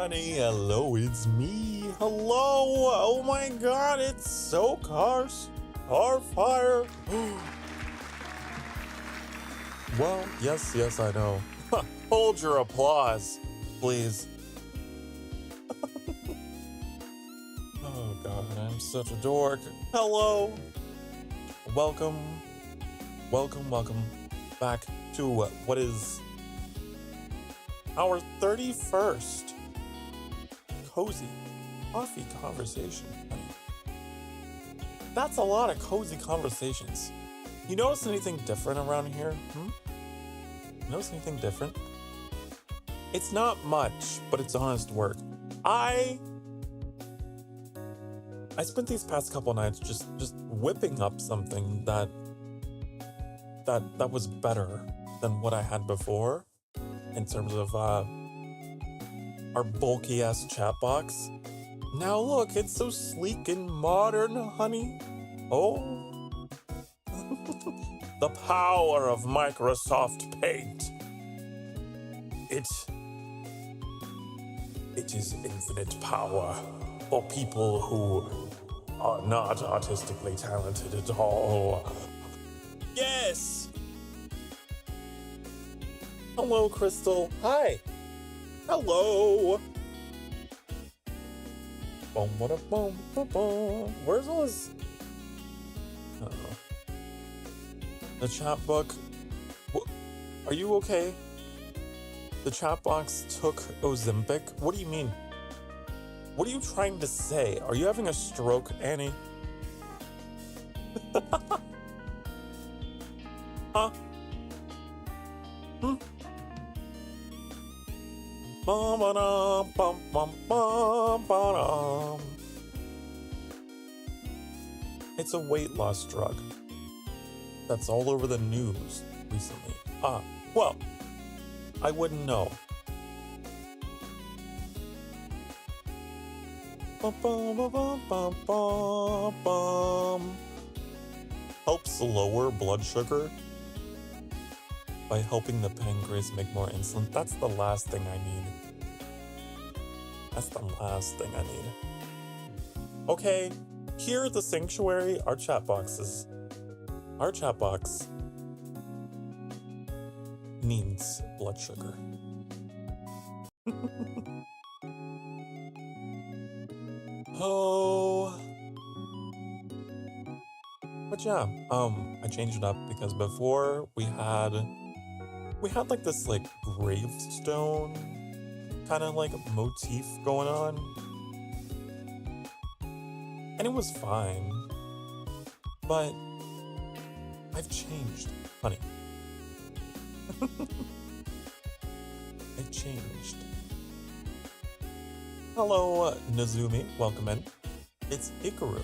honey. Hello, it's me. Hello. Oh my god, it's Sokar. Starfire. Well, yes, I know. Hold your applause, please. Oh god, I'm such a dork. Hello. Welcome back to what is our 31st cozy coffee conversation, honey. That's a lot of cozy conversations. You notice anything different around here? You notice anything different? It's not much, but it's honest work. I spent these past couple nights just whipping up something that was better than what I had before in terms of our bulky ass chat box. Now look, it's so sleek and modern, honey. Oh, the power of Microsoft Paint. It is infinite power for people who are not artistically talented at all. Yes! Hello, Crystal. Hi. Hello. Where's all this? The chat book. Are you okay? The chat box took Ozempic? What do you mean? What are you trying to say? Are you having a stroke, Annie? Huh? It's a weight loss drug that's all over the news recently. Well, I wouldn't know. Helps lower blood sugar by helping the pancreas make more insulin. That's the last thing I need. That's the last thing I need. Okay, here at the sanctuary, our chat box needs blood sugar. Oh. But yeah, I changed it up because before we had like this like gravestone kind of like motif going on. And it was fine. But I've changed, honey. I've changed. Hello, Nazumi. Welcome in. It's Ikaru.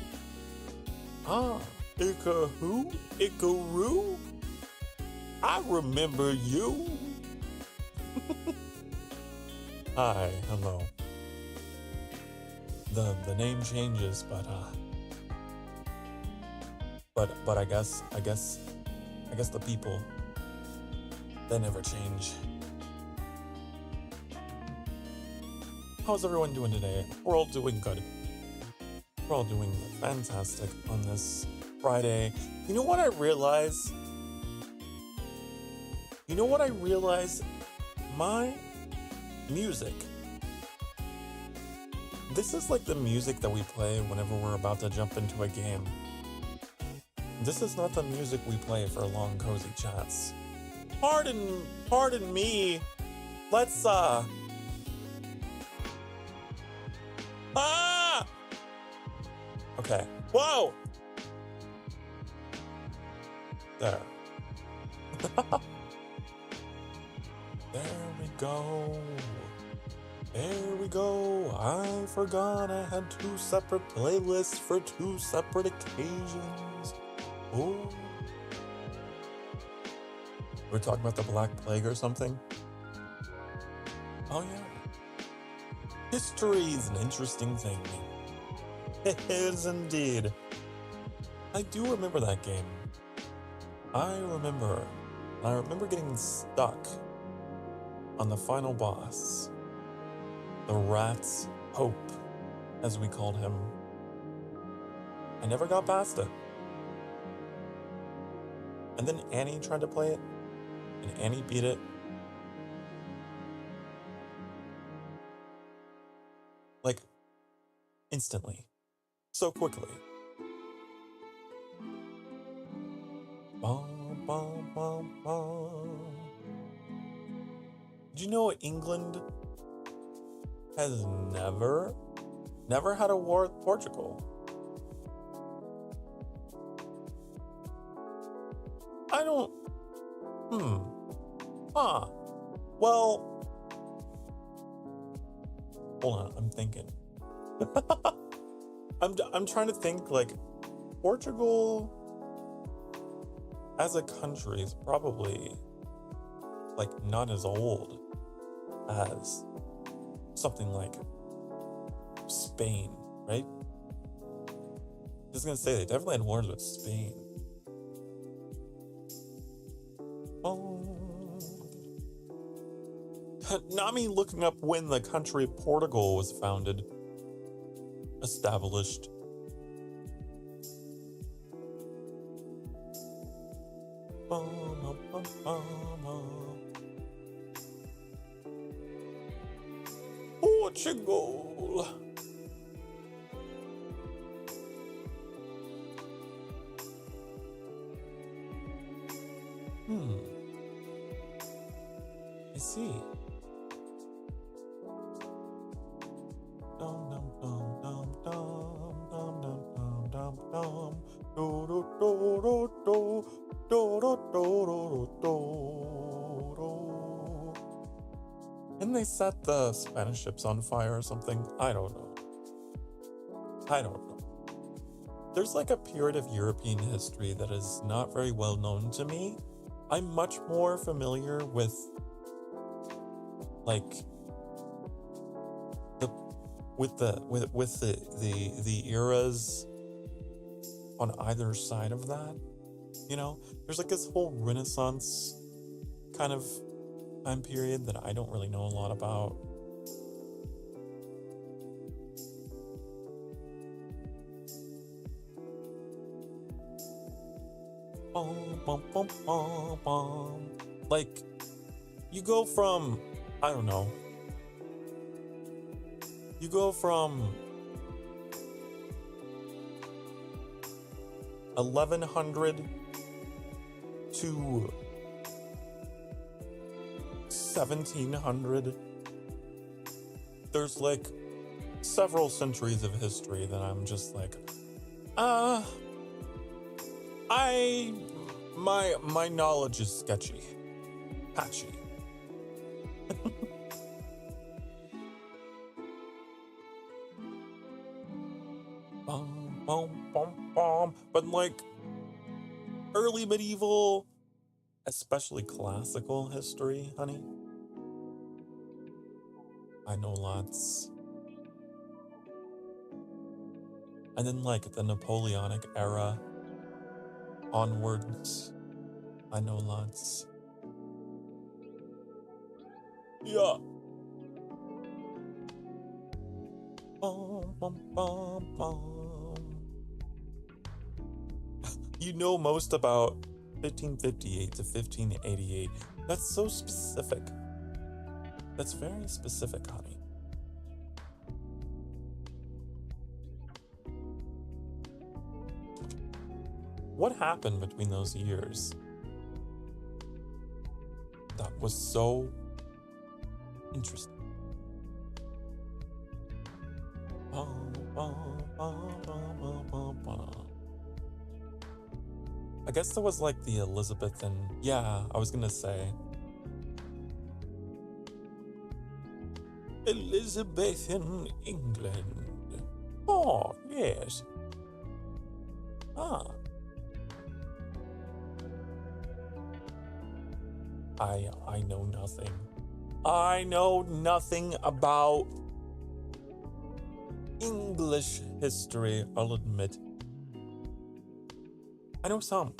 Ika-who? Ikaru? I remember you. Hi, hello. The name changes, but I guess the people, they never change. How's everyone doing today? We're all doing good. We're all doing fantastic on this Friday. You know what I realized? My music. This is like the music that we play whenever we're about to jump into a game. This is not the music we play for long, cozy chats. Pardon me. Let's, Okay. Whoa! There. There we go. There we go. I forgot I had two separate playlists for two separate occasions. Oh. We're talking about the Black Plague or something? Oh yeah. History is an interesting thing. It is indeed. I do remember that game. I remember getting stuck on the final boss. The rat's hope, as we called him. I never got past it. And then Annie tried to play it, and Annie beat it. Like, instantly. So quickly. Bum, bum, bum, bum. Did you know England has never had a war with Portugal? I don't... Well... Hold on, I'm thinking. I'm trying to think, like, Portugal as a country is probably, like, not as old as something like Spain, right? I was gonna say, they definitely had wars with Spain. Not me looking up when the country Portugal was founded, established. Portugal. I see. Didn't they set the Spanish ships on fire or something? I don't know. There's like a period of European history that is not very well known to me. I'm much more familiar with like the eras on either side of that. You know, there's like this whole Renaissance kind of time period that I don't really know a lot about. Like, you go from, I don't know, you go from 1100 to 1700. There's like several centuries of history that I'm just like, my knowledge is sketchy, patchy. But like early medieval, especially classical history, honey, I know lots. And then like the Napoleonic era onwards, I know lots. Yeah. You know most about 1558 to 1588. That's so specific. That's very specific, honey. What happened between those years that was so interesting? I guess there was like the Elizabethan, yeah, I was gonna say. Elizabethan England. Oh, yes. I know nothing. I know nothing about English history, I'll admit. I know some,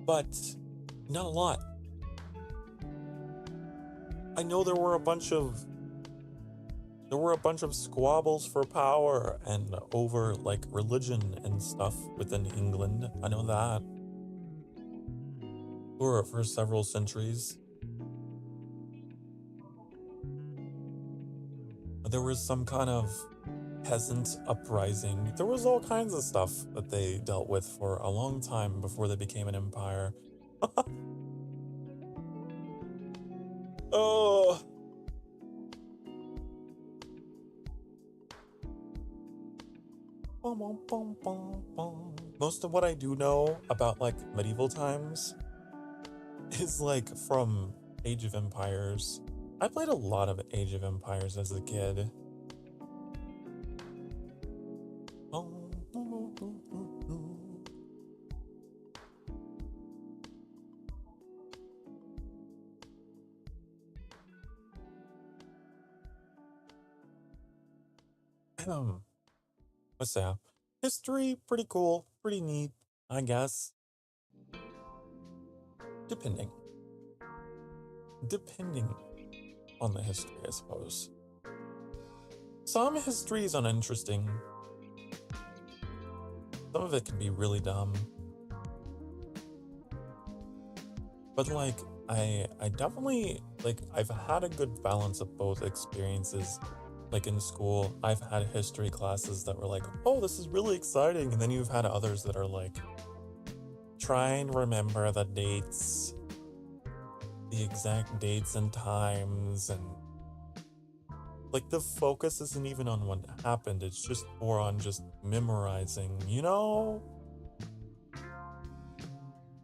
but not a lot. I know there were a bunch of squabbles for power and over like religion and stuff within England. I know that for several centuries. There was some kind of peasant uprising. There was all kinds of stuff that they dealt with for a long time before they became an empire. Oh. Most of what I do know about like medieval times is like from Age of Empires. I played a lot of Age of Empires as a kid. What's that? History, pretty cool, pretty neat, I guess. Depending on the history, I suppose. Some history is uninteresting. Some of it can be really dumb. But like, I definitely, like, I've had a good balance of both experiences. Like in school, I've had history classes that were like, oh, this is really exciting. And then you've had others that are like, try and remember the dates, the exact dates and times. And like the focus isn't even on what happened. It's just more on just memorizing, you know?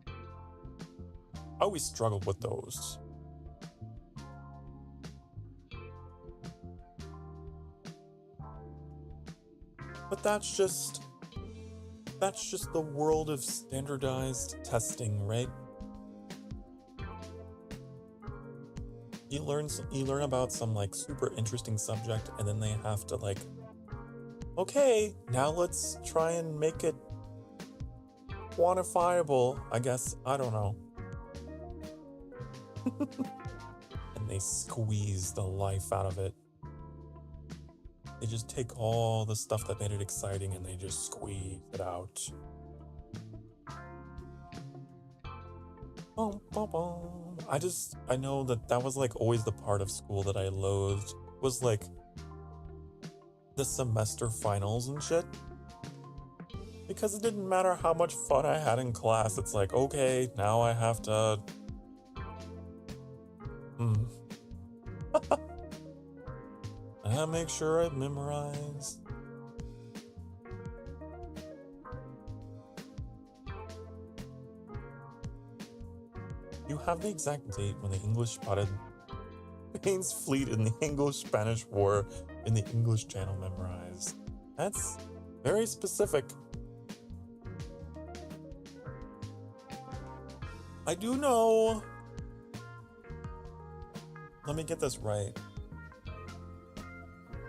I always struggled with those. But that's just the world of standardized testing, right? You learn about some like super interesting subject, and then they have to like, okay, now let's try and make it quantifiable, I guess. I don't know. And they squeeze the life out of it. They just take all the stuff that made it exciting and they just squeeze it out. I know that was like always the part of school that I loathed, was like the semester finals and shit. Because it didn't matter how much fun I had in class, it's like, okay, now I have to... I make sure I memorize. You have the exact date when the English spotted Spain's fleet in the English-Spanish War in the English Channel memorized. That's very specific. I do know... Let me get this right.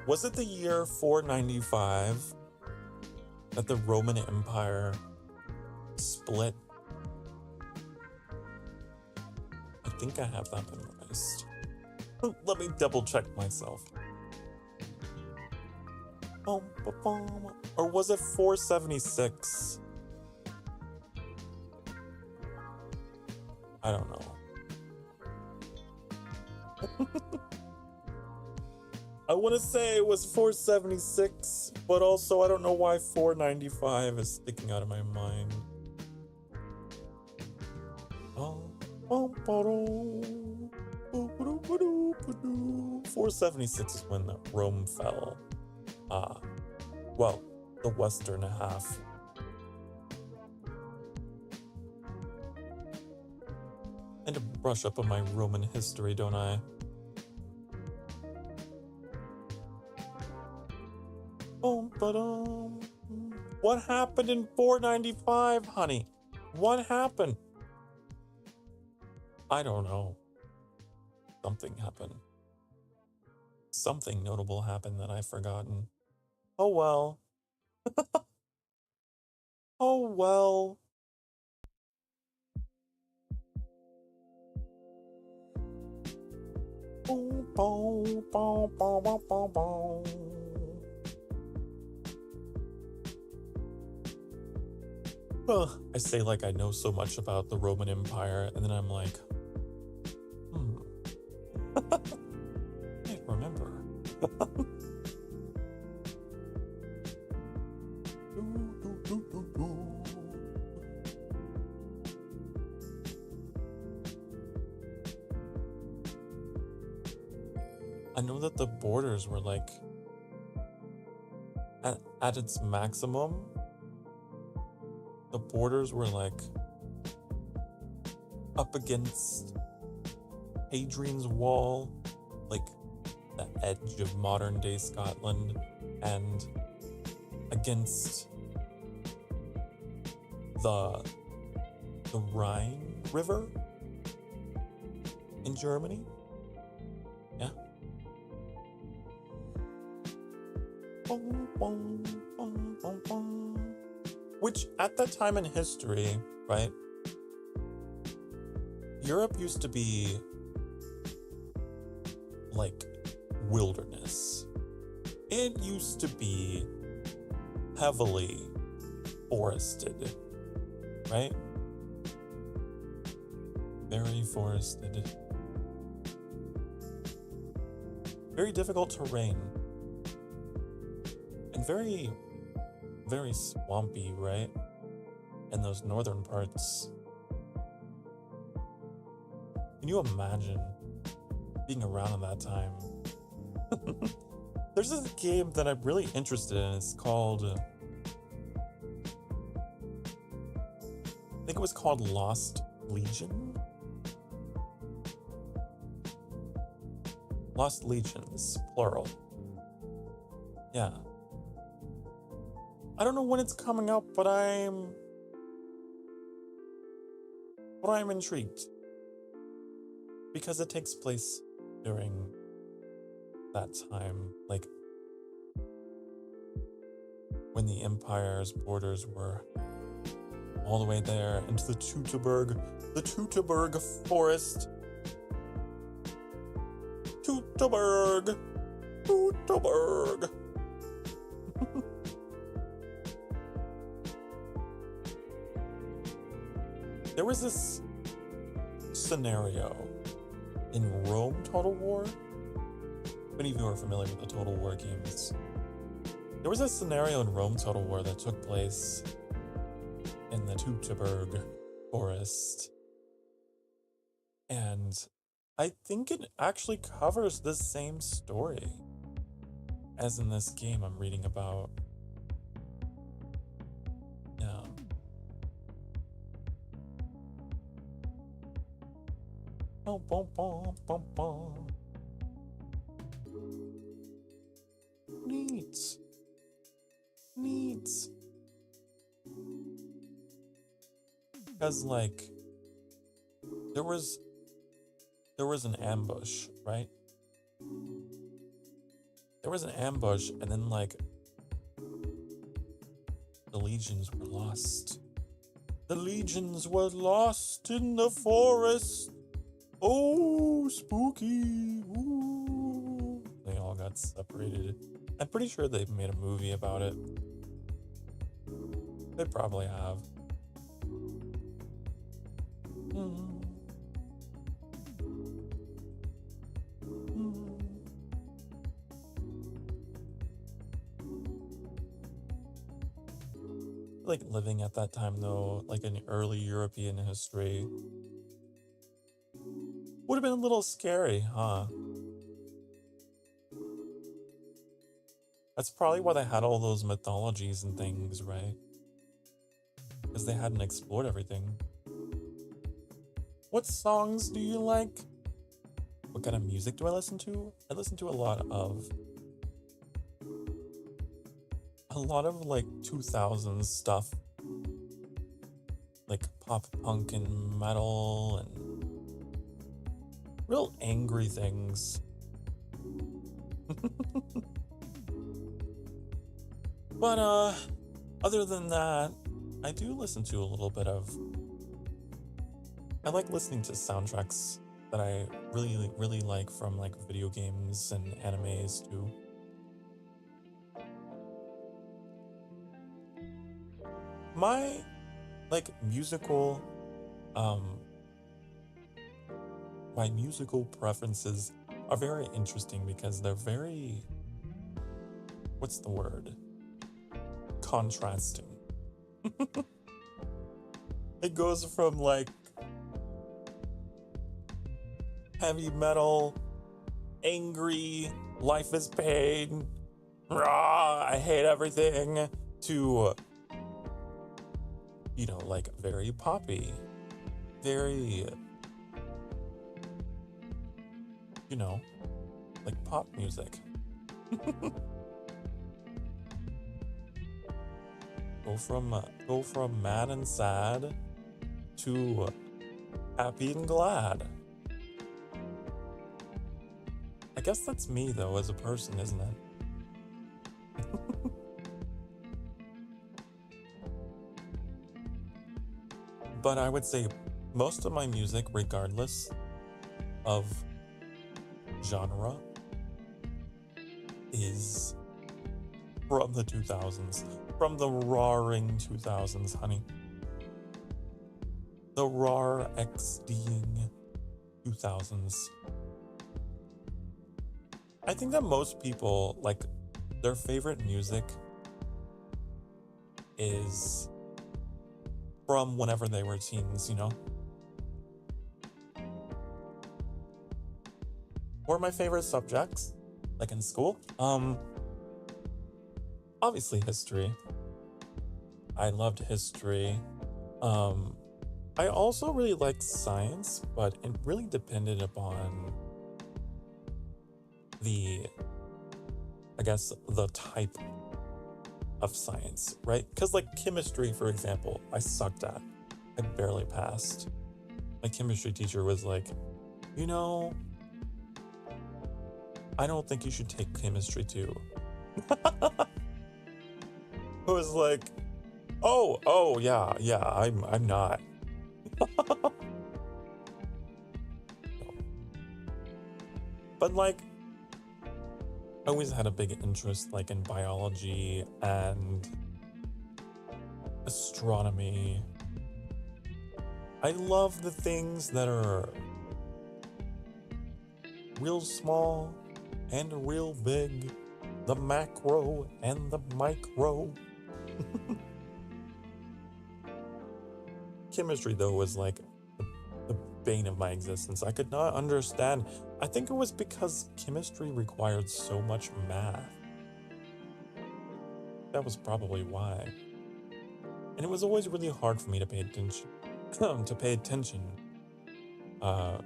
Was it the year 495 that the Roman Empire split? I think I have that memorized. Let me double check myself. Or was it 476? I don't know. I want to say it was 476, but also I don't know why 495 is sticking out of my mind. 476 is when Rome fell. Well, the western half. And to brush up on my Roman history, don't I? What happened in 495, honey? What happened? I don't know. Something happened. Something notable happened that I've forgotten. Oh well. Oh well. Boom, boom, boom, boom, boom, boom, boom. I say like I know so much about the Roman Empire, and then I'm like, I can't remember. I know that the borders were like at its maximum. The borders were like up against Hadrian's Wall, like the edge of modern day Scotland, and against the Rhine River in Germany. Yeah. Which at that time in history, right? Europe used to be like wilderness. It used to be heavily forested, right? Very forested. Very difficult terrain. And very, very swampy, right? In those northern parts. Can you imagine being around at that time? There's this game that I'm really interested in. It's called, I think it was called Lost Legion? Lost Legions, plural. Yeah. I don't know when it's coming out, but I'm intrigued. Because it takes place during that time, like when the Empire's borders were all the way there into the Teutoburg forest. Teutoburg! There was this scenario in Rome Total War. If any of you are familiar with the Total War games, there was a scenario in Rome Total War that took place in the Teutoburg forest. And I think it actually covers the same story as in this game I'm reading about. Yeah. Bum, bum, bum, bum, bum. Neat. Because like there was an ambush, right? There was an ambush, and then like the legions were lost. The legions were lost in the forest. Oh, spooky. Ooh. They all got separated. I'm pretty sure they've made a movie about it. They probably have. Like living at that time though, like in early European history, would have been a little scary, huh? That's probably why they had all those mythologies and things, right? Because they hadn't explored everything. What songs do you like? What kind of music do I listen to? I listen to a lot of like 2000s stuff. Like pop punk and metal and real angry things. But other than that, I do listen to a little bit of, I like listening to soundtracks that I really like from like video games and animes too. My like musical um my musical preferences are very interesting because they're very, what's the word? Contrasting. It goes from like heavy metal, angry, life is pain, rah, I hate everything, to, you know, like very poppy, very, you know, like pop music. Go from mad and sad to happy and glad. I guess that's me though as a person, isn't it? But I would say most of my music, regardless of genre, is from the 2000s. From the roaring 2000s, honey. The raw XDing 2000s. I think that most people, like, their favorite music is from whenever they were teens, you know? Or my favorite subjects, like in school. Obviously history. I loved history. I also really liked science, but it really depended upon the type of science, right? Because like chemistry, for example, I sucked at. I barely passed. My chemistry teacher was like, you know, I don't think you should take chemistry too. I was like, oh yeah, I'm not. But like, I always had a big interest like in biology and astronomy. I love the things that are real small and real big, the macro and the micro. Chemistry though was like the bane of my existence. I could not understand. I think it was because chemistry required so much math. That was probably why. And it was always really hard for me to pay attention.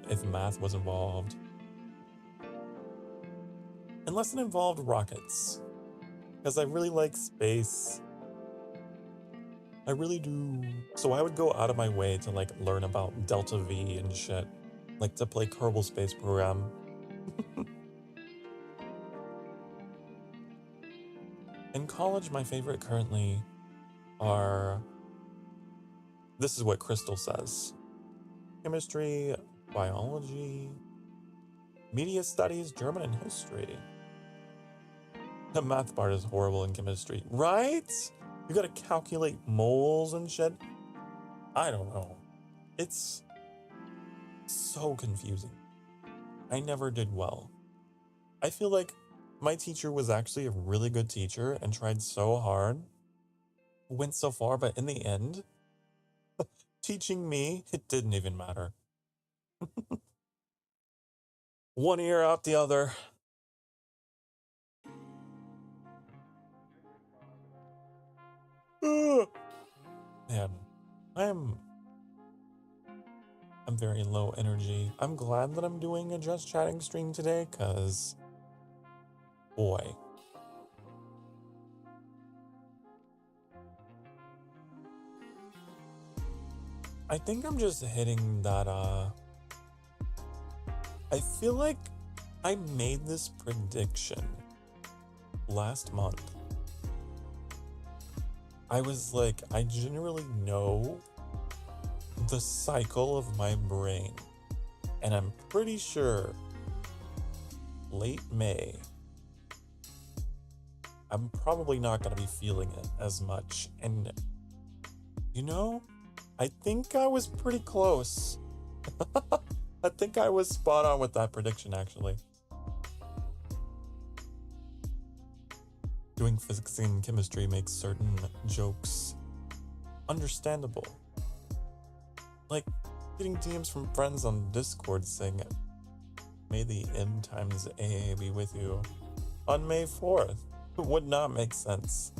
If math was involved. Unless it involved rockets. Because I really like space. I really do. So I would go out of my way to like learn about Delta V and shit. Like to play Kerbal Space Program. In college, my favorite currently are... This is what Crystal says. Chemistry, biology, media studies, German, and history. The math part is horrible in chemistry, right? You gotta calculate moles and shit. I don't know. It's so confusing. I never did well. I feel like my teacher was actually a really good teacher and tried so hard, went so far, but in the end, teaching me, it didn't even matter. One ear out the other. Man, I'm very low energy. I'm glad that I'm doing a just chatting stream today, cause boy. I think I'm just hitting that I feel like I made this prediction last month. I was like, I generally know the cycle of my brain. And I'm pretty sure late May, I'm probably not going to be feeling it as much. And, you know, I think I was pretty close. I think I was spot on with that prediction, actually. Doing physics and chemistry makes certain jokes understandable. Like getting DMs from friends on Discord saying, "May the M times A be with you" on May 4th. It would not make sense.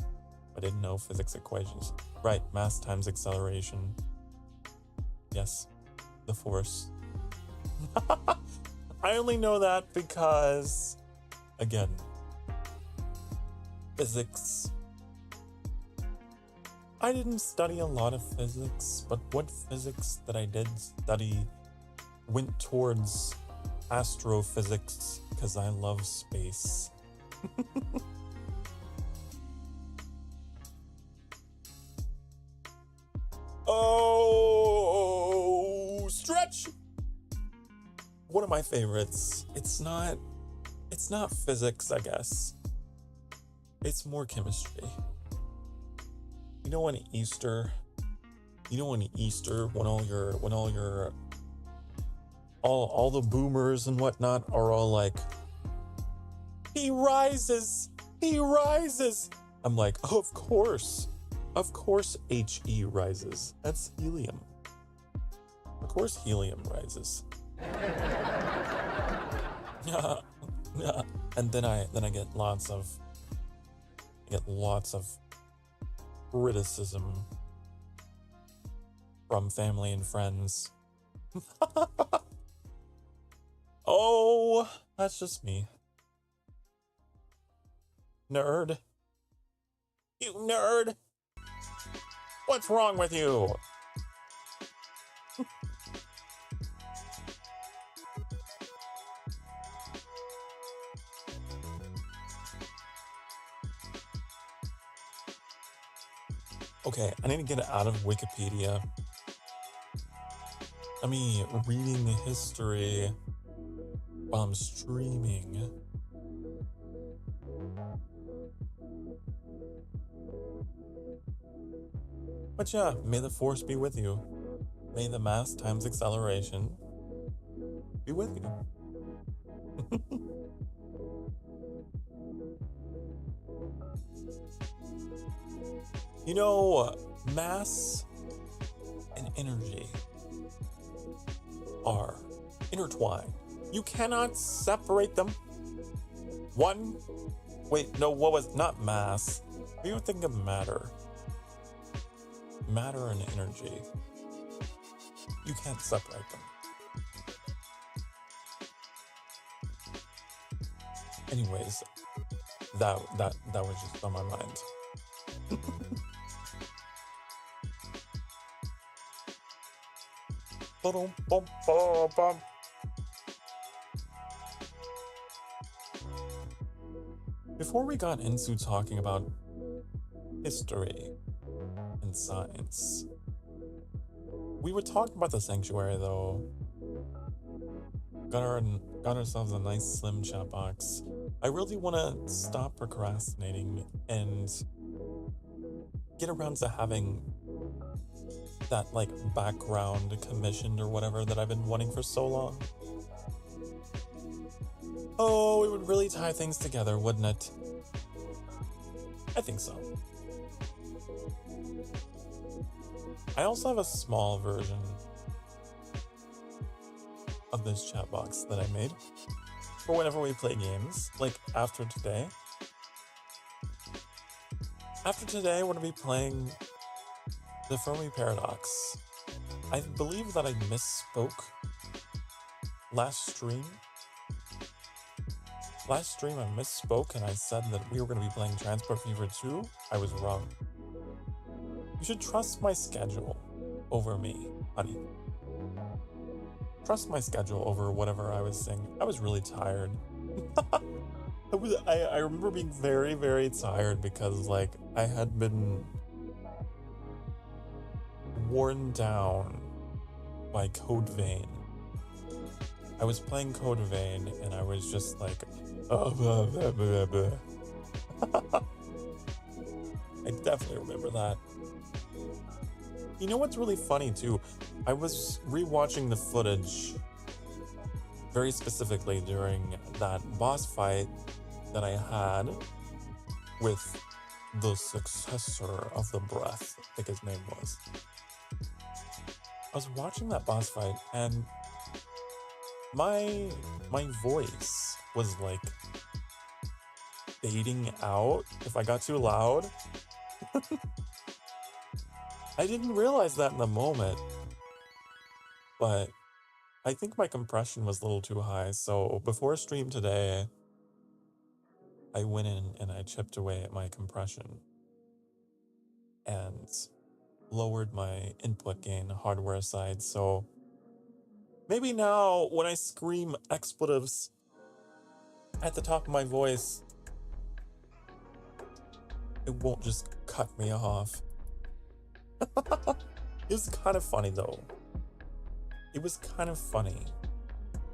I didn't know physics equations. Right, mass times acceleration. Yes, the force. I only know that because, again, physics. I didn't study a lot of physics, but what physics that I did study went towards astrophysics because I love space. Oh, stretch! One of my favorites. It's not physics, I guess. It's more chemistry. You know when Easter, when all the boomers and whatnot are all like, he rises. I'm like, of course He rises. That's helium. Of course helium rises. Yeah. And then I get lots of criticism from family and friends. Oh, that's just me. Nerd. You nerd! What's wrong with you? Okay, I need to get out of Wikipedia. Let me reading the history while I'm streaming. But yeah, may the force be with you. May the mass times acceleration be with you. You know, mass and energy are intertwined. You cannot separate them. Not mass. We were thinking of matter. Matter and energy. You can't separate them. Anyways, that was just on my mind. Before we got into talking about history and science, we were talking about the sanctuary though. Got ourselves a nice slim chat box. I really want to stop procrastinating and get around to having that like background commissioned or whatever that I've been wanting for so long. Oh, it would really tie things together, wouldn't it? I think so. I also have a small version of this chat box that I made for whenever we play games, like after today. After today, we're going to be playing the Fermi Paradox. I believe that I misspoke last stream. Last stream I misspoke and I said that we were going to be playing Transport Fever 2. I was wrong. You should trust my schedule over me, honey. Trust my schedule over whatever I was saying. I was really tired. I remember being very, very tired because like I had been worn down by Code Vein I was playing Code Vein and I was just like, oh, blah, blah, blah, blah. I definitely remember that. You know what's really funny too? I was rewatching the footage very specifically during that boss fight that I had with the successor of the breath, I think his name was. I was watching that boss fight and my voice was like fading out if I got too loud. I didn't realize that in the moment, but I think my compression was a little too high. So before stream today, I went in and I chipped away at my compression and lowered my input gain hardware aside. So maybe now when I scream expletives at the top of my voice, it won't just cut me off. It was kind of funny though. It was kind of funny.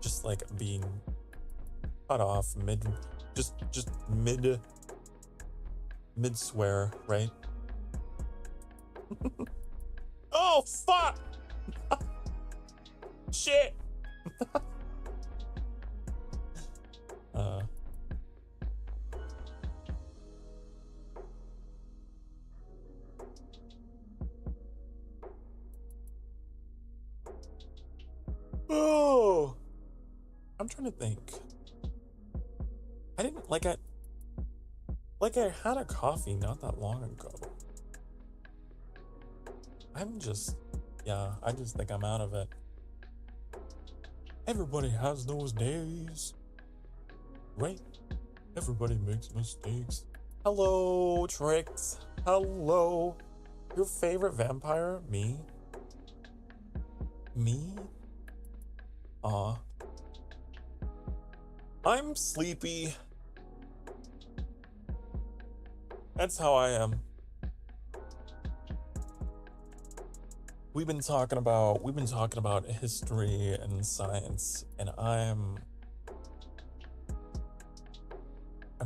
Just like being cut off just mid swear, right? Oh fuck! Shit! Oh, I'm trying to think. I didn't like I had a coffee not that long ago. I'm just, yeah, I just think I'm out of it. Everybody has those days, right? Everybody makes mistakes. Hello, Tricks. Hello. Your favorite vampire? Me? Me? Aw. I'm sleepy. That's how I am. We've been talking about history and science, and I'm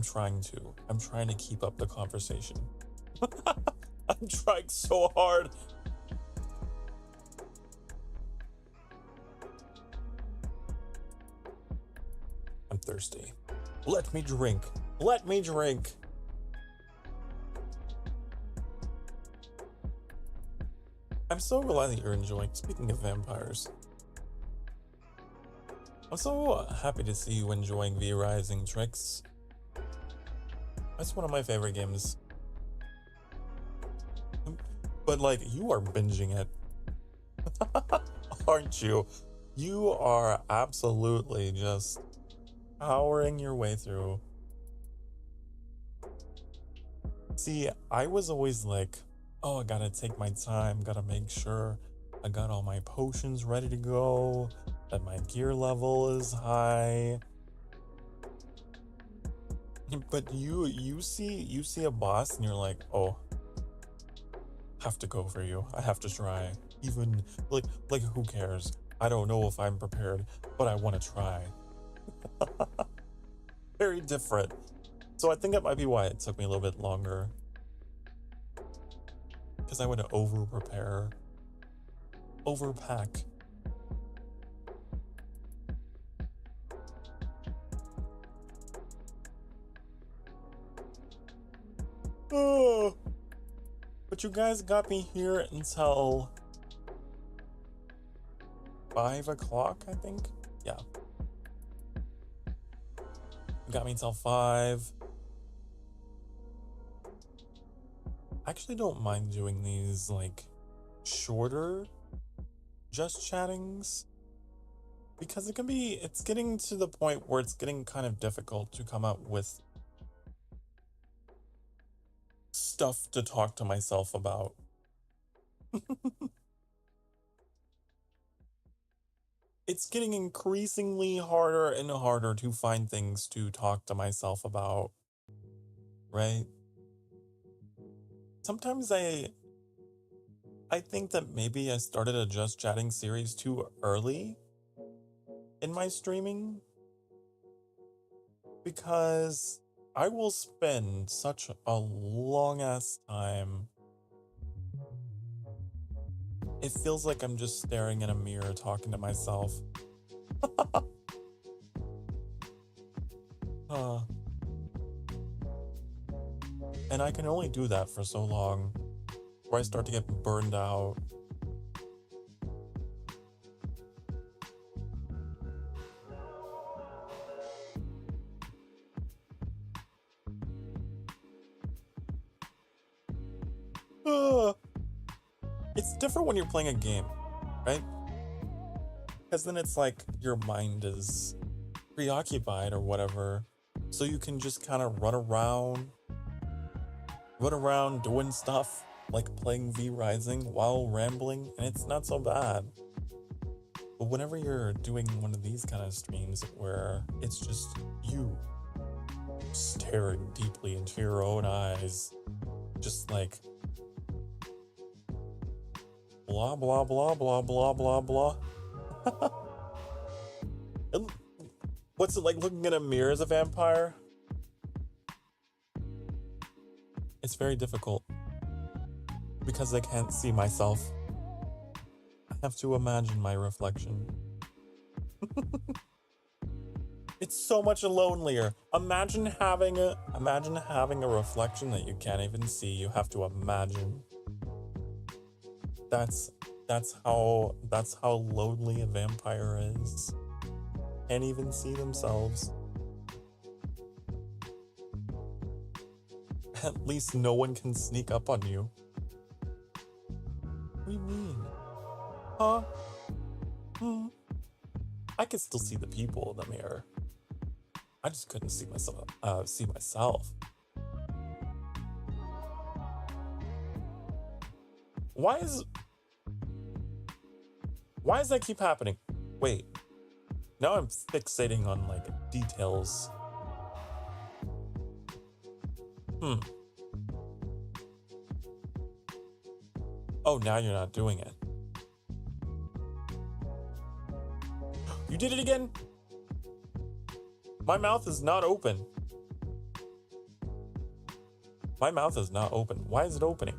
trying to keep up the conversation. I'm trying so hard. I'm thirsty. Let me drink. Let me drink. I'm so glad that you're enjoying. Speaking of vampires, I'm so happy to see you enjoying V Rising, Tricks. That's one of my favorite games. But like, you are binging it. Aren't you? You are absolutely just powering your way through. See, I was always like, oh, I gotta take my time, gotta make sure I got all my potions ready to go, that my gear level is high. But you see a boss and you're like, oh, have to go for you. I have to try. Even like who cares? I don't know if I'm prepared, but I want to try. Very different. So I think that might be why it took me a little bit longer. Because I want to over-prepare. Overpack. Oh, but you guys got me here until 5 o'clock, I think? Yeah. You got me until 5. I actually don't mind doing these, like, shorter just chattings. Because it's getting to the point where it's getting kind of difficult to come up with stuff to talk to myself about. It's getting increasingly harder and harder to find things to talk to myself about, right? Sometimes I think that maybe I started a Just Chatting series too early. in my streaming because I will spend such a long ass time. It feels like I'm just staring in a mirror talking to myself. And I can only do that for so long, where I start to get burned out. It's different when you're playing a game, right? Because then it's like your mind is preoccupied or whatever, so you can just kind of run around doing stuff like playing V Rising while rambling, and it's not so bad. But whenever you're doing one of these kind of streams where it's just you staring deeply into your own eyes, just like blah blah blah blah blah blah blah. What's it like looking in a mirror as a vampire? It's very difficult because I can't see myself. I have to imagine my reflection. It's so much lonelier. Imagine having a reflection that you can't even see. You have to imagine. That's how lonely a vampire is. Can't even see themselves. At least no one can sneak up on you. What do you mean? Huh? I could still see the people in the mirror. I just couldn't see myself. Why does that keep happening? Wait. Now I'm fixating on like details. Oh, now you're not doing it. You did it again? My mouth is not open. My mouth is not open. Why is it opening?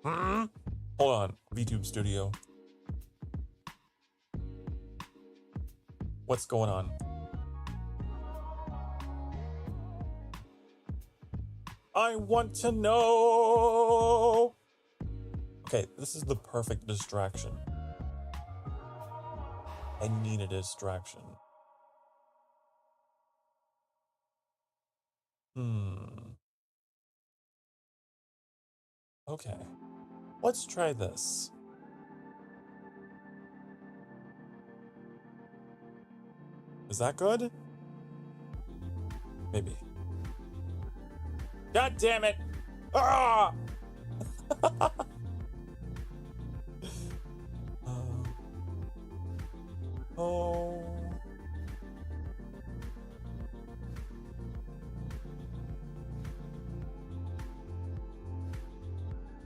Hold on, VTube Studio. What's going on? I want to know. Okay, this is the perfect distraction. I need a distraction. Okay, let's try this. Is that good? Maybe. God damn it! Ah! Oh.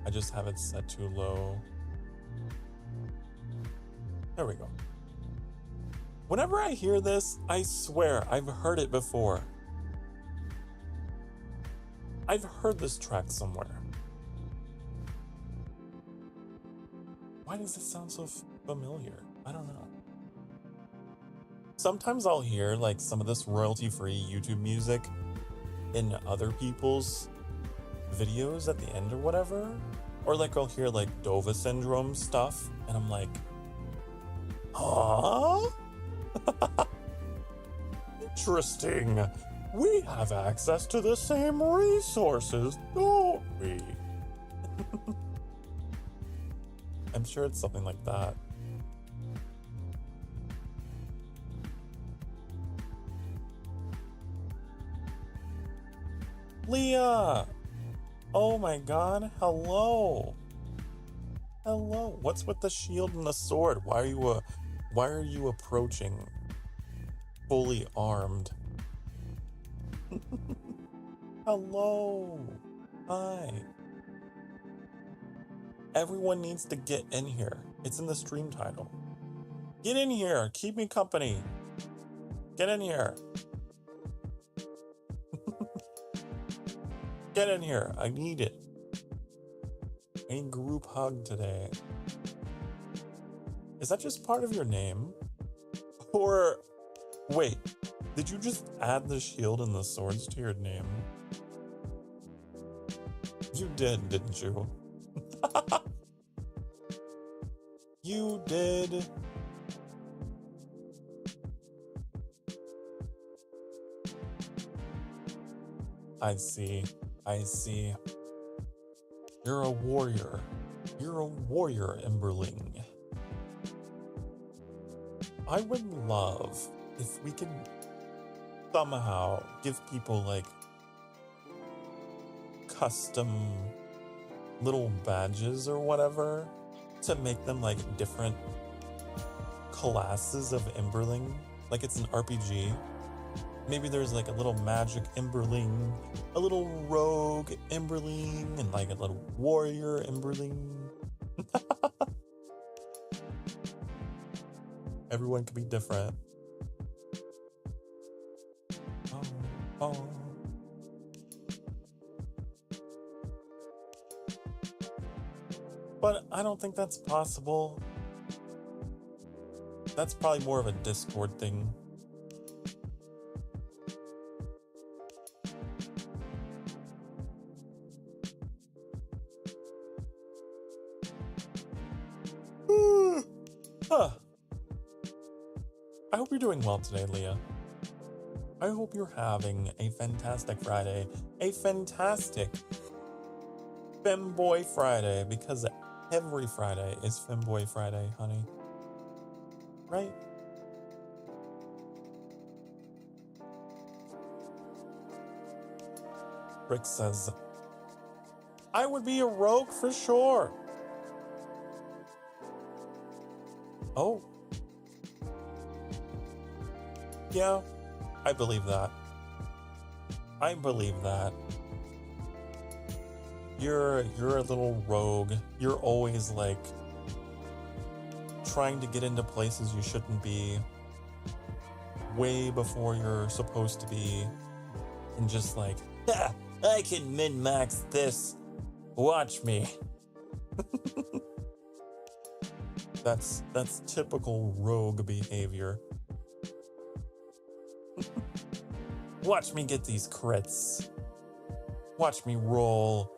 I just have it set too low. There we go. Whenever I hear this, I swear I've heard it before. I've heard this track somewhere. Why does it sound so familiar? I don't know. Sometimes I'll hear like some of this royalty-free YouTube music in other people's videos at the end or whatever. Or like I'll hear like Dova Syndrome stuff and I'm like, huh? Interesting. We have access to the same resources, don't we? I'm sure it's something like that. Leah! Oh my god, hello! Hello, what's with the shield and the sword? Why are you approaching fully armed? Hello! Hi! Everyone needs to get in here. It's in the stream title. Get in here. Keep me company. Get in here. Get in here. I need it. I need group hug today. Is that just part of your name? Or, wait, did you just add the shield and the swords to your name? You did, didn't you? You did. I see. I see. You're a warrior. You're a warrior, Emberling. I would love if we could somehow give people like custom little badges or whatever to make them like different classes of Emberling. Like it's an RPG. Maybe there's like a little magic Emberling, a little rogue Emberling, and like a little warrior Emberling. Everyone could be different. Oh. But I don't think that's possible. That's probably more of a Discord thing. I hope you're doing well today, Leah. I hope you're having a fantastic Friday. A fantastic Femboy Friday, because every Friday is Femboy Friday, honey. Right? Rick says, I would be a rogue for sure. Oh. Yeah, I believe that. I believe that. You're a little rogue. You're always like trying to get into places you shouldn't be way before you're supposed to be, and just like, ha, I can min-max this. Watch me. That's typical rogue behavior. Watch me get these crits. Watch me roll.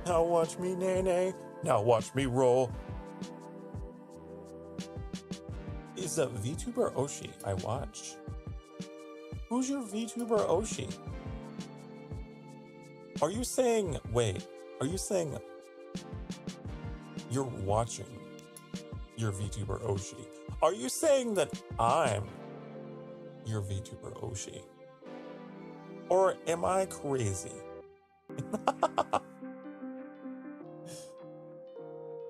Now watch me nay-nay. Now watch me roll. Is a VTuber Oshi I watch? Who's your VTuber Oshi? Are you saying, wait, are you saying you're watching your VTuber Oshi? Are you saying that I'm your VTuber Oshi? Or am I crazy?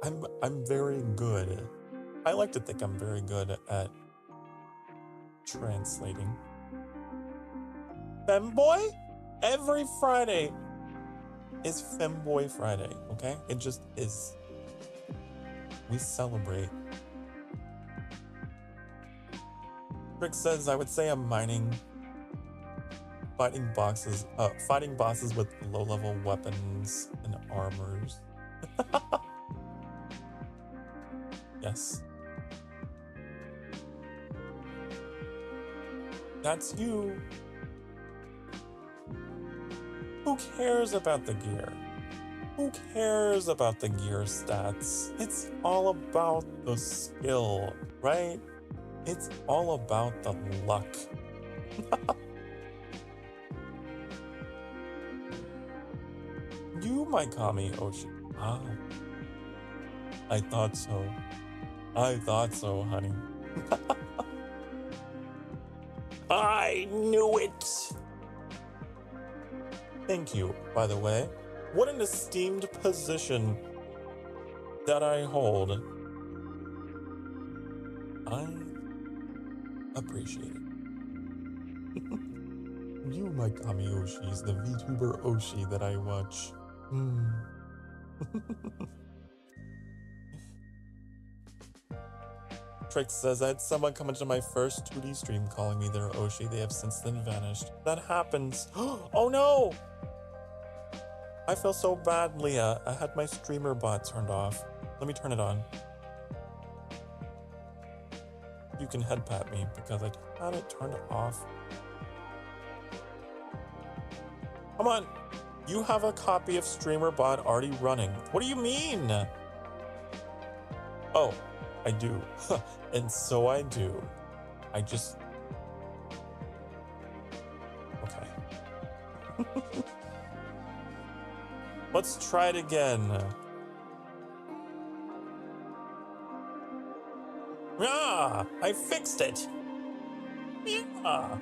I'm very good. I like to think I'm very good at translating. Femboy? Every Friday is Femboy Friday, okay? It just is. We celebrate. Rick says, I would say I'm fighting bosses with low-level weapons and armors. Yes. That's you. Who cares about the gear? Who cares about the gear stats? It's all about the skill, right? It's all about the luck. You might call me Oshi. Ah. I thought so. I thought so, honey. I knew it! Thank you, by the way. What an esteemed position that I hold. I appreciate it. You, my Kami Oshi, is the VTuber Oshi that I watch. Trix says, I had someone come into my first 2D stream calling me their Oshi. They have since then vanished. That happens. Oh no! I feel so bad, Leah. I had my streamer bot turned off. Let me turn it on. You can head pat me because I had it turned off. Come on. You have a copy of streamer bot already running. What do you mean? Oh, I do. And so I do. I just... Okay. Let's try it again. Ah, I fixed it. Yeah.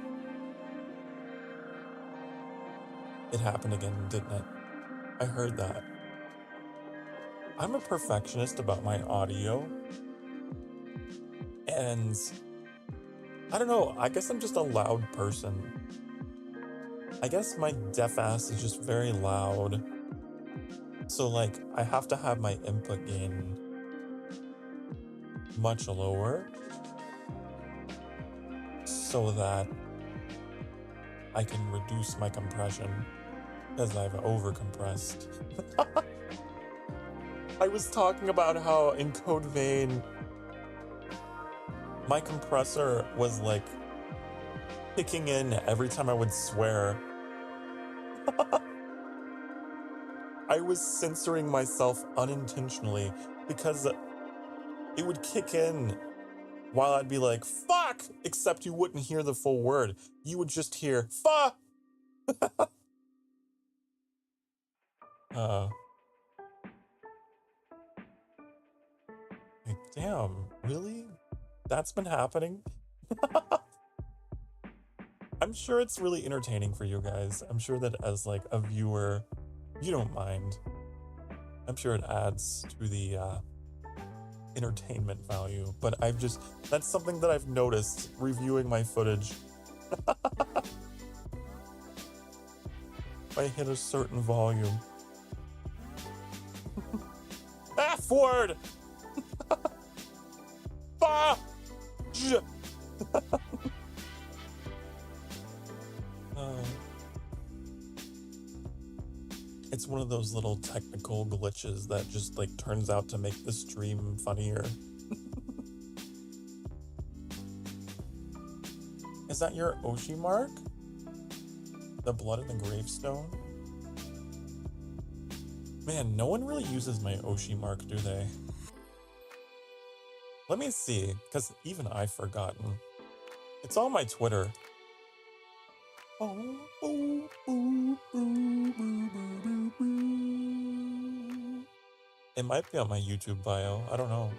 It happened again, didn't it? I heard that. I'm a perfectionist about my audio. And I don't know, I guess I'm just a loud person. I guess my deaf ass is just very loud. So like, I have to have my input gain much lower so that I can reduce my compression as I've overcompressed. I was talking about how in Code Vein, my compressor was like kicking in every time I would swear. I was censoring myself unintentionally because it would kick in while I'd be like, fuck! Except you wouldn't hear the full word. You would just hear, fuck! Like, damn, really? That's been happening? I'm sure it's really entertaining for you guys. I'm sure that as like a viewer, you don't mind. I'm sure it adds to the entertainment value, but that's something that I've noticed reviewing my footage. If I hit a certain volume. F word! Bah! It's one of those little technical glitches that just like turns out to make the stream funnier. Is that your Oshi mark? The blood in the gravestone? Man, no one really uses my Oshi mark, do they? Let me see, because even I've forgotten. It's on my Twitter. It might be on my YouTube bio. I don't know.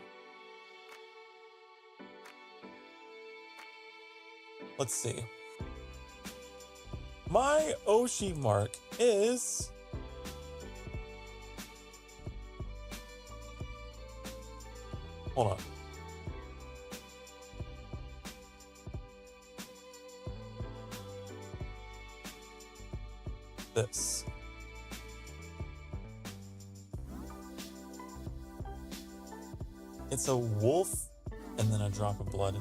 Let's see. My Oshi mark is... Hold on. This. It's a wolf and then a drop of blood.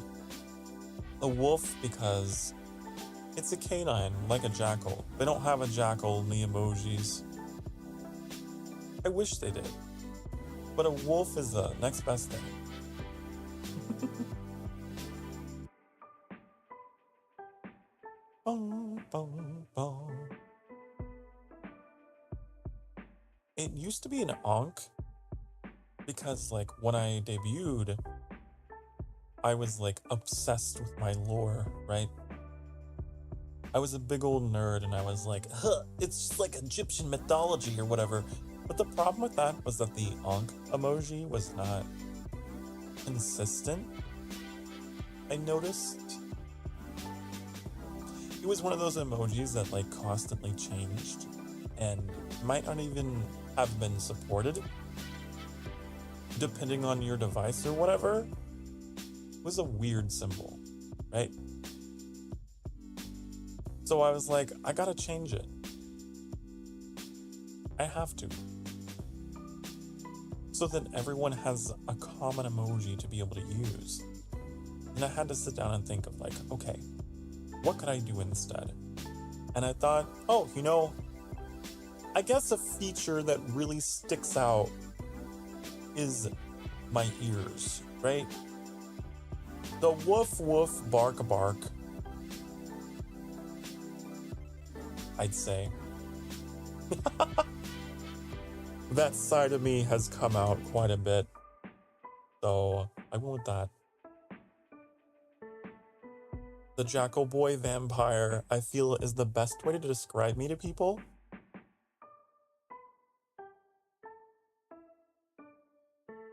A wolf because it's a canine, like a jackal. They don't have a jackal in the emojis. I wish they did. But a wolf is the next best thing. Boom, boom, boom. It used to be an onk because like when I debuted, I was like obsessed with my lore, right? I was a big old nerd and I was like, huh, it's just like Egyptian mythology or whatever. But the problem with that was that the onk emoji was not consistent. I noticed it was one of those emojis that like constantly changed and might not even have been supported depending on your device or whatever. It was a weird symbol, right? So I was like, I gotta change it. I have to. So that everyone has a common emoji to be able to use. And I had to sit down and think of like, okay, what could I do instead? And I thought, oh, you know, I guess a feature that really sticks out is my ears, right? The woof woof bark bark, I'd say. That side of me has come out quite a bit, so I went with that. The Jackal Boy Vampire, I feel, is the best way to describe me to people.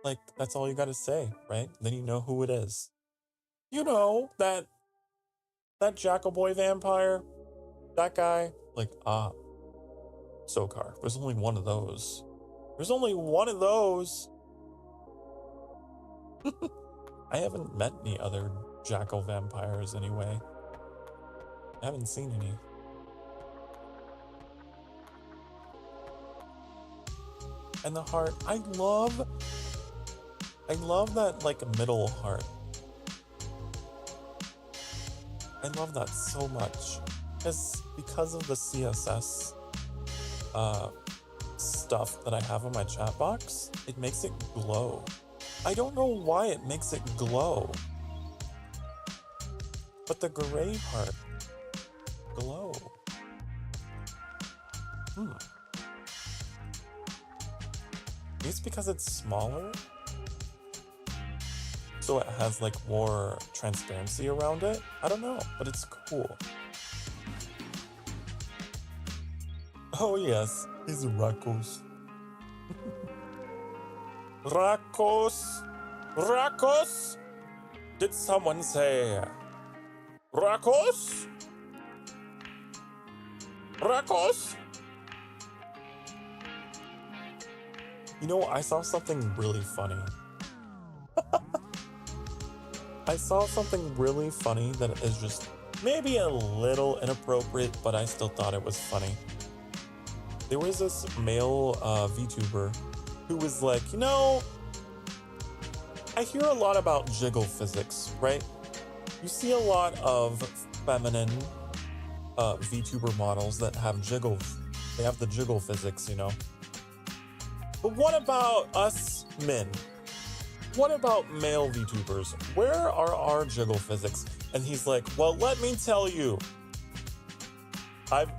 Like, that's all you gotta say, right? Then you know who it is. You know, that Jackal Boy Vampire, that guy, like, Sokar. There's only one of those. There's only one of those. I haven't met any other jackal vampires anyway. I haven't seen any. And the heart, I love that like middle heart. I love that so much. Because of the CSS stuff that I have in my chat box, it makes it glow. I don't know why it makes it glow, but the gray part glow. Maybe it's because it's smaller, so it has like more transparency around it. I don't know, but it's cool. Oh yes, he's Rakos. Rakos? Did someone say Rakos? Rakos? You know, I saw something really funny. I saw something really funny that is just maybe a little inappropriate, but I still thought it was funny. There was this male Vtuber who was like, you know, I hear a lot about jiggle physics, right? You see a lot of feminine Vtuber models that have jiggle, they have the jiggle physics, you know? But what about us men? What about male VTubers? Where are our jiggle physics? And he's like, well, let me tell you.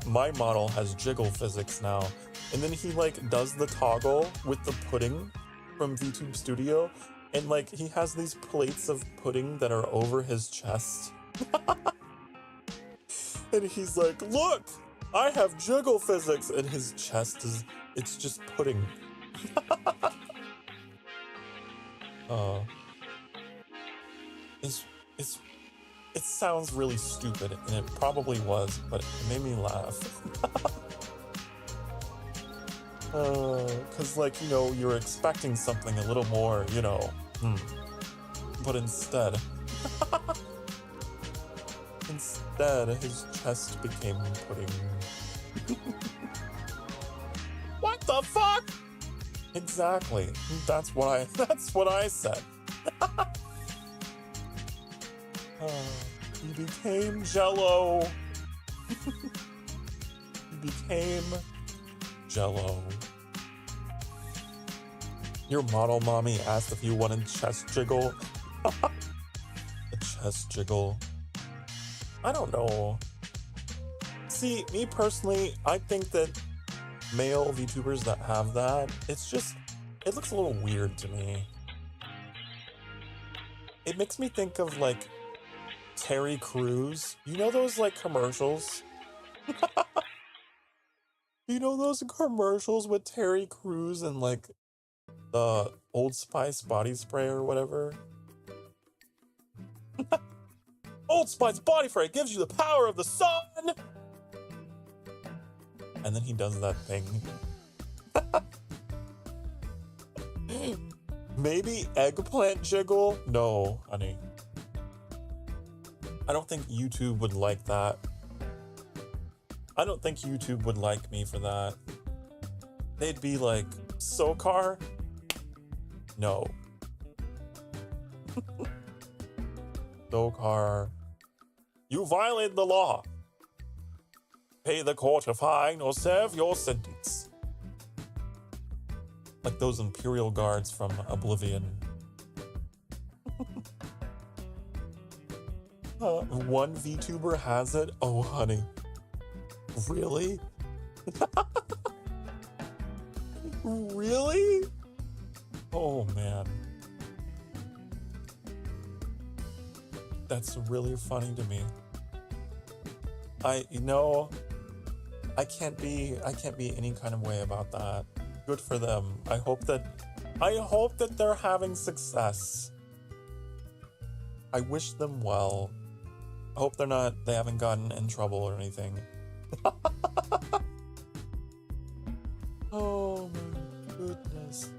My model has jiggle physics now. And then he like does the toggle with the pudding from VTube Studio. And like he has these plates of pudding that are over his chest. And he's like, look, I have jiggle physics. And his chest it's just pudding. It sounds really stupid, and it probably was, but it made me laugh. Cause like, you know, you're expecting something a little more, you know, but instead, his chest became pudding. What the fuck? Exactly. That's what I said. He became Jello. He became Jello. Your model mommy asked if you wanted chest jiggle. A chest jiggle. I don't know. See, me personally, I think that male VTubers that have that, it looks a little weird to me. It makes me think of like Terry Crews. You know those like commercials? You know those commercials with Terry Crews and like the Old Spice body spray or whatever? Old Spice body spray gives you the power of the sun! And then he does that thing. Maybe eggplant jiggle? No, honey. I don't think YouTube would like that. I don't think YouTube would like me for that. They'd be like, Sokar? No. Sokar, you violated the law. Pay the court a fine or serve your sentence. Like those Imperial guards from Oblivion. One VTuber has it? Oh, honey. Really? Really? Oh, man. That's really funny to me. I can't be any kind of way about that. Good for them. I hope that they're having success. I wish them well. I hope they haven't gotten in trouble or anything. Oh my goodness.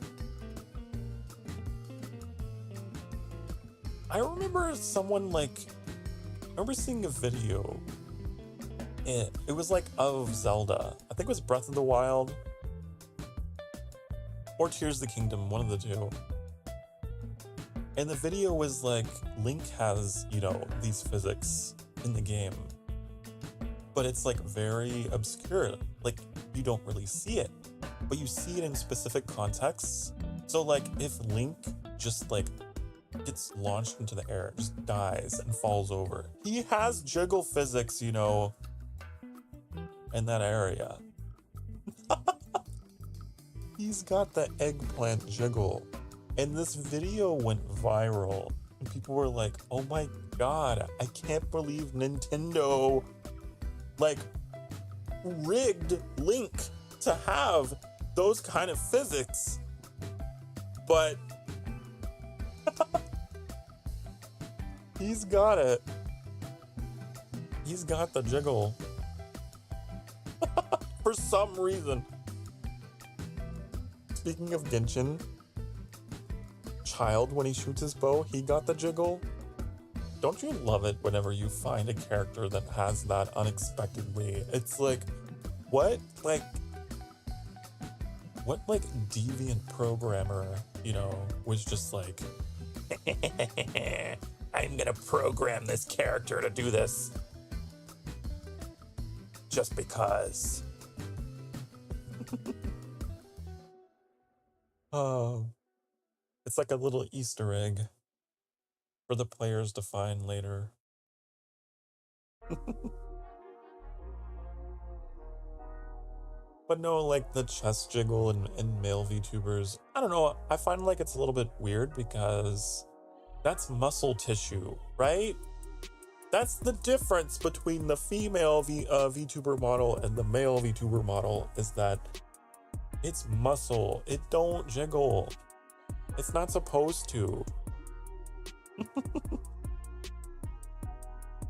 I remember seeing a video. It was like of Zelda. I think it was Breath of the Wild or Tears of the Kingdom, one of the two. And the video was like, Link has, these physics in the game, but it's like very obscure. Like you don't really see it, but you see it in specific contexts. So like if Link just like gets launched into the air, just dies and falls over, he has jiggle physics, in that area. He's got the eggplant jiggle. And this video went viral. And people were like, oh my god, I can't believe Nintendo, rigged Link to have those kind of physics. But he's got it. He's got the jiggle. For some reason. Speaking of Genshin, Child, when he shoots his bow, he got the jiggle. Don't you love it whenever you find a character that has that unexpectedly? It's like, what deviant programmer, was just like, I'm gonna program this character to do this just because. Oh, it's like a little Easter egg for the players to find later. But no, like the chest jiggle in male VTubers, I don't know, I find like it's a little bit weird because that's muscle tissue, right? That's the difference between the female VTuber model and the male VTuber model, is that it's muscle. It don't jiggle. It's not supposed to.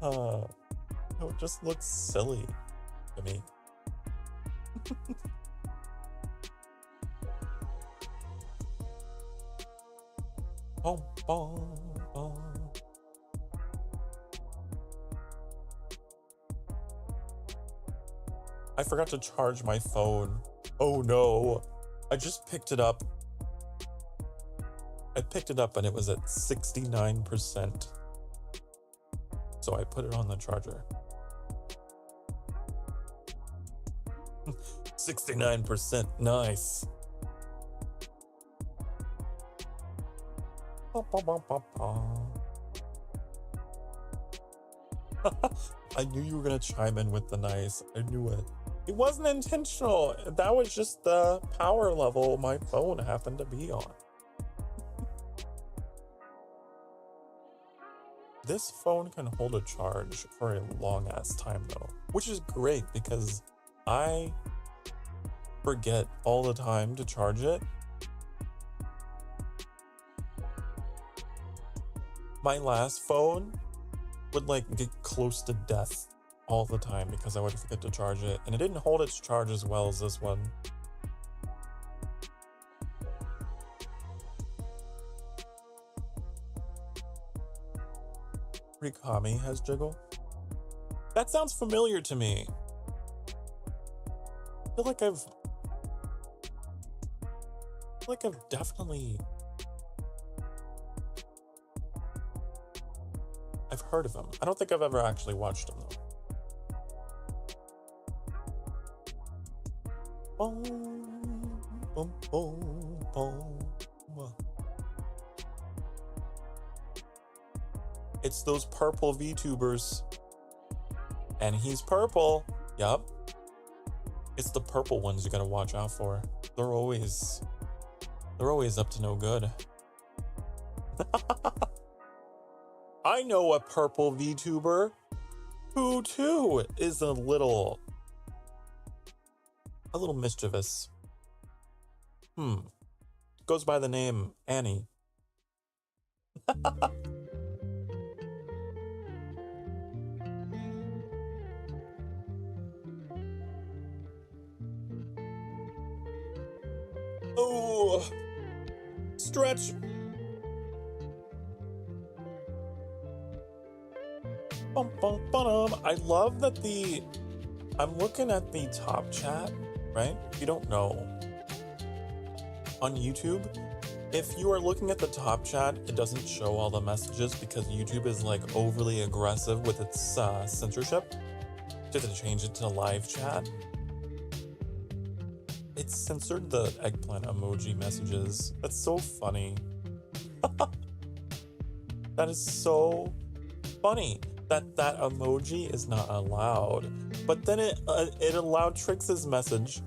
It just looks silly to me. Bom, bom, bom. I forgot to charge my phone. Oh no. I just picked it up. I picked it up and it was at 69%. So I put it on the charger. 69%, nice. I knew you were gonna chime in with the nice. I knew it. It wasn't intentional. That was just the power level my phone happened to be on. This phone can hold a charge for a long ass time though, which is great because I forget all the time to charge it. My last phone would get close to death all the time because I would forget to charge it, and it didn't hold its charge as well as this one. Rikami has jiggle? That sounds familiar to me. I feel like I've heard of him. I don't think I've ever actually watched him though. Boom, boom, boom, boom. It's those purple VTubers. And he's purple. Yup. It's the purple ones you gotta watch out for. They're always up to no good. I know a purple VTuber who too is a little mischievous. Goes by the name Annie. Oh, stretch. I love that I'm looking at the top chat, right? If you don't know, on YouTube, if you are looking at the top chat, it doesn't show all the messages because YouTube is like overly aggressive with its censorship. You have to change it to live chat. It censored the eggplant emoji messages. That's so funny. That is so funny that emoji is not allowed. But then it allowed Trix's message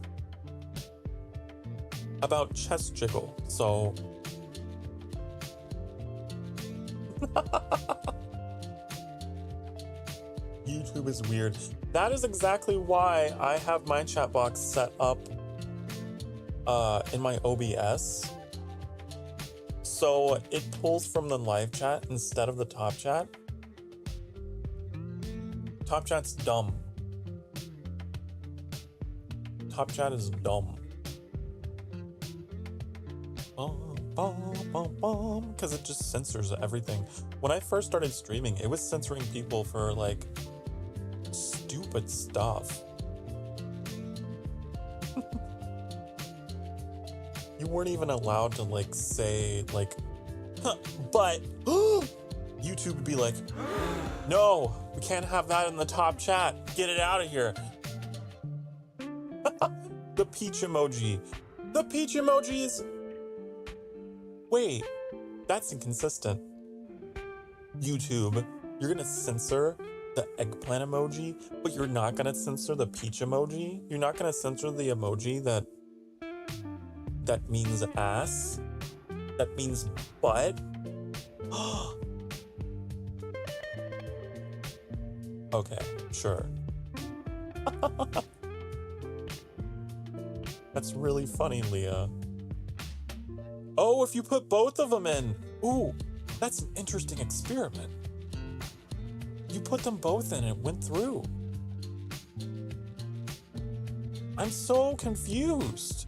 about chest jiggle. So YouTube is weird. That is exactly why I have my chat box set up in my OBS. So it pulls from the live chat instead of the top chat. Top chat's dumb. Top chat is dumb. Because it just censors everything. When I first started streaming, it was censoring people for like stupid stuff. You weren't even allowed to like say like, but YouTube would be like, no, we can't have that in the top chat. Get it out of here. The peach emoji. The peach emojis. Wait, that's inconsistent. YouTube, you're gonna censor the eggplant emoji, but you're not gonna censor the peach emoji? You're not gonna censor the emoji that means ass? That means butt? Okay, sure. That's really funny, Leah. Oh, if you put both of them in. Ooh, that's an interesting experiment. You put them both in, it went through. I'm so confused.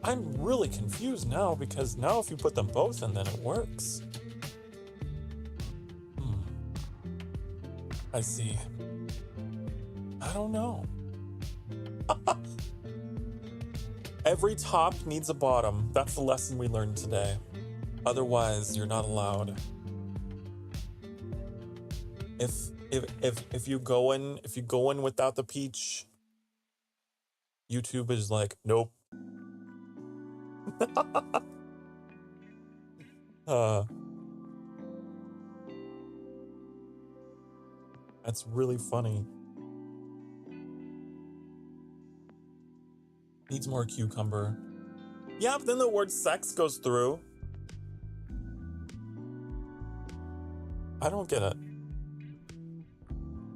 I'm really confused now because now if you put them both in, then it works. I see. I don't know. Every top needs a bottom. That's the lesson we learned today. Otherwise, you're not allowed. If you go in without the peach, YouTube is like, nope. That's really funny. Needs more cucumber. Yeah, but then the word sex goes through. I don't get it.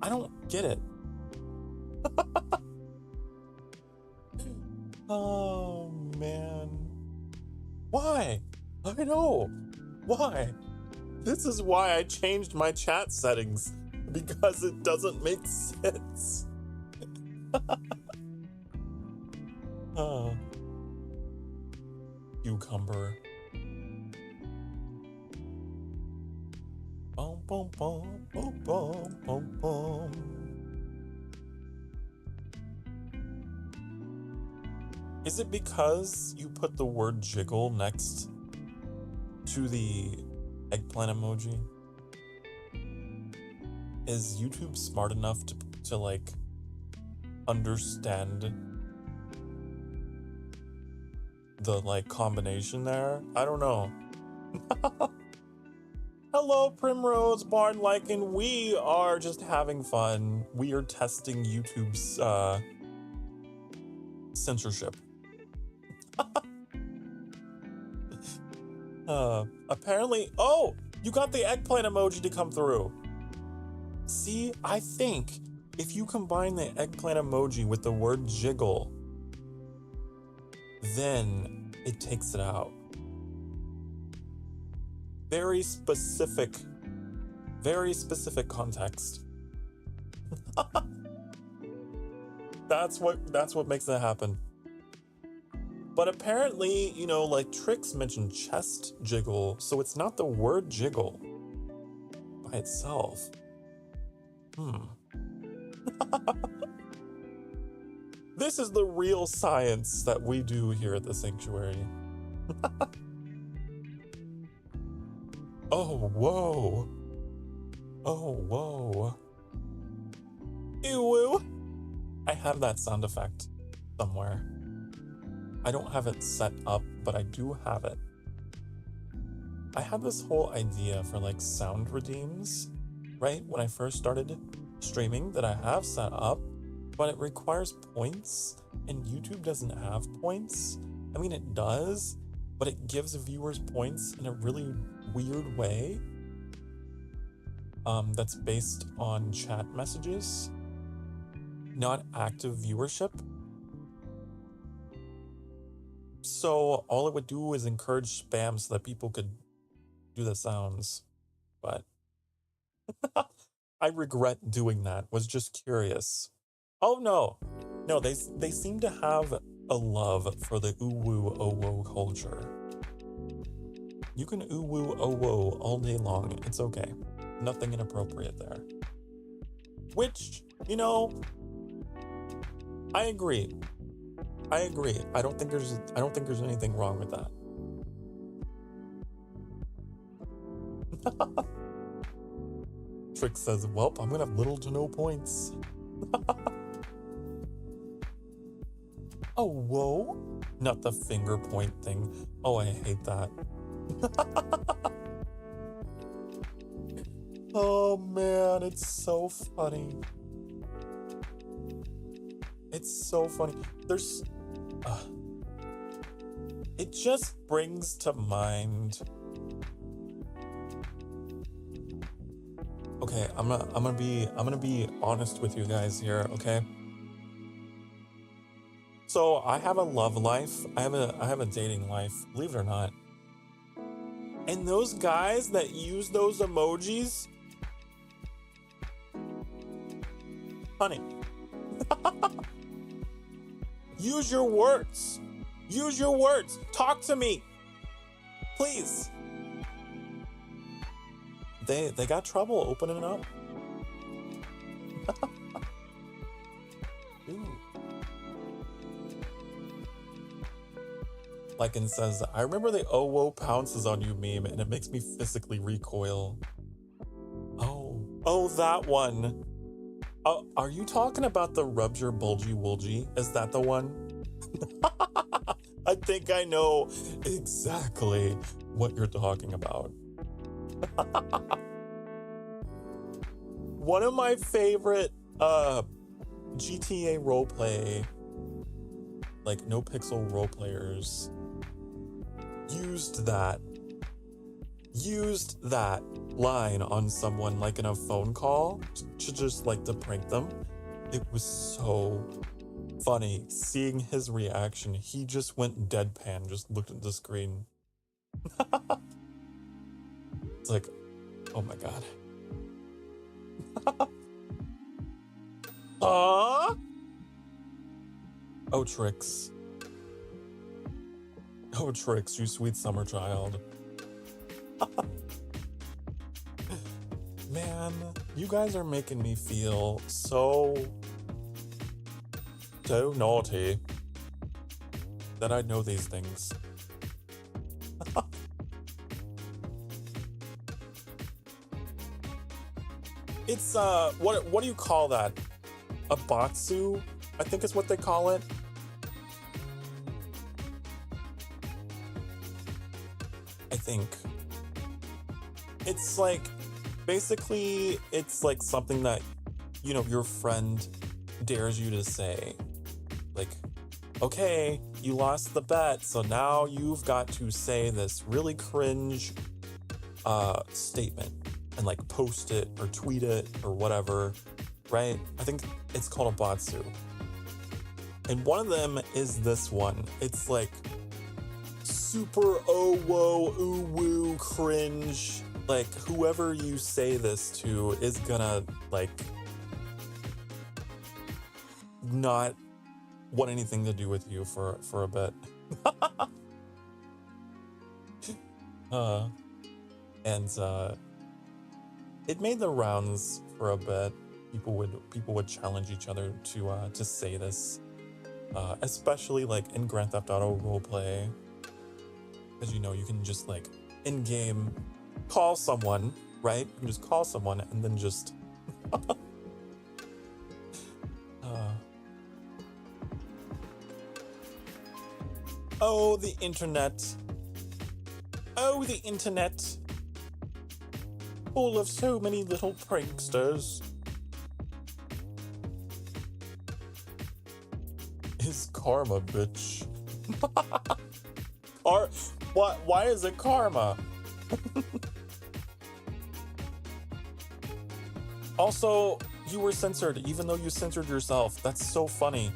I don't get it. Oh, man. Why? I know. Why? This is why I changed my chat settings. Because it doesn't make sense. Cucumber. Boom, boom, boom, boom, boom, boom, boom. Is it because you put the word jiggle next to the eggplant emoji. Is YouTube smart enough to like understand the like combination there? I don't know. Hello, Primrose Barn Lycan. We are just having fun. We are testing YouTube's censorship. Apparently, oh, you got the eggplant emoji to come through. See, I think if you combine the eggplant emoji with the word jiggle, then it takes it out. Very specific context. That's what makes it happen. But apparently, you know, like Trix mentioned chest jiggle, so it's not the word jiggle by itself. This is the real science that we do here at the sanctuary. Oh, whoa. Oh, whoa. Ew. I have that sound effect somewhere. I don't have it set up, but I do have it. I had this whole idea for like sound redeems, right? When I first started streaming that I have set up, but it requires points and YouTube doesn't have points. I mean, it does, but it gives viewers points in a really weird way. That's based on chat messages, not active viewership. So all it would do is encourage spam so that people could do the sounds. But I regret doing that. Was just curious. Oh no. No, they seem to have a love for the ooh-woo, oh-whoa culture. You can ooh-woo, oh-whoa all day long. It's okay. Nothing inappropriate there. Which, you know, I agree. I don't think there's anything wrong with that. Trix says, "Well, I'm gonna have little to no points." Oh, whoa! Not the finger point thing. Oh, I hate that. Oh man, it's so funny. It's so funny. There's it just brings to mind. Okay, I'm gonna be honest with you guys here, okay? So I have a love life. I have a dating life, believe it or not. And those guys that use those emojis, honey, use your words. Use your words. Talk to me, please. They got trouble opening up. Ooh. Lycan says, I remember the "oh whoa pounces on you" meme and it makes me physically recoil. Oh, that one. Are you talking about the rubs your bulgy woolgy? Is that the one? I think I know exactly what you're talking about. One of my favorite GTA roleplay, like no pixel roleplayers, used that line on someone like in a phone call to just like to prank them. It was so funny seeing his reaction. He just went deadpan, just looked at the screen. It's like, oh my god. Oh, Trix. Oh, Trix, you sweet summer child. Man, you guys are making me feel so naughty that I know these things. It's what do you call that? A batsu, I think is what they call it. I think it's like, basically it's like something that, you know, your friend dares you to say, like, okay, you lost the bet, so now you've got to say this really cringe statement and like post it or tweet it or whatever, right? I think it's called a batsu. And one of them is this one. It's like super oh whoa ooh woo cringe. Like whoever you say this to is gonna like not want anything to do with you for a bit. And it made the rounds for a bit. People would challenge each other to say this, especially like in Grand Theft Auto roleplay, because you know you can just like in game call someone, right? You can just call someone and then just oh, the internet. Oh, the internet. Full of so many little pranksters. Is karma, bitch. Why is it karma? Also, you were censored even though you censored yourself. That's so funny.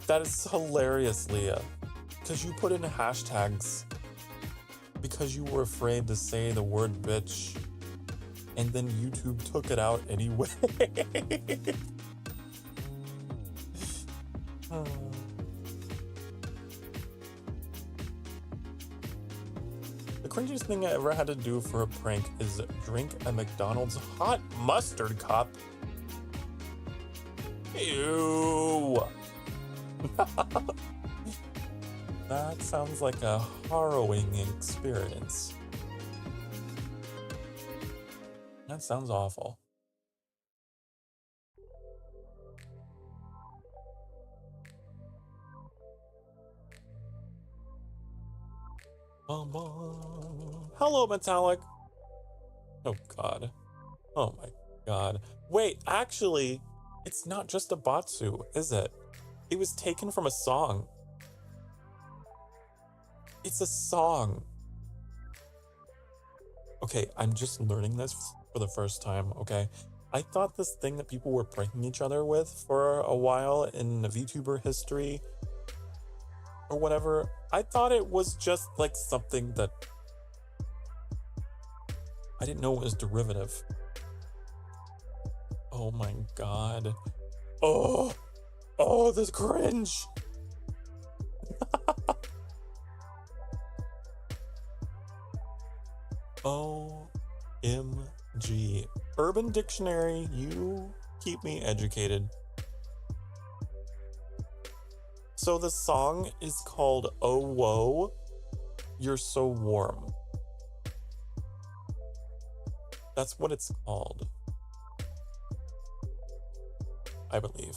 That is hilarious, Leah. Because you put in hashtags because you were afraid to say the word bitch, and then YouTube took it out anyway. The cringiest thing I ever had to do for a prank is drink a McDonald's hot mustard cup. Ew. That sounds like a harrowing experience. That sounds awful. Hello, Metallic. Oh, God. Oh, my God. Wait, actually, it's not just a batsu, is it? It was taken from a song. It's a song. Okay, I'm just learning this for the first time, okay? I thought this thing that people were pranking each other with for a while in Vtuber history or whatever, I thought it was just like something that I didn't know it was derivative. Oh my God. Oh, this cringe. OMG. Urban Dictionary, you keep me educated. So the song is called Oh Whoa, You're So Warm. That's what it's called, I believe.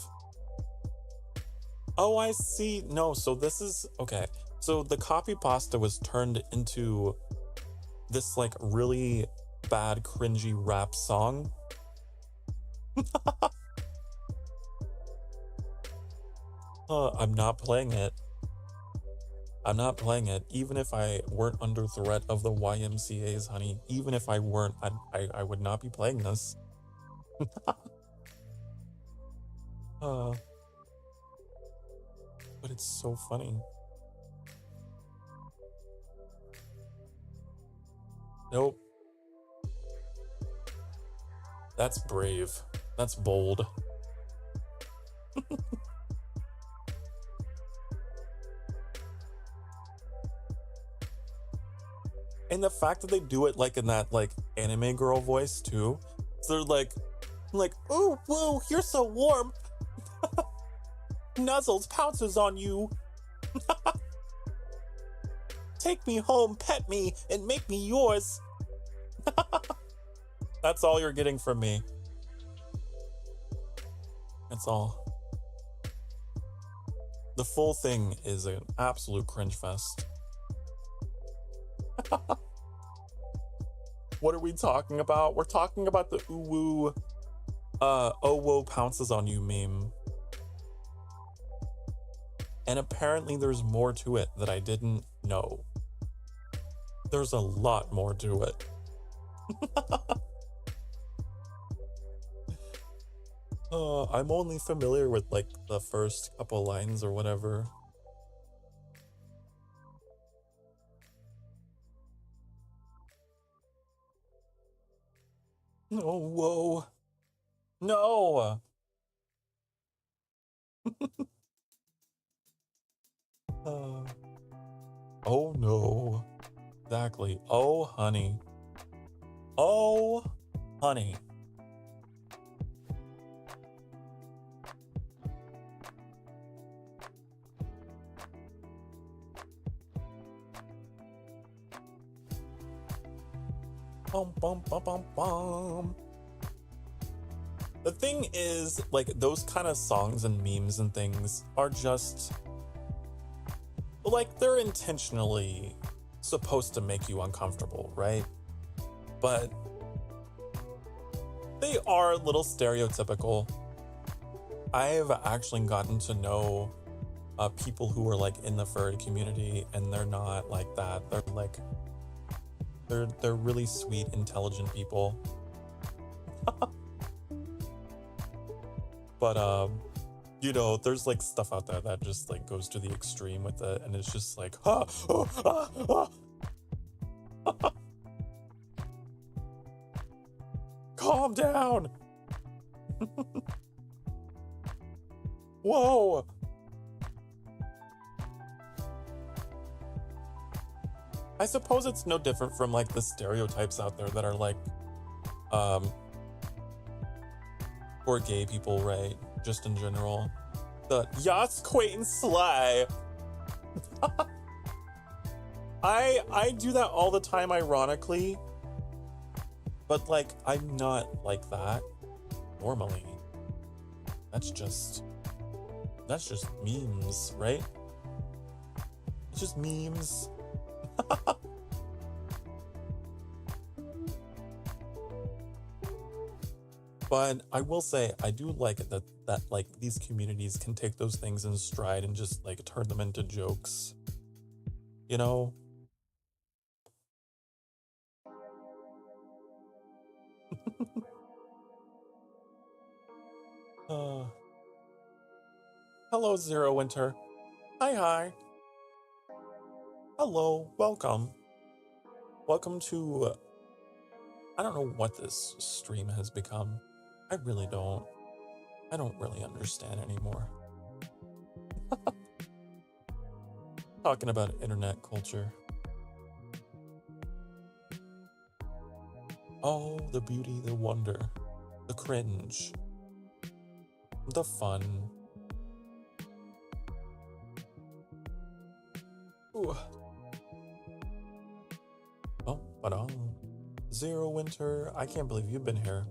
Oh, I see. No, so this is, okay. So the copy pasta was turned into this like really bad cringy rap song. I'm not playing it. I'm not playing it, even if I weren't under threat of the YMCA's, honey. Even if I weren't, I would not be playing this. But it's so funny. Nope. That's brave. That's bold. And the fact that they do it like in that like anime girl voice too. So they're like, oh, whoa, you're so warm. Nuzzles pounces on you. Take me home, pet me, and make me yours. That's all you're getting from me. That's all. The full thing is an absolute cringe fest. What are we talking about? We're talking about the uwu Owo pounces on you meme. And apparently there's more to it that I didn't know. There's a lot more to it. I'm only familiar with like the first couple lines or whatever. Oh, whoa. No. Oh no. Exactly. Oh, honey. Oh, honey. Bum, bum, bum, bum, bum. The thing is, like, those kind of songs and memes and things are just, like, they're intentionally supposed to make you uncomfortable, right? But they are a little stereotypical. I've actually gotten to know people who are like in the furry community, and they're not like that. They're like, they're really sweet, intelligent people. But you know, there's like stuff out there that just like goes to the extreme with it, and it's just like, calm down. Whoa. I suppose it's no different from like the stereotypes out there that are like, for gay people, right? Just in general. The yachts, quaint, and sly. I do that all the time, ironically. But like, I'm not like that normally. That's just memes, right? It's just memes. But I will say, I do like it that like these communities can take those things in stride and just like turn them into jokes. You know? Hello, Zero Winter. Hi. Hello, welcome. Welcome to, I don't know what this stream has become. I really don't. I don't really understand anymore. Talking about internet culture. Oh, the beauty, the wonder, the cringe, the fun. Ooh. Oh, but Zero Winter, I can't believe you've been here.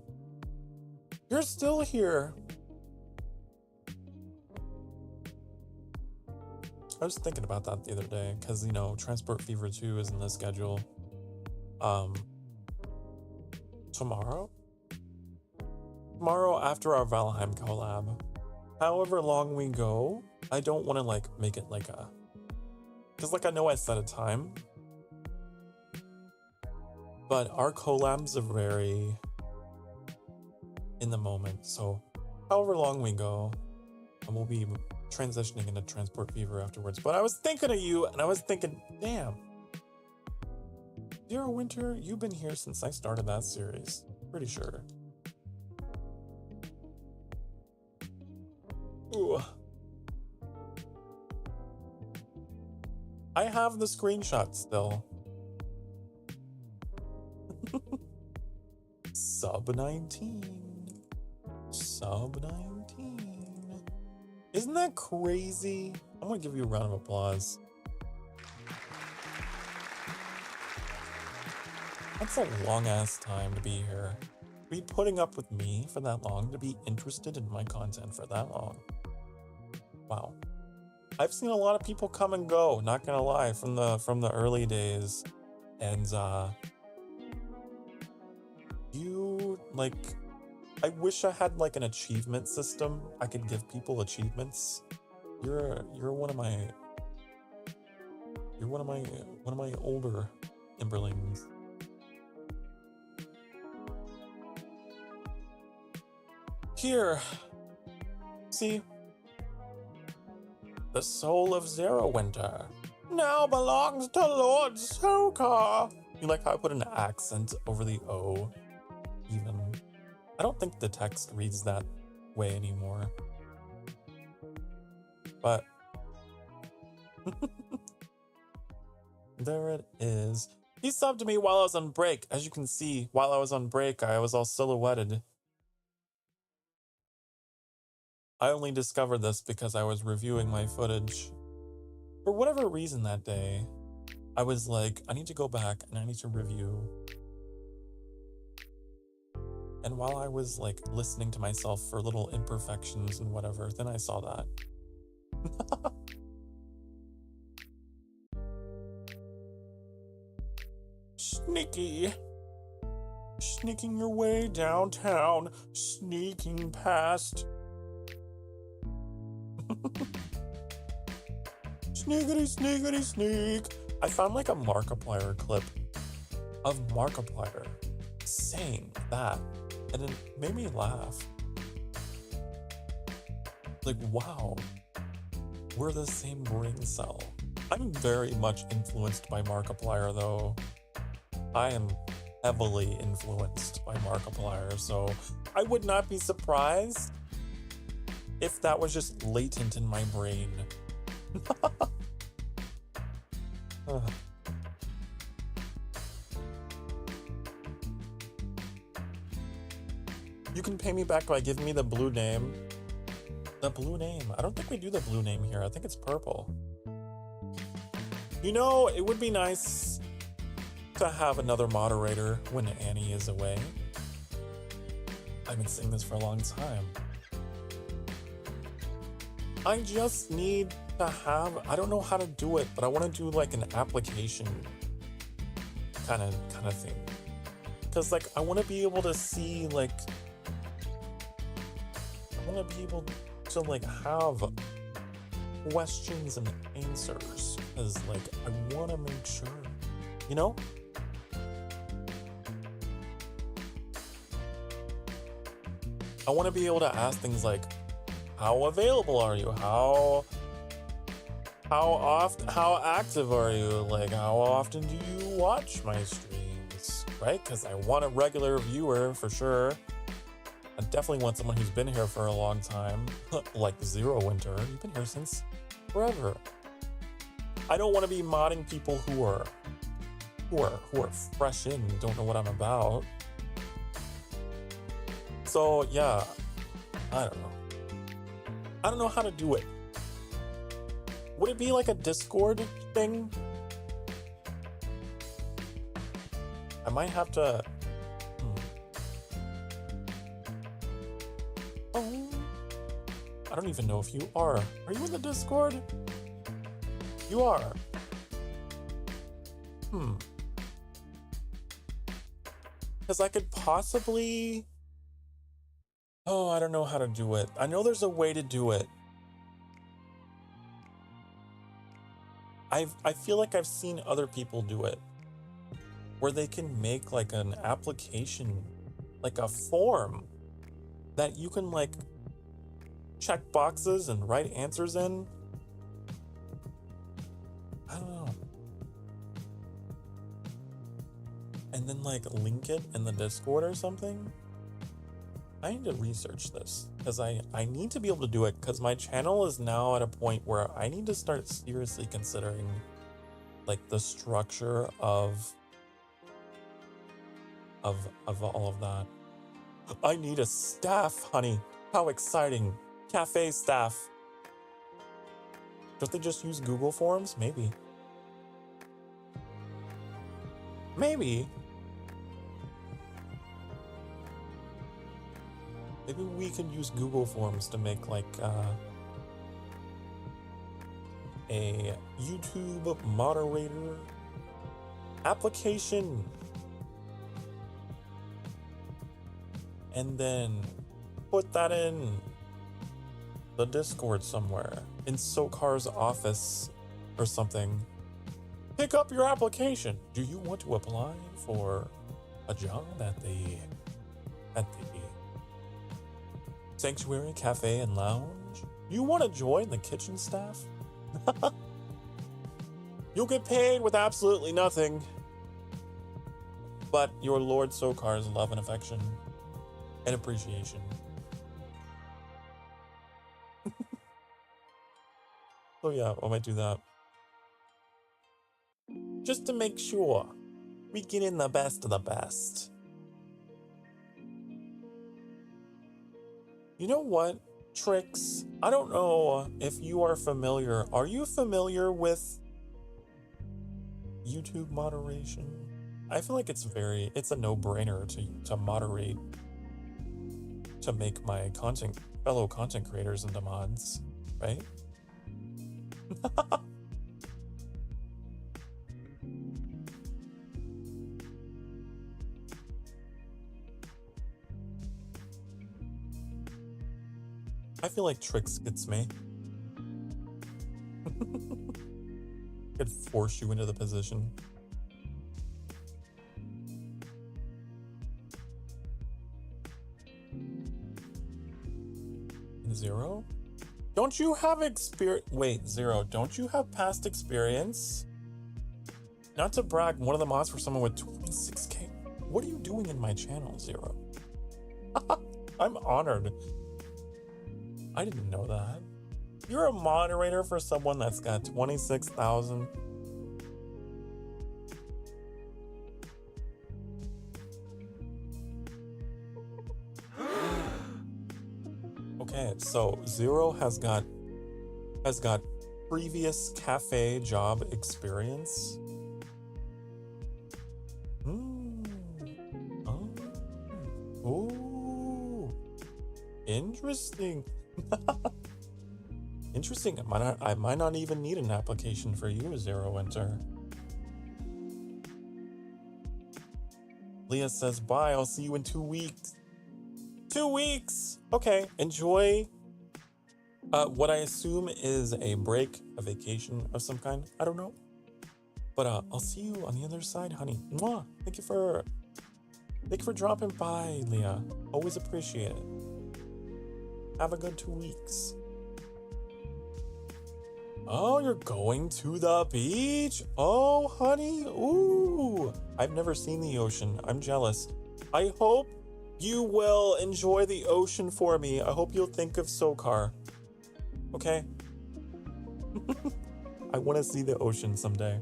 You're still here. I was thinking about that the other day because, you know, Transport Fever 2 is in the schedule. Tomorrow after our Valheim collab. However long we go, I don't want to like make it like a, because like I know I set a time, but our collabs are very in the moment. So however long we go, and we'll be transitioning into Transport Fever afterwards. But I was thinking of you, and I was thinking, damn, Zero Winter, you've been here since I started that series. Pretty sure. Ooh. I have the screenshot still. Sub 19. Sub 19. Isn't that crazy? I'm gonna give you a round of applause. That's a long ass time to be here. be putting up with me for that long, to be interested in my content for that long. Wow. I've seen a lot of people come and go, not gonna lie, from the early days. And you like, I wish I had like an achievement system. I could give people achievements. You're one of my older Imberlings. Here, see, the soul of Zerowinter now belongs to Lord Sokar. You like how I put an accent over the O? Even. I don't think the text reads that way anymore. But there it is. He subbed me while I was on break. As you can see, while I was on break, I was all silhouetted. I only discovered this because I was reviewing my footage. For whatever reason that day, I was like, I need to go back and I need to review. And while I was like listening to myself for little imperfections and whatever, then I saw that. Sneaky. Sneaking your way downtown, sneaking past. Sneakity, sneakity, sneak. I found like a Markiplier clip of Markiplier saying that, and it made me laugh. Like, wow, we're the same brain cell. I'm very much influenced by Markiplier, though. I am heavily influenced by Markiplier, so I would not be surprised if that was just latent in my brain. You can pay me back by giving me the blue name. The blue name. I don't think we do the blue name here. I think it's purple. You know, it would be nice to have another moderator when Annie is away. I've been saying this for a long time. I just need to have, I don't know how to do it, but I want to do like an application kind of thing. Because like, I want to be able to see like, I want to be able to like have questions and answers. Because like, I want to make sure, you know? I want to be able to ask things like, how available are you? How active are you? Like, how often do you watch my streams? Right? Because I want a regular viewer for sure. I definitely want someone who's been here for a long time, like Zerowinter. You've been here since forever. I don't want to be modding people who are fresh in, don't know what I'm about. So yeah, I don't know. I don't know how to do it. Would it be like a Discord thing? I might have to... Oh, I don't even know if you are. Are you in the Discord? You are. Because I could possibly... Oh, I don't know how to do it. I know there's a way to do it. I feel like I've seen other people do it. Where they can make like an application, like a form that you can like check boxes and write answers in. I don't know. And then like link it in the Discord or something. I need to research this because I need to be able to do it because my channel is now at a point where I need to start seriously considering like the structure of all of that. I need a staff, honey. How exciting. Cafe staff. Don't they just use Google Forms? Maybe. Maybe we could use Google Forms to make like a YouTube moderator application. And then put that in the Discord somewhere, in Sokar's office or something. Pick up your application. Do you want to apply for a job at the Sanctuary Cafe and Lounge? You want to join the kitchen staff? You'll get paid with absolutely nothing but your Lord Sokar's love and affection and appreciation. So yeah, I might do that. Just to make sure we get in the best of the best. You know what, Tricks? I don't know if you are familiar. Are you familiar with YouTube moderation? I feel like it's a no-brainer to moderate, to make my fellow content creators into mods, right? I feel like Tricks gets me. Could force you into the position. Zero? Don't you have Zero, don't you have past experience? Not to brag, one of the mods for someone with 26k. What are you doing in my channel, Zero? I'm honored. I didn't know that. You're a moderator for someone that's got 26,000. Okay, so Zero has got previous cafe job experience. Oh, interesting. Interesting. I might not even need an application for you, Zero Winter. Leah says, bye, I'll see you in 2 weeks. 2 weeks! Okay, enjoy what I assume is a break, a vacation of some kind. I don't know. But I'll see you on the other side, honey. Mwah! Thank you for dropping by, Leah. Always appreciate it. Have a good 2 weeks. Oh, you're going to the beach? Oh, honey. Ooh. I've never seen the ocean. I'm jealous. I hope you will enjoy the ocean for me. I hope you'll think of Sokar. Okay? I want to see the ocean someday.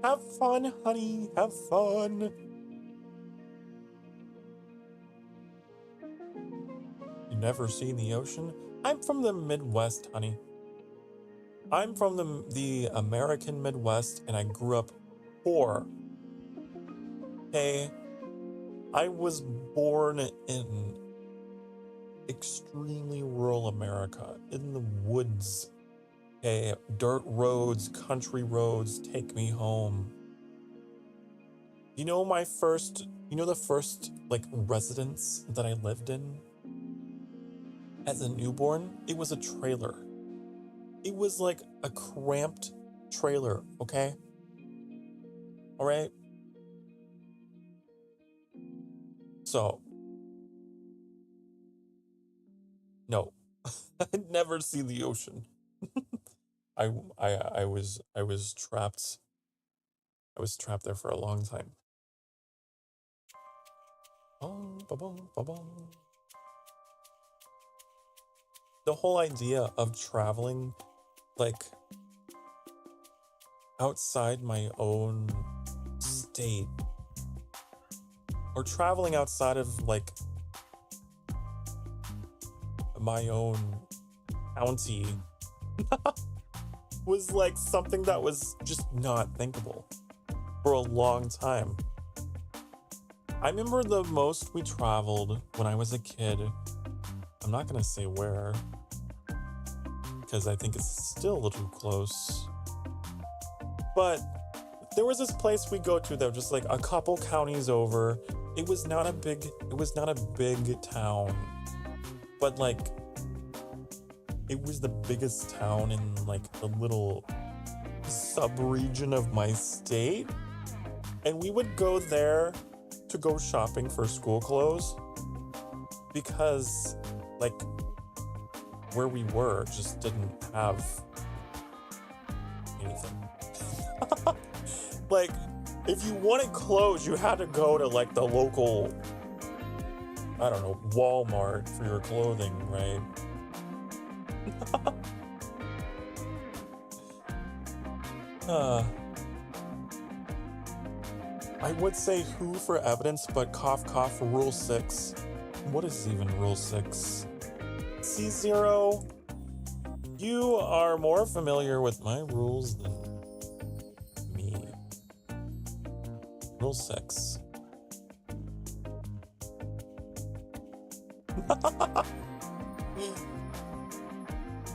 Have fun, honey. Have fun. You never seen the ocean? I'm from the Midwest, honey. I'm from the American Midwest, and I grew up poor. Okay? I was born in extremely rural America, in the woods. Okay? Dirt roads, country roads, take me home. You know the first, like, residence that I lived in? As a newborn, it was a trailer. It was like a cramped trailer, okay? All right? So, no, I'd never seen the ocean. I was trapped. I was trapped there for a long time. The whole idea of traveling, like, outside my own state, or traveling outside of, like, my own county was like something that was just not thinkable for a long time. I remember the most we traveled when I was a kid. I'm not gonna say where, because I think it's still a little close. But there was this place we go to that was just like a couple counties over. It was not a big town, but like it was the biggest town in like the little sub-region of my state. And we would go there to go shopping for school clothes because like where we were just didn't have anything. Like if you wanted clothes, you had to go to like the local, I don't know, Walmart for your clothing, right? I would say who for evidence, but cough cough rule 6. What is even rule 6? C0, you are more familiar with my rules than me. Rule 6.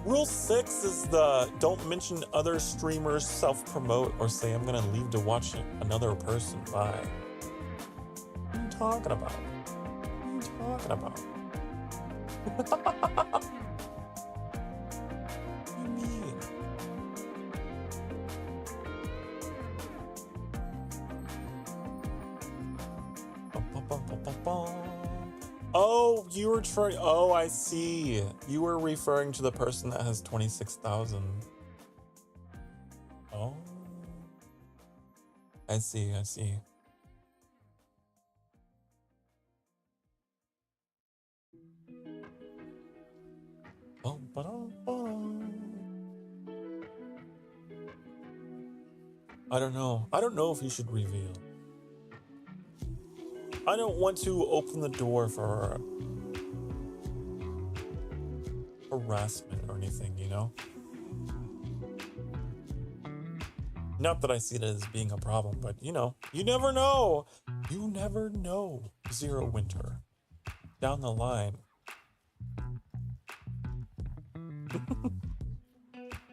Rule 6 is the don't mention other streamers self-promote or say I'm gonna leave to watch another person. Bye. What are you talking about? What are you talking about? What do you mean? Oh, you were trying. Oh, I see. You were referring to the person that has 26,000. Oh, I see. I see. Oh, but I don't know. I don't know if you should reveal. I don't want to open the door for harassment or anything, you know? Not that I see it as being a problem, but you know, you never know. You never know, Zero Winter. Down the line.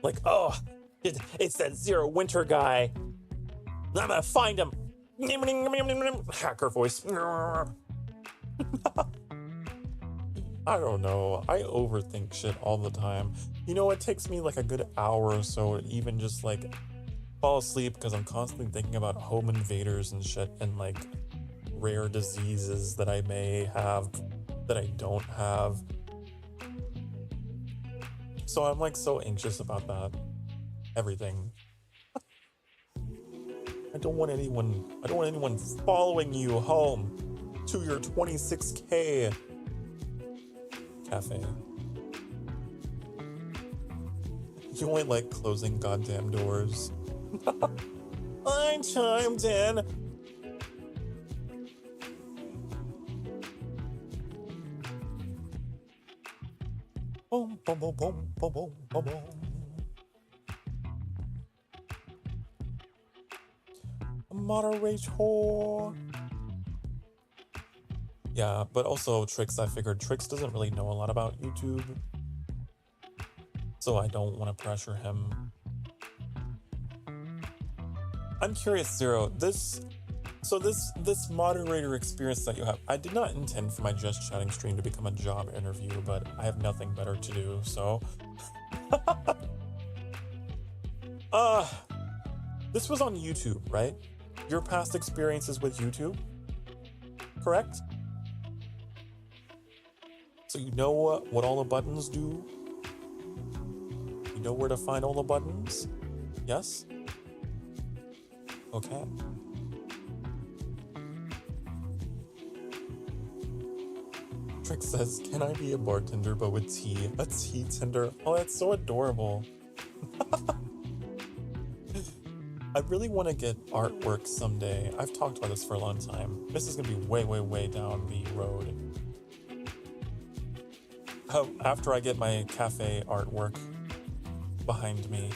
Like, oh, it's that Zero Winter guy. I'm gonna find him. Hacker voice. I don't know. I overthink shit all the time. You know, it takes me like a good hour or so to even just like fall asleep because I'm constantly thinking about home invaders and shit and like rare diseases that I may have that I don't have. So I'm like so anxious about that. Everything. I don't want anyone following you home to your 26K cafe. You ain't like closing goddamn doors. I chimed in. Boom, boom, boom, boom, boom, boom, boom, boom. Moderator. Yeah, but also Trix, I figured Trix doesn't really know a lot about YouTube. So I don't want to pressure him. I'm curious, Zero, this moderator experience that you have, I did not intend for my Just Chatting stream to become a job interview, but I have nothing better to do, so. This was on YouTube, right? Your past experiences with YouTube, correct? So you know what all the buttons do? You know where to find all the buttons? Yes? Okay. Trick says, can I be a bartender but with tea? A tea tender? Oh, that's so adorable. I really want to get artwork someday. I've talked about this for a long time. This is going to be way, way, way down the road. After I get my cafe artwork behind me,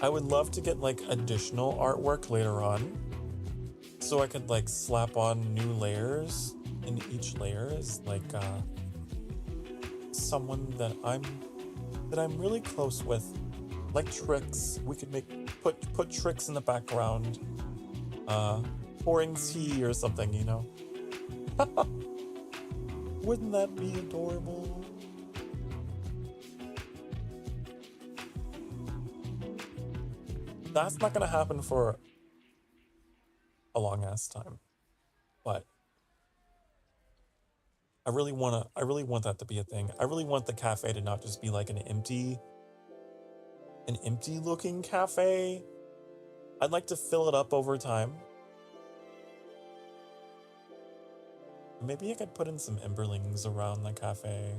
I would love to get like additional artwork later on so I could like slap on new layers, and each layer is like someone that I'm really close with, like Tricks. We could put Tricks in the background, pouring tea or something, you know. Wouldn't that be adorable? That's not gonna happen for a long ass time, but I really want that to be a thing. I really want the cafe to not just be like an empty looking cafe. I'd like to fill it up over time. Maybe I could put in some Emberlings around the cafe.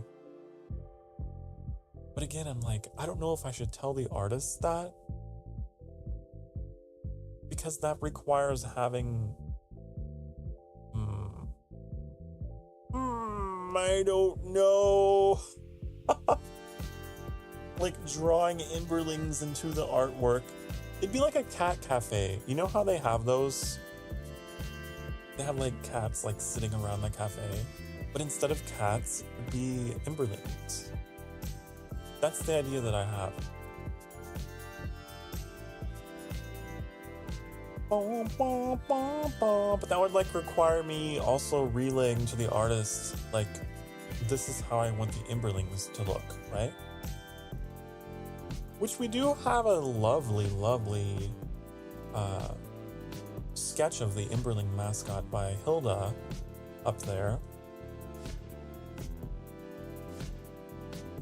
But again, I'm like, I don't know if I should tell the artists that, because that requires having I don't know. Like drawing Emberlings into the artwork. It'd be like a cat cafe. You know how they have those? They have like cats like sitting around the cafe. But instead of cats, it'd be Emberlings. That's the idea that I have. But that would like require me also relaying to the artist, like, this is how I want the Emberlings to look, right? Which we do have a lovely sketch of the Emberling mascot by Hilda up there.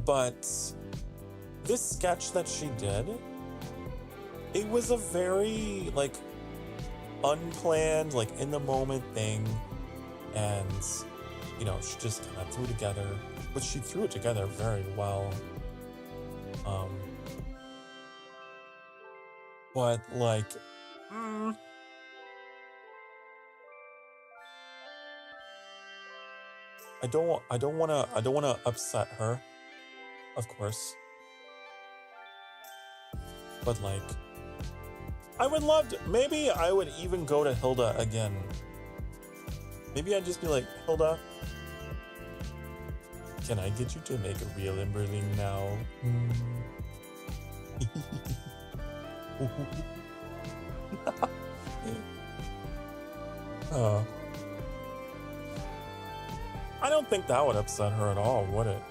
But this sketch that she did, it was a very like unplanned, like in the moment thing, and you know, she just kind of threw together, but she threw it together very well. But like, I don't wanna upset her, of course. But like, I would love to, maybe I would even go to Hilda again. Maybe I'd just be like, Hilda, can I get you to make a real Emberling now? I don't think that would upset her at all, would it?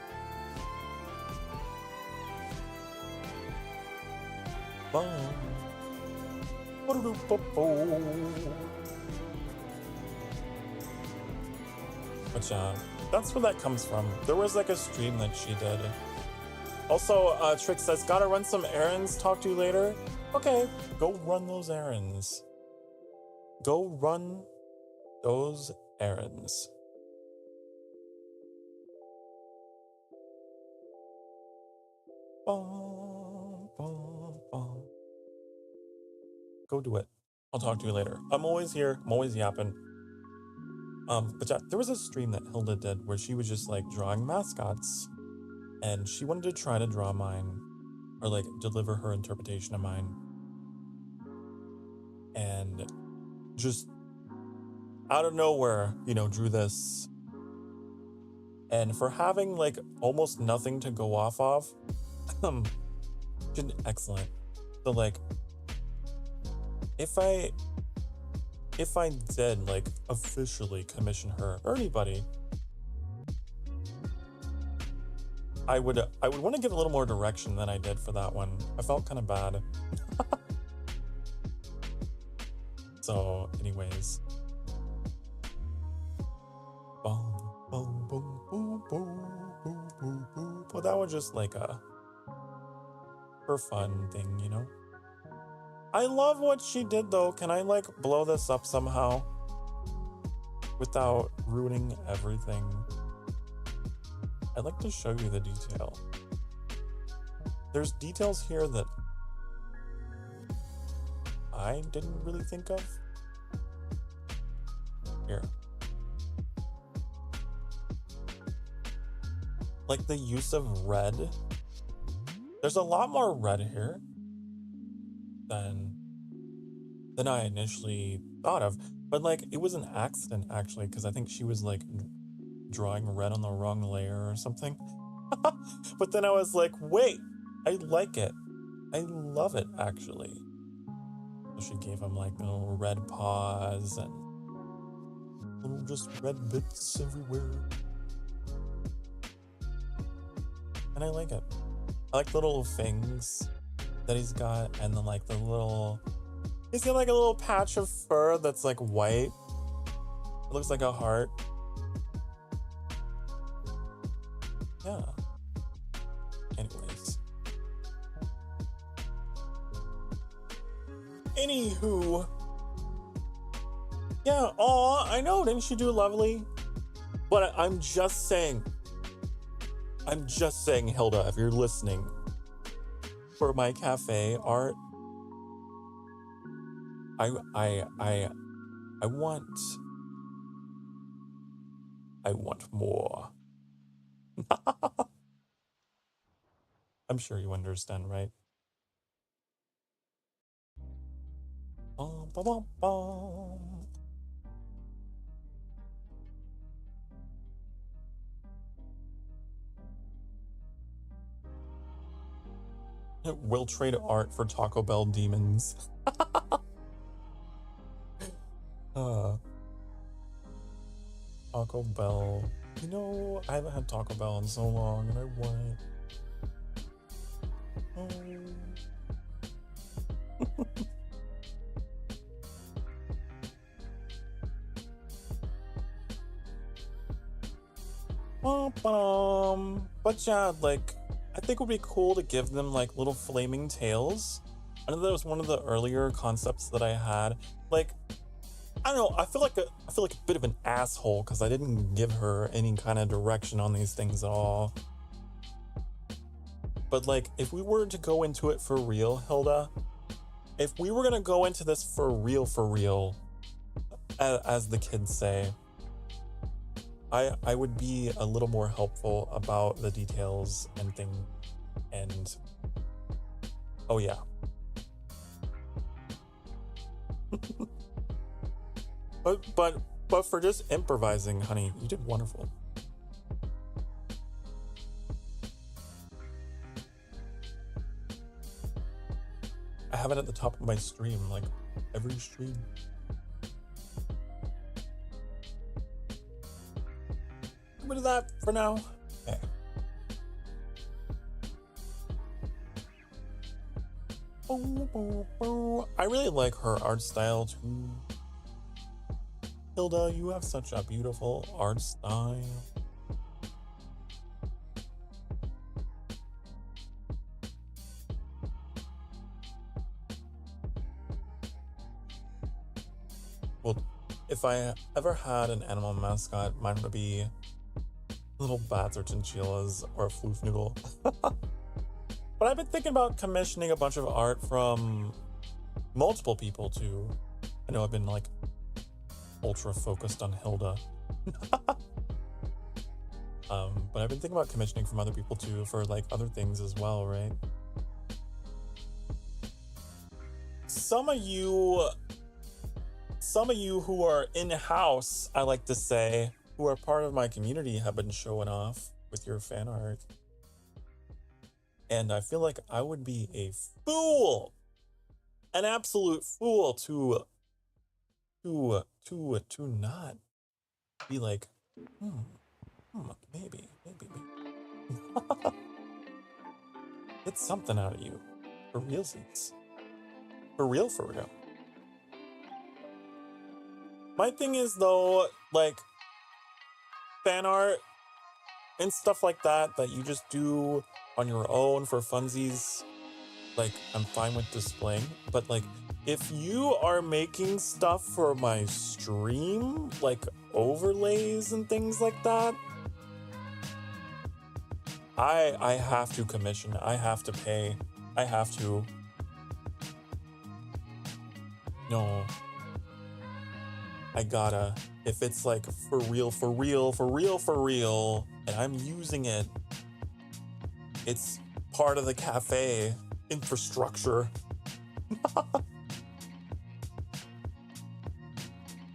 But yeah, that's where that comes from. There was like a stream that she did. Also, Trick says, gotta run some errands, talk to you later. Okay, go run those errands. Go run those errands. Go do it. I'll talk to you later. I'm always here. I'm always yapping. But yeah, there was a stream that Hilda did where she was just like drawing mascots, and she wanted to try to draw mine, or like deliver her interpretation of mine, and just out of nowhere, you know, drew this. And for having like almost nothing to go off of, did excellent. So like, if I did like officially commission her or anybody, I would want to give a little more direction than I did for that one. I felt kind of bad. So anyways, well, that was just like a for fun thing, you know. I love what she did though. Can I like blow this up somehow without ruining everything? I'd like to show you the detail. There's details here that I didn't really think of. Here. Like the use of red. There's a lot more red here than I initially thought of. But like, it was an accident actually, because I think she was like drawing red on the wrong layer or something. But then I was like, wait, I like it. I love it actually. So she gave him like little red paws and little just red bits everywhere. And I like it. I like the little things that he's got, and then like the little, he's got like a little patch of fur that's like white. It looks like a heart. Yeah. Anyways. Anywho. Yeah, aw, I know, didn't she do lovely? But I'm just saying, Hilda, if you're listening, for my cafe art, I want more. I'm sure you understand, right? Bum, bum, bum, bum. We'll trade art for Taco Bell demons. Taco Bell. You know, I haven't had Taco Bell in so long, and I want it. But yeah, like, I think it would be cool to give them like little flaming tails. I know that was one of the earlier concepts that I had. Like, I don't know, I feel like a bit of an asshole because I didn't give her any kind of direction on these things at all. But like, if we were to go into it for real, Hilda, if we were gonna go into this for real, as the kids say, I would be a little more helpful about the details and things, and oh yeah. But for just improvising, honey, you did wonderful. I have it at the top of my stream, like every stream. Get rid of that for now. Okay. I really like her art style too. Hilda, you have such a beautiful art style. Well, if I ever had an animal mascot, mine would be little bats or chinchillas or a floof noodle. But I've been thinking about commissioning a bunch of art from multiple people too. I know I've been like ultra focused on Hilda. But I've been thinking about commissioning from other people too for like other things as well, right? Some of you who are in-house, I like to say, who are part of my community have been showing off with your fan art. And I feel like I would be a fool, an absolute fool to not be like, maybe. Get something out of you. For realsies. For real. My thing is though, like, fan art and stuff like that you just do on your own for funsies, like, I'm fine with displaying. But like, if you are making stuff for my stream, like overlays and things like that, I have to commission. I have to pay. I have to. No. I gotta. If it's like for real, and I'm using it, it's part of the cafe infrastructure.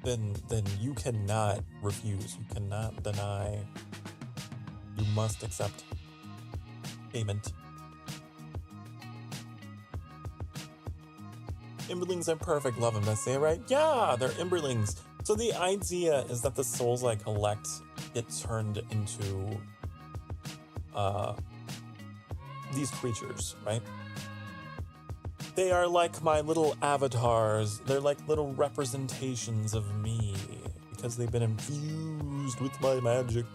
then you cannot refuse. You cannot deny. You must accept payment. Imberlings are perfect. Love them. Did I say it right? Yeah, they're Imberlings. So the idea is that the souls I collect get turned into these creatures, right? They are like my little avatars. They're like little representations of me because they've been infused with my magic.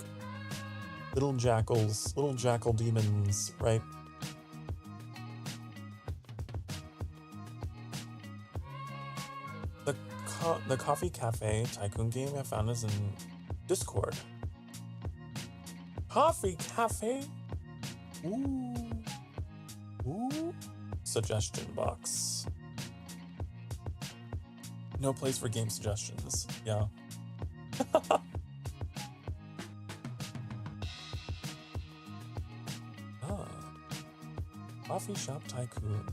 Little jackals, little jackal demons, right? The Coffee Cafe Tycoon game I found is in Discord. Coffee Cafe? Ooh. Ooh. Suggestion box. No place for game suggestions. Yeah. Coffee Shop Tycoon.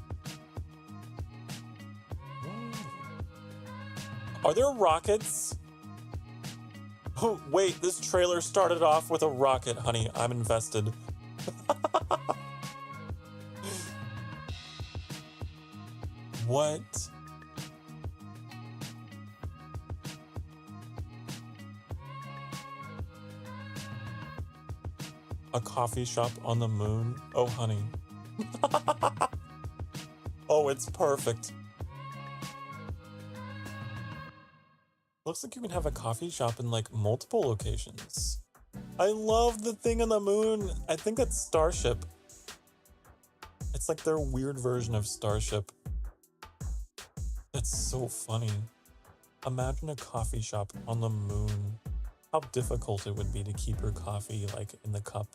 Are there rockets? Oh, wait, this trailer started off with a rocket, honey. I'm invested. What? A coffee shop on the moon? Oh, honey. Oh, it's perfect. Looks like you can have a coffee shop in like multiple locations. I love the thing on the moon. I think that's Starship. It's like their weird version of Starship. That's so funny. Imagine a coffee shop on the moon. How difficult it would be to keep your coffee like in the cup.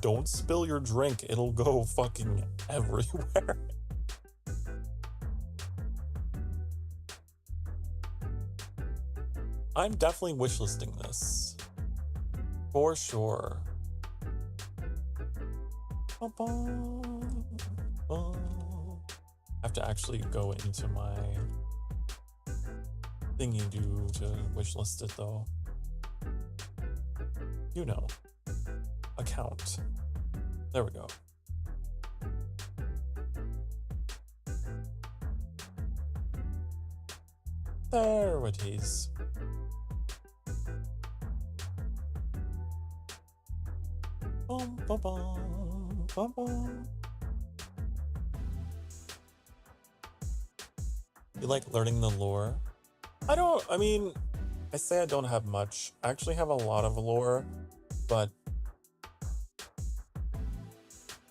Don't spill your drink. It'll go fucking everywhere. I'm definitely wishlisting this. For sure. I have to actually go into my thingy-do to wishlist it though. You know. Account. There we go. There it is. Bum, bum, bum, bum, bum. You like learning the lore? I mean, I say I don't have much. I actually have a lot of lore, but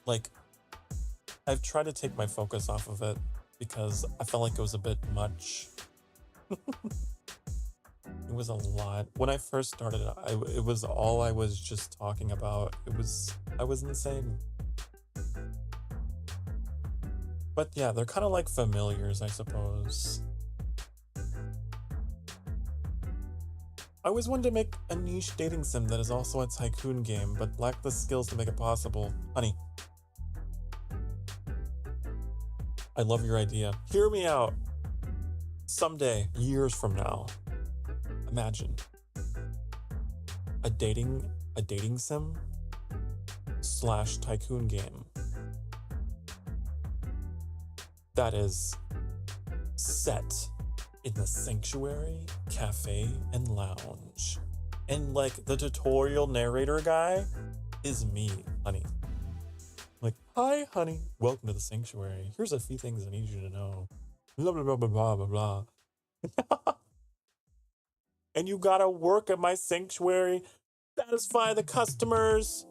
like, I've tried to take my focus off of it because I felt like it was a bit much. It was a lot. When I first started, it was all I was just talking about. I was insane. But yeah, they're kind of like familiars, I suppose. I always wanted to make a niche dating sim that is also a tycoon game, but lacked the skills to make it possible. Honey. I love your idea. Hear me out. Someday, years from now, imagine a dating sim / tycoon game that is set in the sanctuary, cafe, and lounge. And like the tutorial narrator guy is me, honey. Like, hi, honey. Welcome to the sanctuary. Here's a few things I need you to know. Blah, blah, blah, blah, blah, blah, blah. And you gotta work at my sanctuary, satisfy the customers.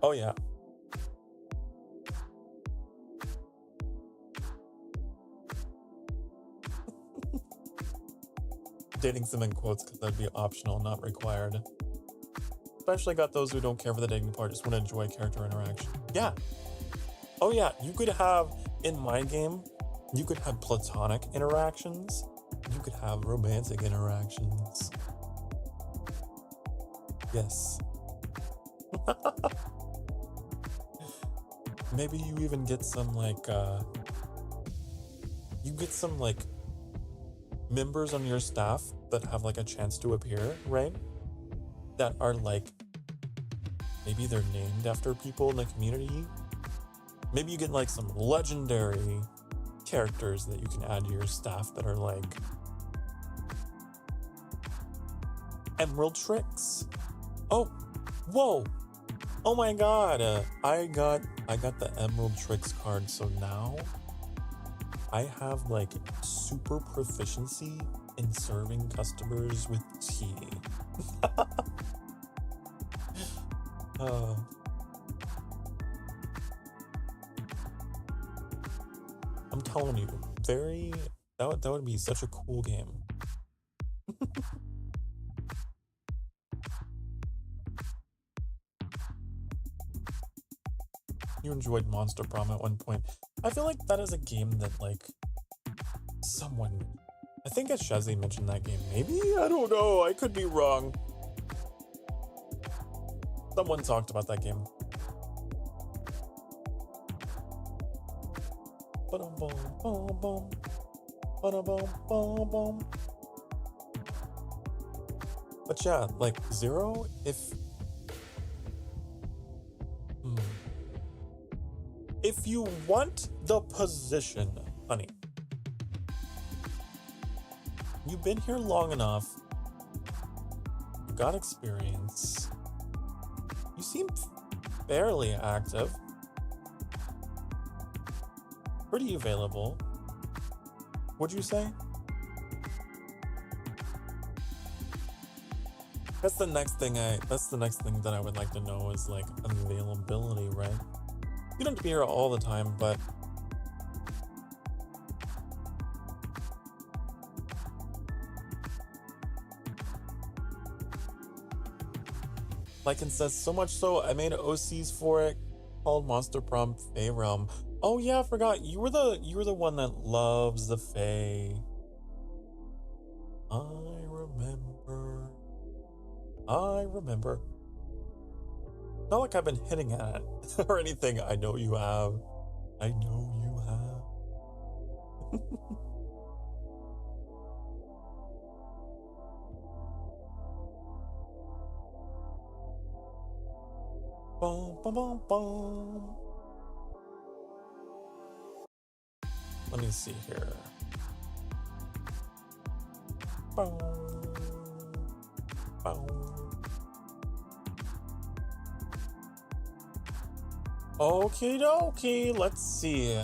Oh, yeah. Dating sim in quotes because that'd be optional, not required. Especially got those who don't care for the dating part, just want to enjoy character interaction. Yeah. Oh yeah, you could have, in my game, you could have platonic interactions. You could have romantic interactions. Yes. Maybe you even get some like you get some like members on your staff that have like a chance to appear, right? That are like, maybe they're named after people in the community. Maybe you get like some legendary characters that you can add to your staff that are like Emerald Tricks. Oh, whoa. Oh my god. I got the Emerald Tricks card, so now I have like super proficiency in serving customers with tea. I'm telling you, that would be such a cool game. You enjoyed Monster Prom at one point. I feel like that is a game that like someone, I think Shazzy mentioned that game. Maybe? I don't know. I could be wrong. Someone talked about that game. But yeah, like Zero, if you want the position, honey, you've been here long enough, you got experience, you seem fairly active, pretty available, would you say? That's the next thing that I would like to know is like availability, right? You don't have to be here all the time, but Lycan says, so much so I made OCs for it called Monster Prom Fae Realm. Oh yeah, I forgot. You were the one that loves the Fae. I remember. Not like I've been hitting at it or anything. I know you have. I know you have. Bum, bum, bum, bum. Let me see here. Bum, bum. Okie dokie, let's see.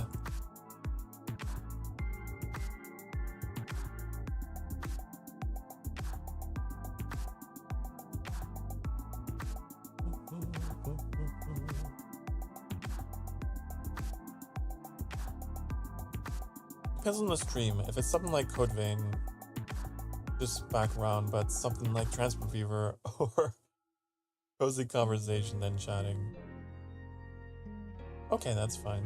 Depends on the stream. If it's something like Code Vein, just background, but something like Transport Fever or Cozy Conversation, then chatting. Okay, that's fine.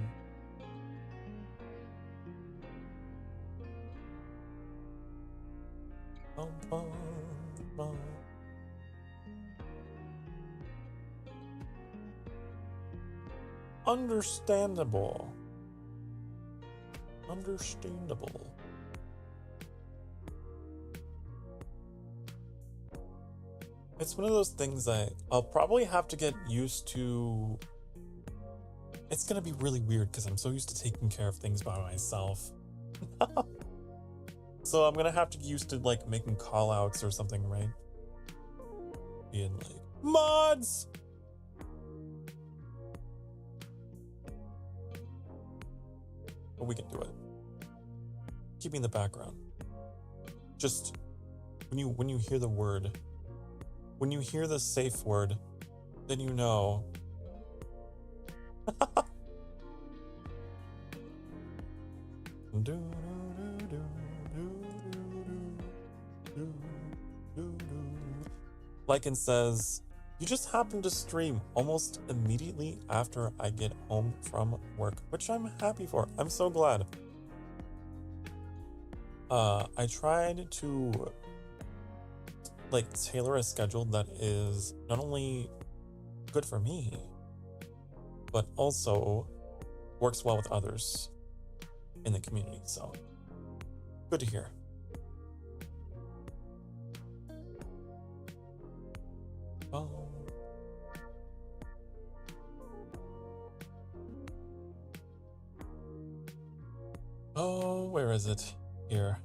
Understandable. Understandable. It's one of those things I'll probably have to get used to. It's gonna be really weird because I'm so used to taking care of things by myself. So I'm gonna have to get used to like making call outs or something, right? Being like, mods! But we can do it. Keeping the background. Just when you hear the word, when you hear the safe word, then you know. Lycan says, you just happened to stream almost immediately after I get home from work, which I'm happy for. I'm so glad. I tried to like tailor a schedule that is not only good for me, but also works well with others in the community. So Good to hear. Oh, where is it? Here.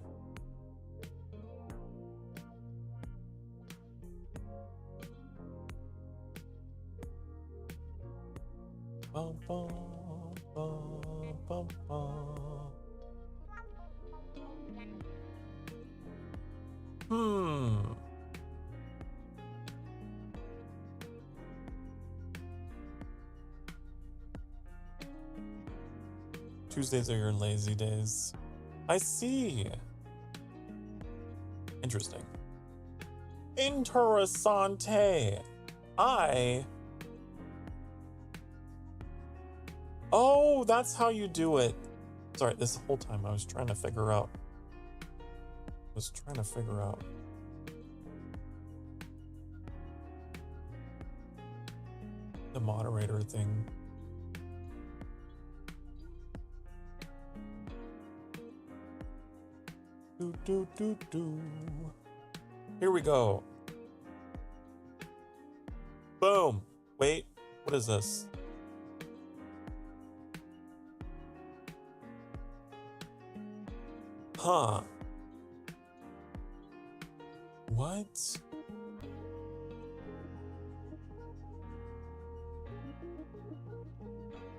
Bum, bum, bum, bum, bum. Tuesdays are your lazy days. I see. Interesting. Interessante. Oh, that's how you do it. Sorry, this whole time I was trying to figure out. The moderator thing. Here we go. Boom. Wait, what is this? Huh. What?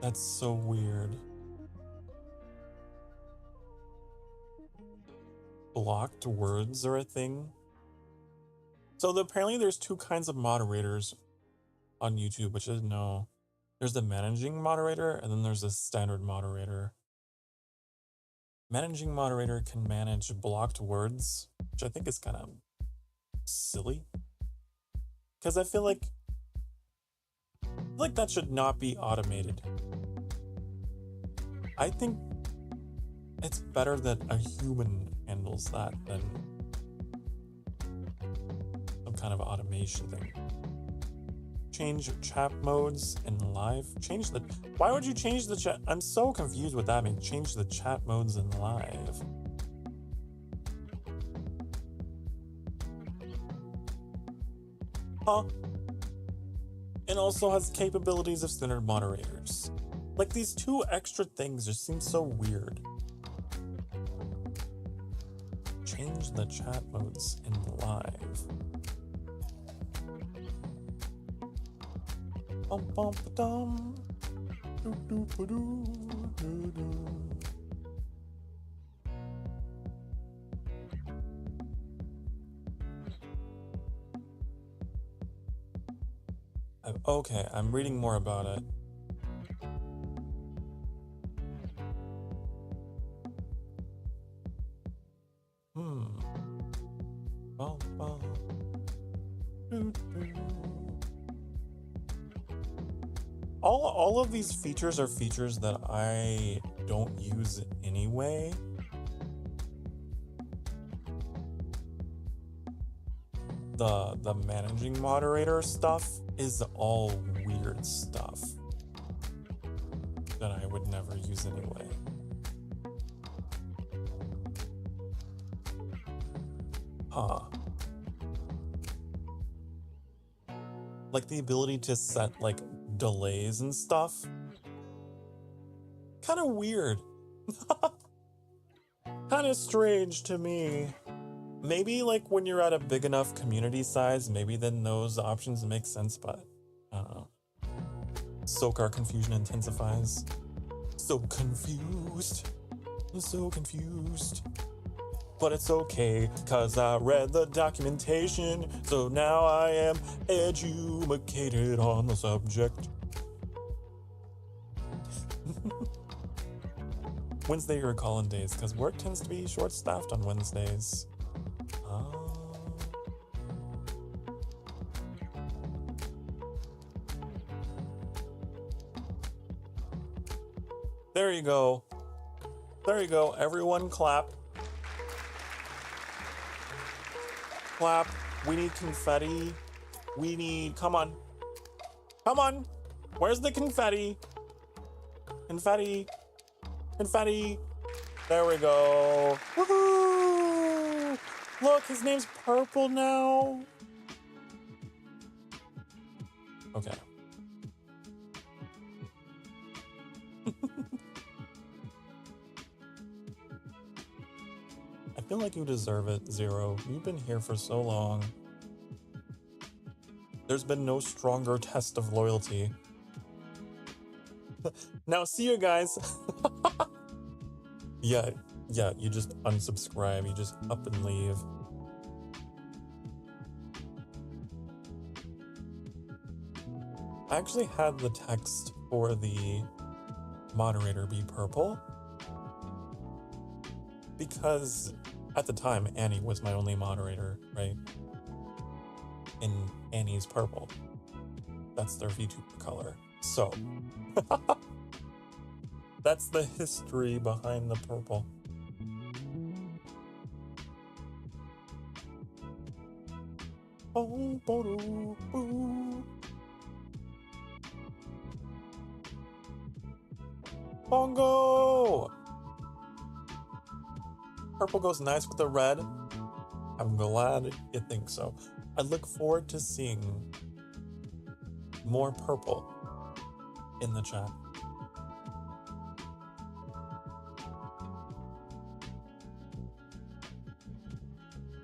That's so weird. Blocked words are a thing. So apparently there's two kinds of moderators on YouTube, which I didn't know. There's the managing moderator, and then there's the standard moderator. Managing moderator can manage blocked words, which I think is kind of silly. Because I feel like that should not be automated. I think it's better that a human handles that than some kind of automation thing. Change chat modes in live. Why would you change the chat? I'm so confused what that means. Change the chat modes in live. Huh? It also has capabilities of standard moderators. Like, these two extra things just seem so weird. Change the chat modes in live. Bum bum ba-dum. Do do ba do do do. Okay, I'm reading more about it. Bum, bum. Do, do. All of these features are features that I don't use anyway. The managing moderator stuff is all weird stuff that I would never use anyway. Huh. Like the ability to set like delays and stuff. Kind of weird. Kind of strange to me. Maybe like when you're at a big enough community size, maybe then those options make sense, but I don't know. Sokar confusion intensifies. So confused. I'm so confused. But it's okay, cause I read the documentation, so now I am educated on the subject. Wednesday are call-in days, cause work tends to be short-staffed on Wednesdays. There you go. There you go. Everyone clap. Clap. We need confetti. We need... Come on. Come on. Where's the confetti? Confetti. Confetti. There we go. Woohoo! Look, his name's Purple now. Okay. I feel like you deserve it, Zero. You've been here for so long. There's been no stronger test of loyalty. Now, see you guys. Yeah, you just unsubscribe. You just up and leave. I actually had the text for the moderator be Purple because at the time Annie was my only moderator, right? And Annie's purple. That's their Vtuber color. So that's the history behind the purple. Bongo! Purple goes nice with the red. I'm glad you think so. I look forward to seeing more purple in the chat.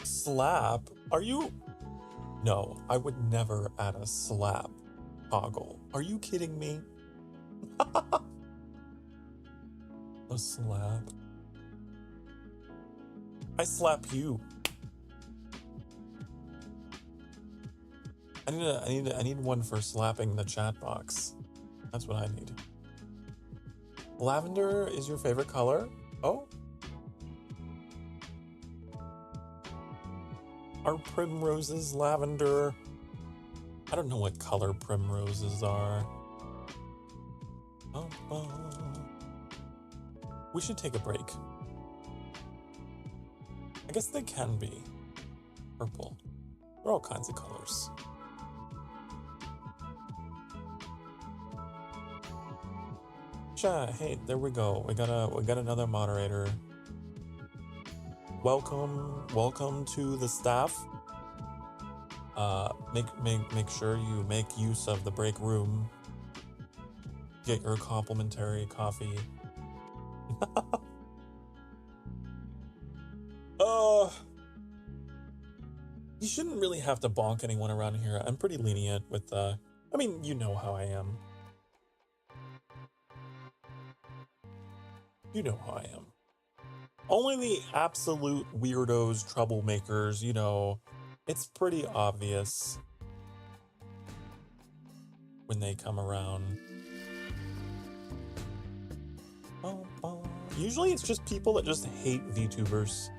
Slap? Are you? No, I would never add a slap toggle. Are you kidding me? A slap? I slap you. I need one for slapping the chat box. That's what I need. Lavender is your favorite color? Oh? Are primroses lavender? I don't know what color primroses are. We should take a break. I guess they can be purple. They're all kinds of colors. Hey, there we go. We got another moderator. Welcome to the staff. Make sure you make use of the break room. Get your complimentary coffee. You shouldn't really have to bonk anyone around here. I'm pretty lenient with I mean, you know how I am. You know how I am. Only the absolute weirdos, troublemakers, you know, it's pretty obvious when they come around. Usually it's just people that just hate VTubers.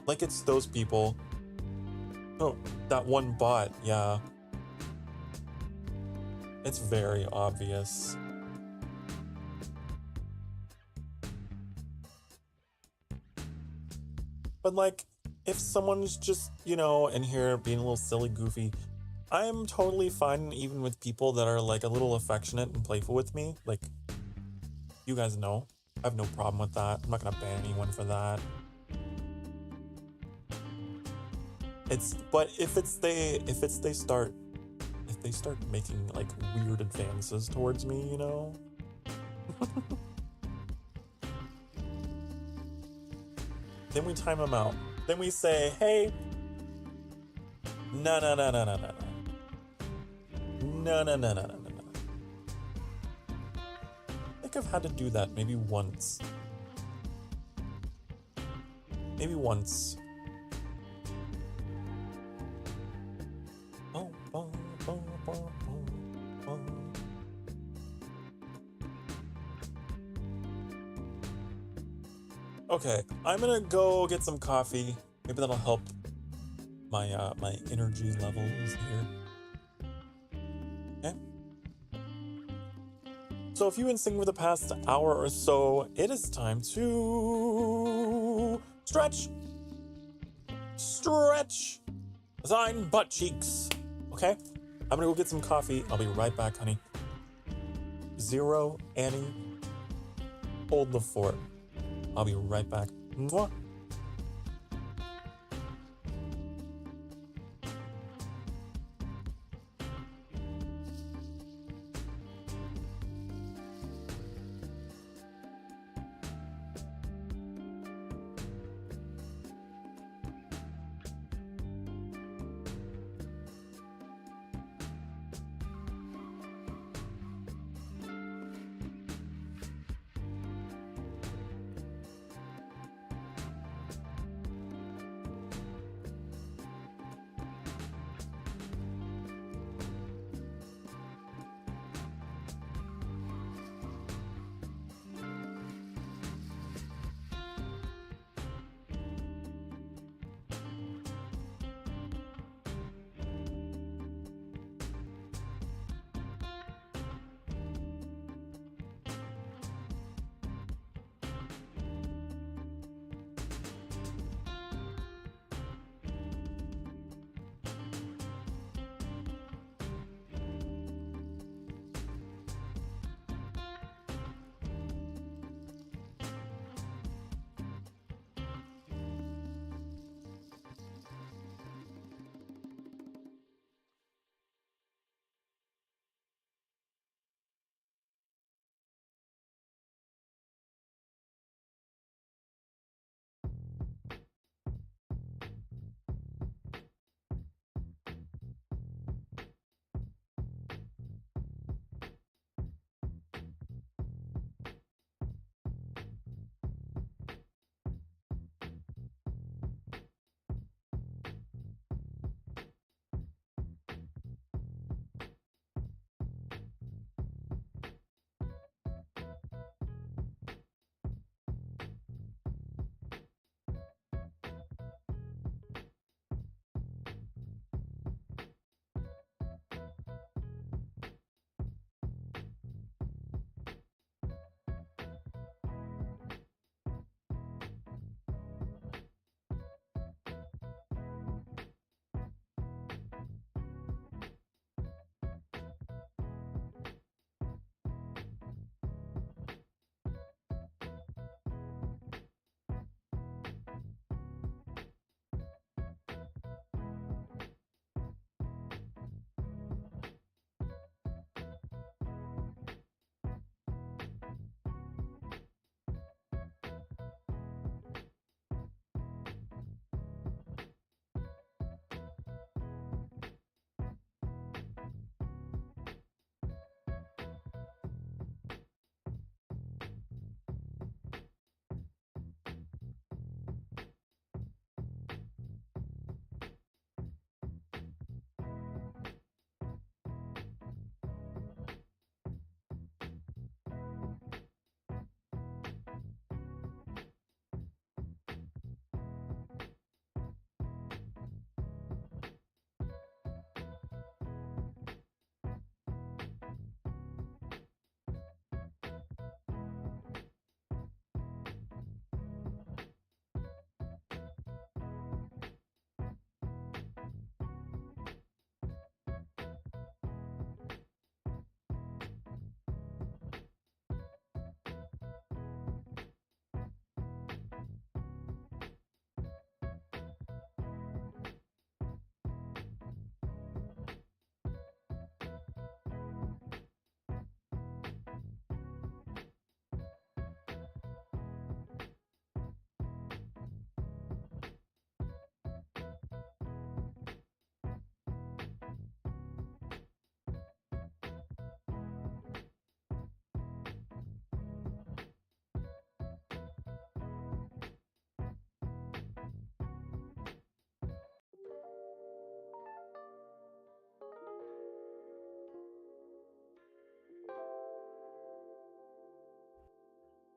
Like it's those people. Oh, that one bot, yeah. It's very obvious. But like, if someone's just, you know, in here being a little silly, goofy, I'm totally fine even with people that are like a little affectionate and playful with me. Like, you guys know, I have no problem with that. I'm not gonna ban anyone for that. But if they start making like weird advances towards me, you know? Then we time them out. Then we say, hey, no. I think I've had to do that maybe once. Maybe once. Okay, I'm gonna go get some coffee. Maybe that'll help my my energy levels here. Okay. So if you've been singing for the past hour or so, it is time to stretch. Sein butt cheeks. Okay? I'm gonna go get some coffee. I'll be right back, honey. Zero, Annie, hold the fort. I'll be right back. Mwah.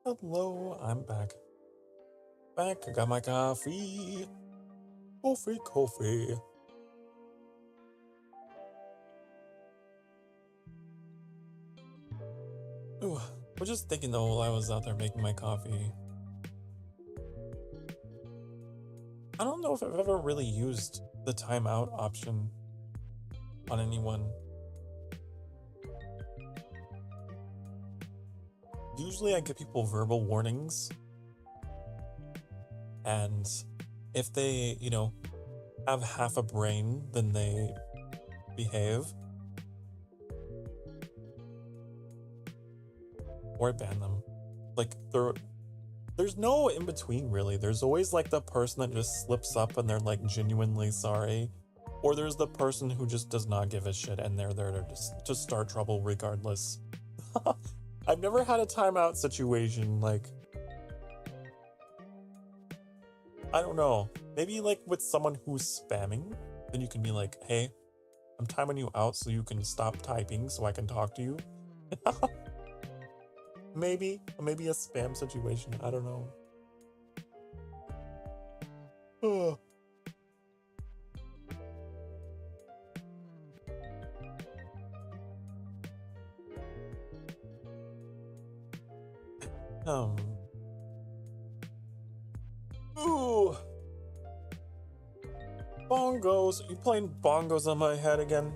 Hello, I'm back. I got my coffee. Coffee. Ooh, we're just thinking though while I was out there making my coffee. I don't know if I've ever really used the timeout option on anyone. Usually I give people verbal warnings, and if they, have half a brain, then they behave. Or I ban them. Like, there's no in between, really. There's always like the person that just slips up and they're like genuinely sorry. Or there's the person who just does not give a shit and they're there to start trouble regardless. I've never had a timeout situation like, I don't know. Maybe like with someone who's spamming, then you can be like, hey, I'm timing you out so you can stop typing so I can talk to you. Maybe a spam situation. I don't know. Ooh. Bongos. Are you playing bongos on my head again?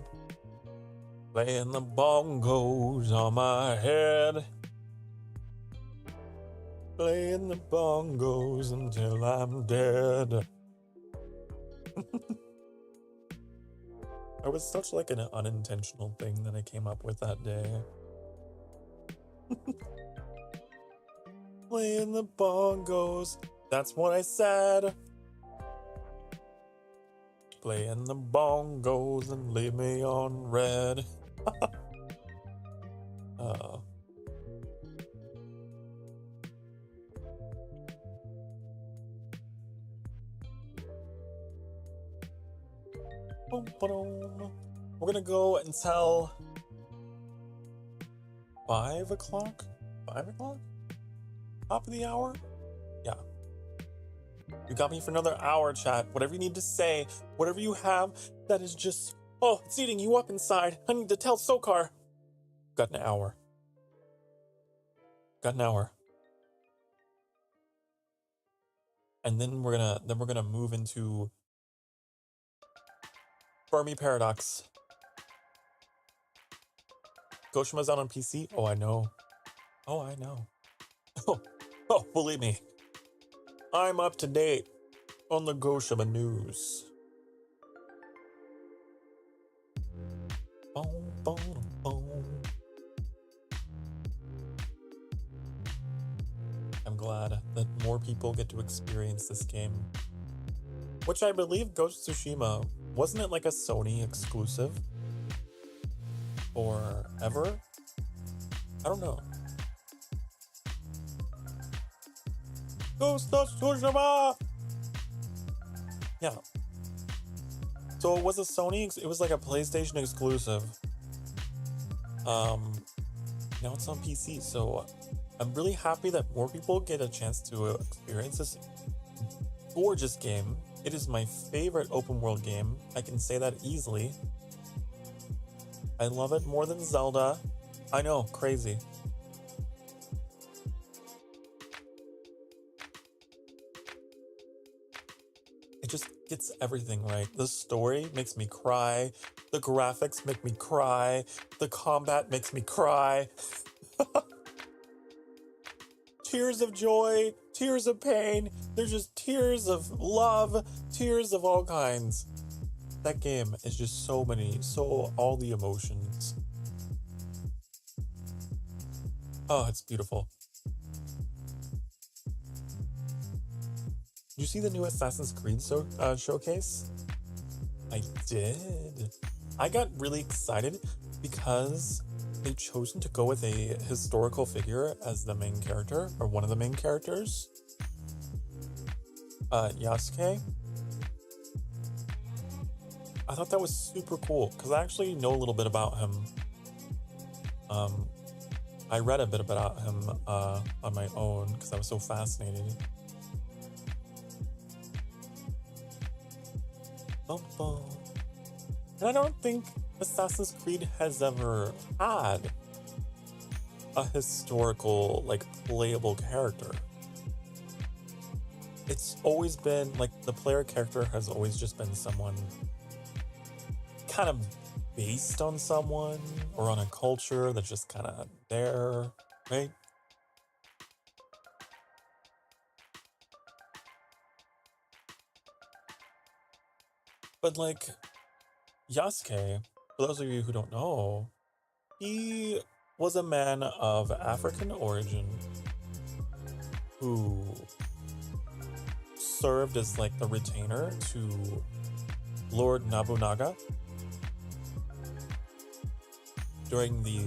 Playing the bongos on my head. Playing the bongos until I'm dead. It was such like an unintentional thing that I came up with that day. Playing the bongos. That's what I said. Playing the bongos and leave me on red. We're gonna go until 5 o'clock? 5 o'clock? Top of the hour? Yeah. You got me for another hour, chat. Whatever you need to say, whatever you have that is just, oh, it's eating you up inside. I need to tell Sokar. Got an hour. And then we're gonna move into Fermi Paradox. Goshima's out on PC? Oh, I know. Oh, believe me. I'm up to date on the Goshima news. I'm glad that more people get to experience this game. Which I believe Ghost of Tsushima, wasn't it like a Sony exclusive? Forever? I don't know. Ghost of Tsushima! Yeah. So it was a Sony, it was like a PlayStation exclusive. Now it's on PC, so I'm really happy that more people get a chance to experience this gorgeous game. It is my favorite open world game. I can say that easily. I love it more than Zelda. I know, crazy. It just gets everything right. The story makes me cry. The graphics make me cry. The combat makes me cry. Tears of joy, tears of pain. There's just tears of love, tears of all kinds. That game is just so all the emotions. Oh, it's beautiful. Did you see the new Assassin's Creed showcase? I did. I got really excited because they've chosen to go with a historical figure as the main character, or one of the main characters. Yasuke. I thought that was super cool because I actually know a little bit about him. I read a bit about him on my own because I was so fascinated. Bum, bum. And I don't think Assassin's Creed has ever had a historical, like, playable character. It's always been, like, the player character has always just been someone kind of based on someone or on a culture that's just kind of there, right? But, like, Yasuke, for those of you who don't know, he was a man of African origin who served as like the retainer to Lord Nobunaga during the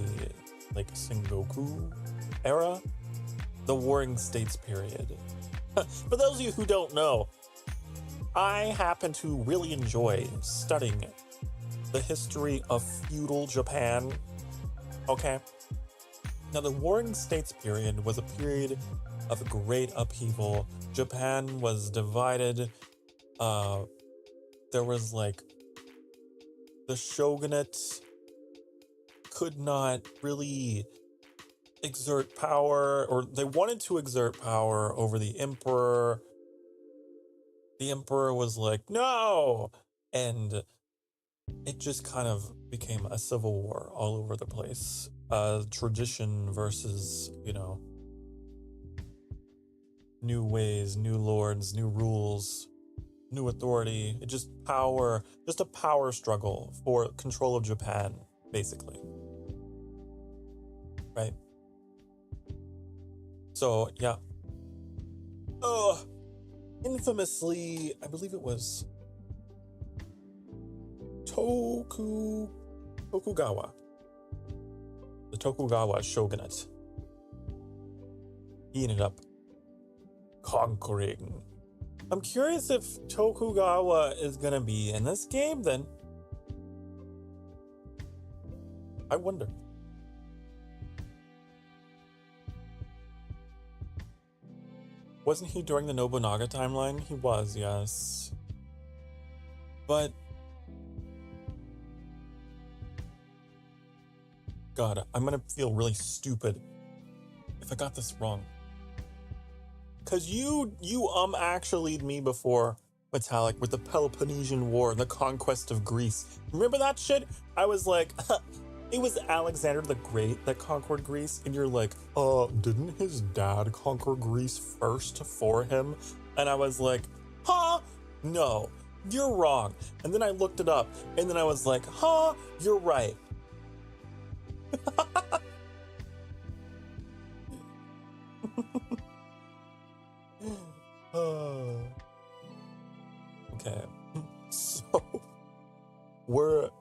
like Sengoku era, the Warring States period. For those of you who don't know, I happen to really enjoy studying the history of feudal Japan. Okay. Now, the Warring States period was a period of great upheaval. Japan was divided. There was like the shogunate could not really exert power, or they wanted to exert power over the emperor. The emperor was like, no! And it just kind of became a civil war all over the place. Tradition versus, new ways, new lords, new rules, new authority. It just a power struggle for control of Japan, basically. Right? So, yeah. Infamously, I believe it was Tokugawa. The Tokugawa shogunate. He ended up conquering. I'm curious if Tokugawa is gonna be in this game then. I wonder. Wasn't he during the Nobunaga timeline? He was, yes. But God, I'm gonna feel really stupid if I got this wrong. Cause you actually me before, Metallic, with the Peloponnesian War and the conquest of Greece. Remember that shit? I was like, it was Alexander the Great that conquered Greece, and you're like, didn't his dad conquer Greece first for him? And I was like, no, you're wrong. And then I looked it up, and then I was like, you're right. Okay, so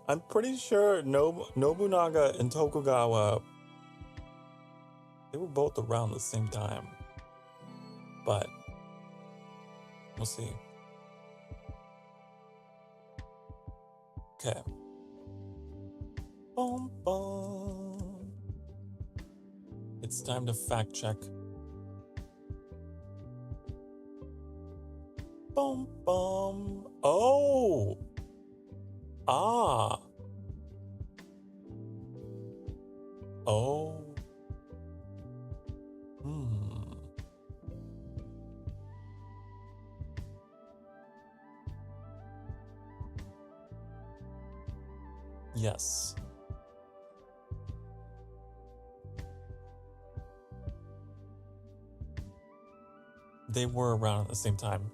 I'm pretty sure Nobunaga and Tokugawa, they were both around the same time, but we'll see. Okay. Boom, boom. It's time to fact check. Boom, boom. Oh! Ah! Oh. Yes. They were around at the same time.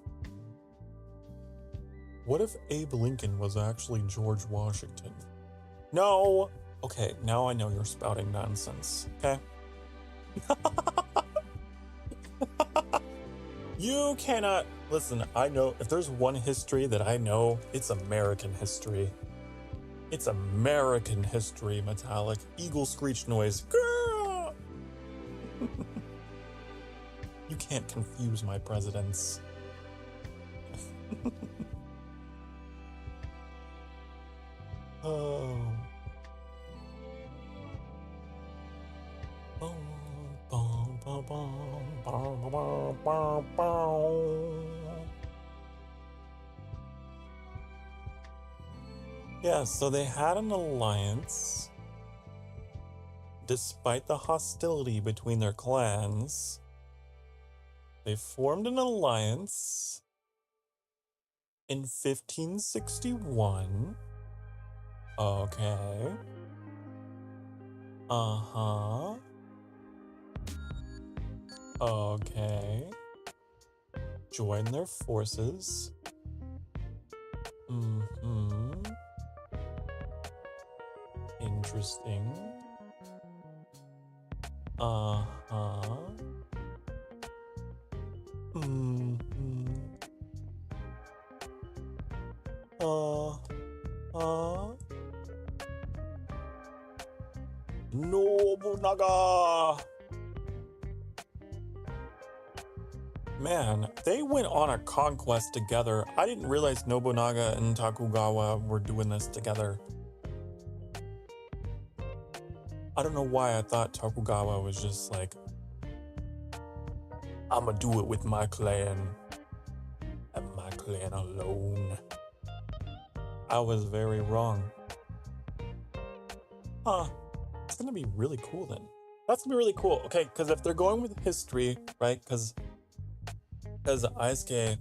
What if Abe Lincoln was actually George Washington? No! Okay, now I know you're spouting nonsense, okay? You cannot... Listen, I know... If there's one history that I know, it's American history. It's American history, Metallic. Eagle screech noise. Girl! You can't confuse my presidents. Oh. Boom, Yeah, so they had an alliance. Despite the hostility between their clans, they formed an alliance in 1561. Okay. Uh-huh. Okay. Join their forces. Mm-hmm. Interesting. Uh-huh. Mm-hmm. Uh-huh. Nobunaga! Man, they went on a conquest together. I didn't realize Nobunaga and Tokugawa were doing this together. I don't know why I thought Tokugawa was just like, I'ma do it with my clan and my clan alone. I was very wrong. Huh. It's gonna be really cool then. That's gonna be really cool. Okay, because if they're going with history, right? Because Aisuke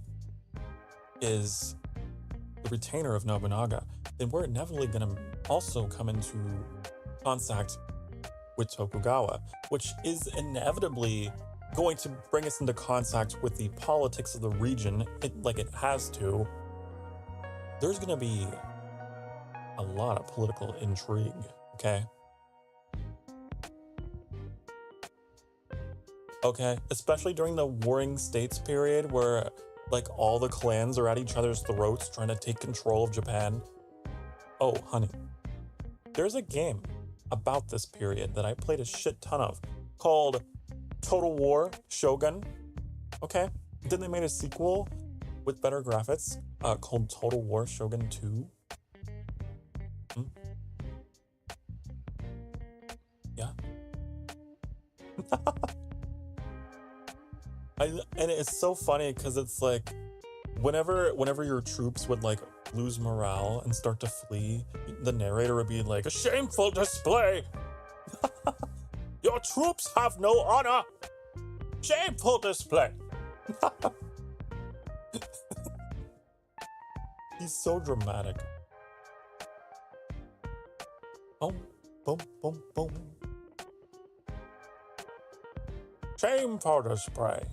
is the retainer of Nobunaga, then we're inevitably gonna also come into contact with Tokugawa, which is inevitably going to bring us into contact with the politics of the region, like it has to. There's gonna be a lot of political intrigue, okay? Okay, especially during the Warring States period where like all the clans are at each other's throats trying to take control of Japan. Oh, honey, there's a game about this period that I played a shit ton of called Total War Shogun. Okay, then they made a sequel with better graphics called Total War Shogun 2. Yeah. And it's so funny because it's like whenever your troops would like lose morale and start to flee, the narrator would be like, a shameful display. Your troops have no honor. Shameful display. He's so dramatic. Boom, boom, boom, boom. Shameful display.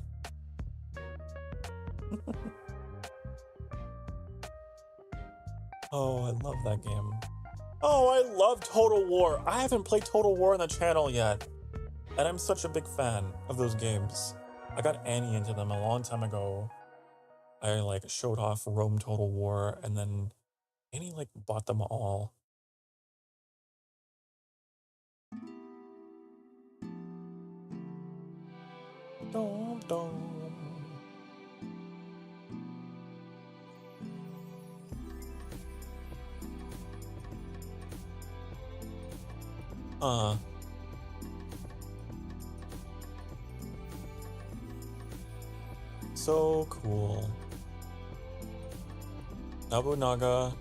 Oh, I love that game. Oh, I love Total War. I haven't played Total War on the channel yet. And I'm such a big fan of those games. I got Annie into them a long time ago. I like showed off Rome Total War and then Annie like bought them all. Dum, dum. So cool. Nobunaga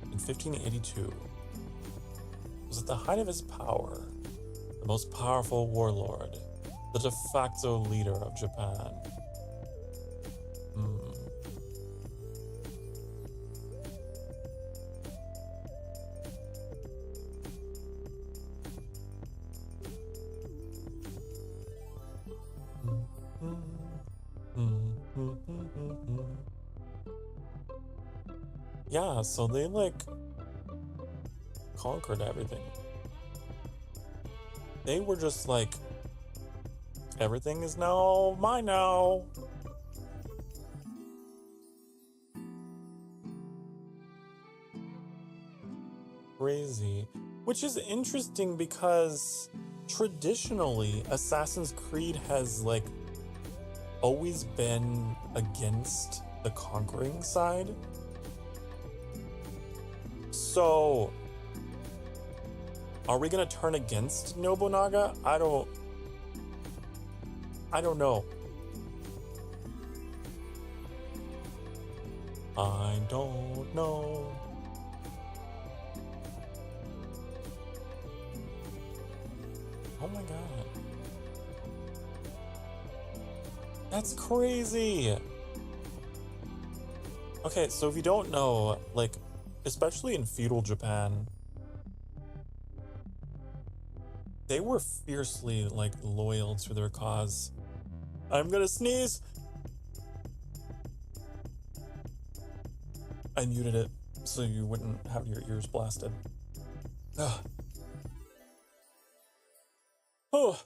in 1582 was at the height of his power, the most powerful warlord, the de facto leader of Japan. Yeah, so they like conquered everything. They were just like, everything is now mine now. Crazy. Which is interesting because traditionally Assassin's Creed has like always been against the conquering side. So are we gonna turn against Nobunaga? I don't I don't know. I don't know. Oh my god. That's crazy. Okay, so if you don't know, like, especially in feudal Japan, they were fiercely, like, loyal to their cause. I'm gonna sneeze! I muted it so you wouldn't have your ears blasted. Ugh. Oh.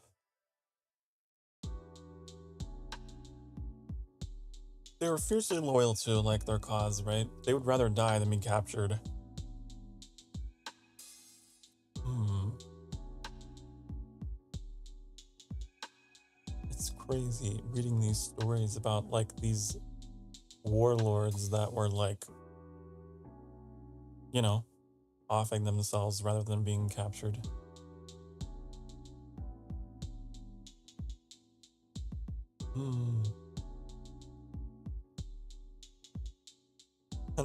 They were fiercely loyal to, like, their cause, right? They would rather die than be captured. It's crazy reading these stories about, like, these warlords that were, like, you know, offing themselves rather than being captured.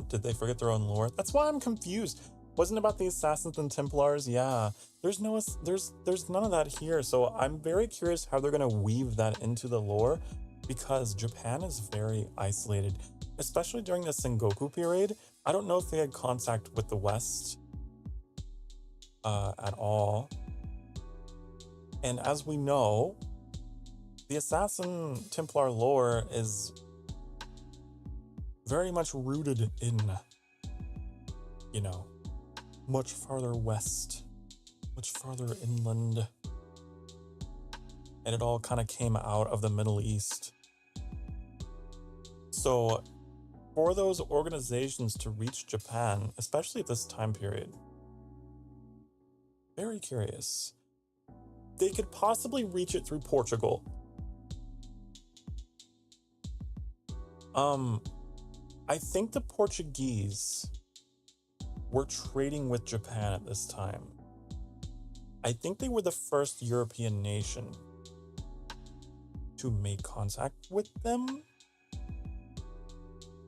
Did they forget their own lore? That's why I'm confused. Wasn't it about the Assassins and Templars? Yeah. There's none of that here. So I'm very curious how they're gonna weave that into the lore, because Japan is very isolated, especially during the Sengoku period. I don't know if they had contact with the West at all. And as we know, the Assassin Templar lore is very much rooted in, you know, much farther west, much farther inland. And it all kind of came out of the Middle East. So for those organizations to reach Japan, especially at this time period, very curious. They could possibly reach it through Portugal. I think the Portuguese were trading with Japan at this time. I think they were the first European nation to make contact with them.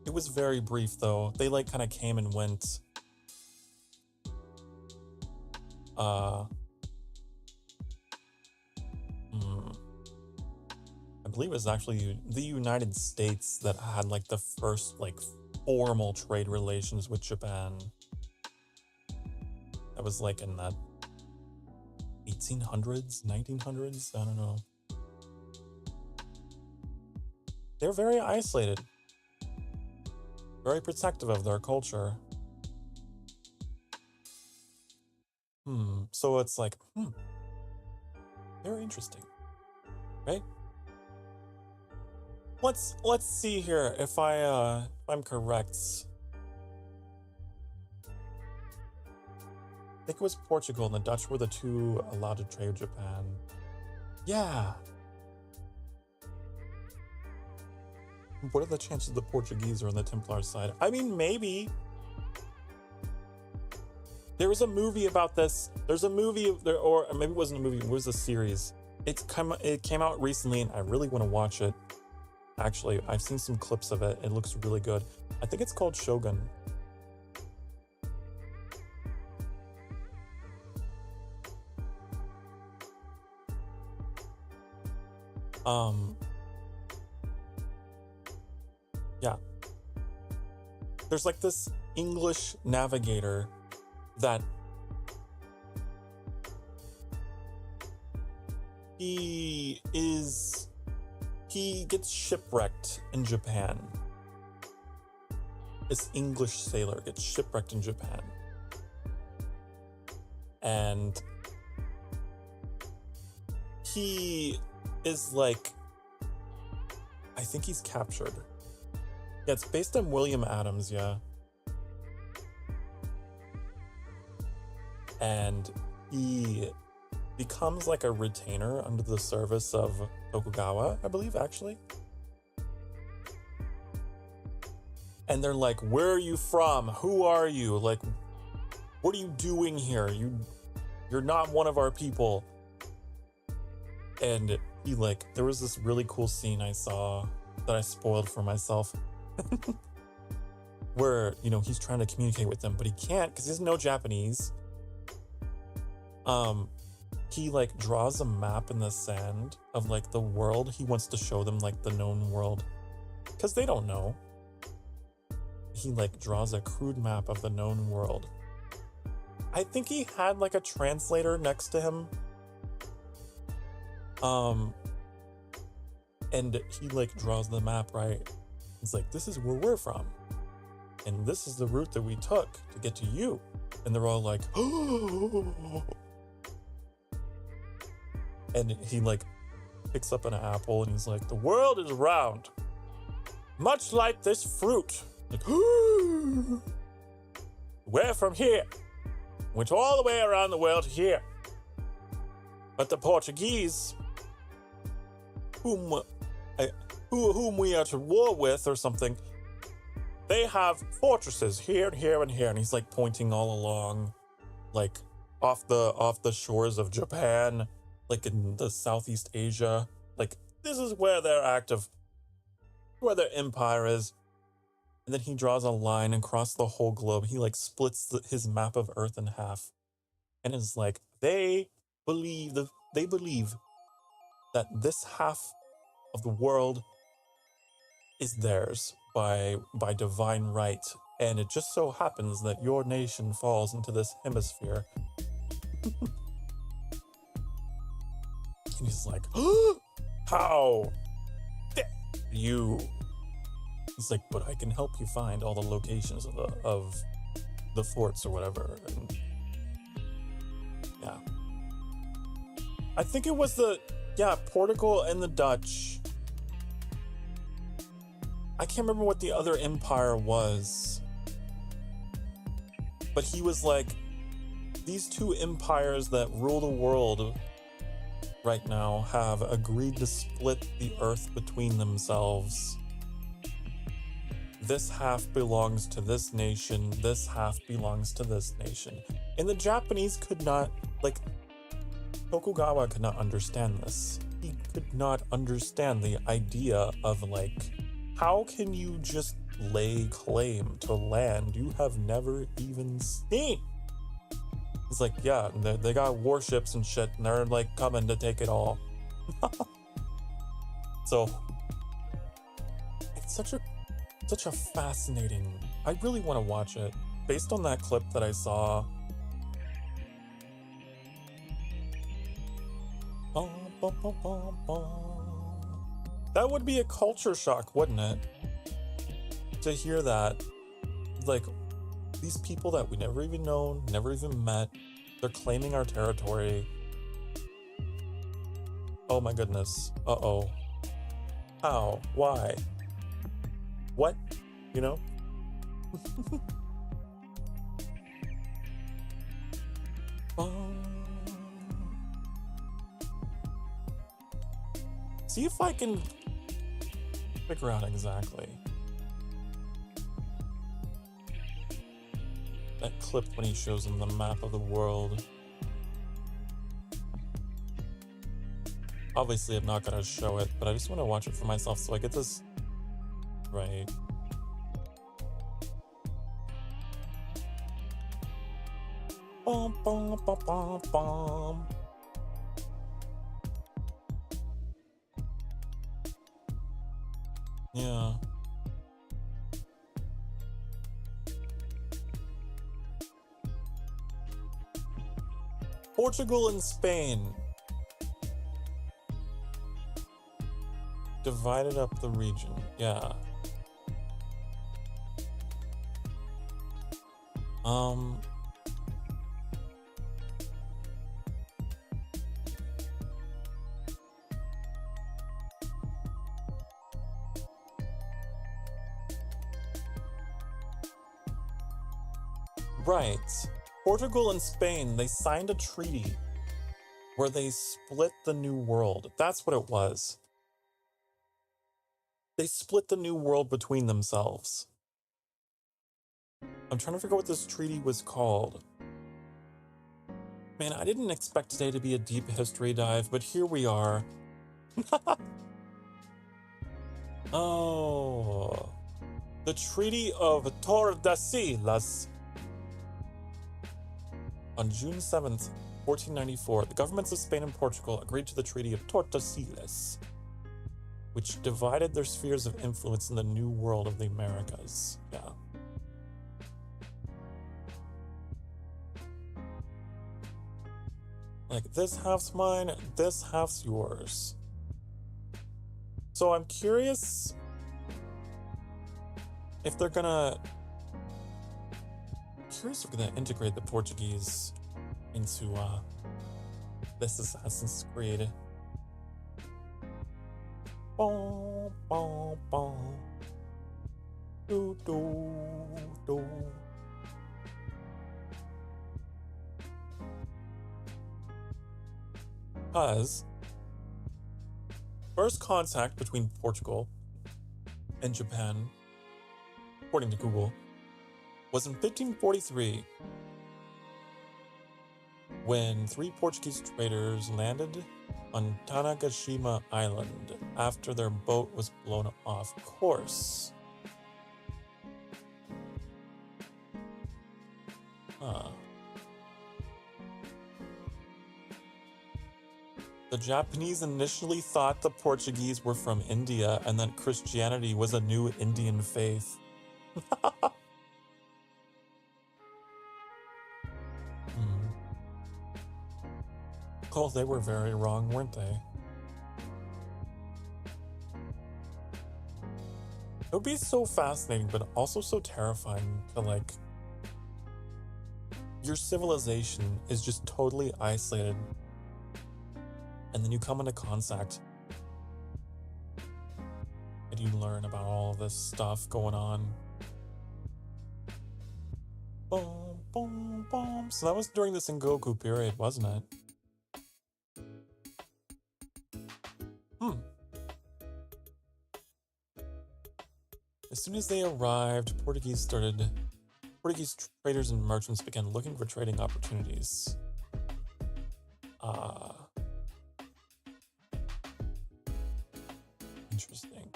It was very brief though. They like kind of came and went. I believe it was actually the United States that had like the first like formal trade relations with Japan. That was like in the 1800s, 1900s, I don't know. They're very isolated, very protective of their culture. So it's like, very interesting, right? Let's see here if I'm correct. I think it was Portugal and the Dutch were the two allowed to trade with Japan. Yeah. What are the chances the Portuguese are on the Templar side? I mean, maybe. There was a movie about this. There's a movie, or maybe it wasn't a movie, it was a series. It came out recently and I really want to watch it. Actually, I've seen some clips of it. It looks really good. I think it's called Shogun. Yeah. There's like this English navigator that he gets shipwrecked in Japan. This English sailor gets shipwrecked in Japan. And he is like, I think he's captured. Yeah, it's based on William Adams, yeah. And he becomes like a retainer under the service of Tokugawa, I believe, actually. And they're like, where are you from? Who are you? Like, what are you doing here? You're not one of our people. And there was this really cool scene I saw that I spoiled for myself where, he's trying to communicate with them, but he can't because he doesn't know Japanese. He draws a map in the sand of the world. He wants to show them the known world because they don't know. He draws a crude map of the known world. I think he had a translator next to him. And he draws the map, right? He's this is where we're from. And this is the route that we took to get to you. And they're all oh. And he picks up an apple and he's the world is round, much like this fruit. We're from here. Went all the way around the world to here. But the Portuguese, whom we are at war with or something, they have fortresses here and here and here. And he's pointing all along, off the shores of Japan, in the Southeast Asia. This is where they're active, where their empire is. And then he draws a line across the whole globe. He splits his map of Earth in half, and is they believe that this half of the world is theirs by divine right, and it just so happens that your nation falls into this hemisphere. And he's how dare you? He's but I can help you find all the locations of the forts or whatever. And yeah. I think it was Portugal and the Dutch. I can't remember what the other empire was. But he was these two empires that rule the world right now have agreed to split the earth between themselves. This half belongs to this nation, this half belongs to this nation. And the Japanese could not, Tokugawa could not understand this. He could not understand the idea of, how can you just lay claim to land you have never even seen? He's yeah, they got warships and shit, and they're, coming to take it all. So, it's such a fascinating... I really want to watch it. Based on that clip that I saw... That would be a culture shock, wouldn't it? To hear that. These people that we never even known, never even met, they're claiming our territory. Oh my goodness. Uh-oh. How? Why? What? See if I can figure out exactly. That clip when he shows them the map of the world. Obviously, I'm not gonna show it, but I just want to watch it for myself so I get this right. Bum, bum, bum, bum, bum. Yeah. Portugal and Spain divided up the region. Yeah. Right. Portugal and Spain, they signed a treaty where they split the New World. That's what it was. They split the New World between themselves. I'm trying to figure out what this treaty was called. Man, I didn't expect today to be a deep history dive, but here we are. Oh, the Treaty of Tordesillas. On June 7th, 1494, the governments of Spain and Portugal agreed to the Treaty of Tordesillas, which divided their spheres of influence in the New World of the Americas. Yeah. Like, this half's mine, this half's yours. So I'm curious if they're gonna integrate the Portuguese into this Assassin's Creed. Boom, boom, boom. Do, do, do. Because first contact between Portugal and Japan, according to Google, was in 1543 when 3 Portuguese traders landed on Tanagashima Island after their boat was blown off course. The Japanese initially thought the Portuguese were from India and that Christianity was a new Indian faith. Oh, they were very wrong, weren't they? It would be so fascinating, but also so terrifying to, like, your civilization is just totally isolated, and then you come into contact and you learn about all of this stuff going on. Boom, boom, boom. So that was during the Sengoku period, wasn't it? As soon as they arrived, Portuguese traders and merchants began looking for trading opportunities. Interesting.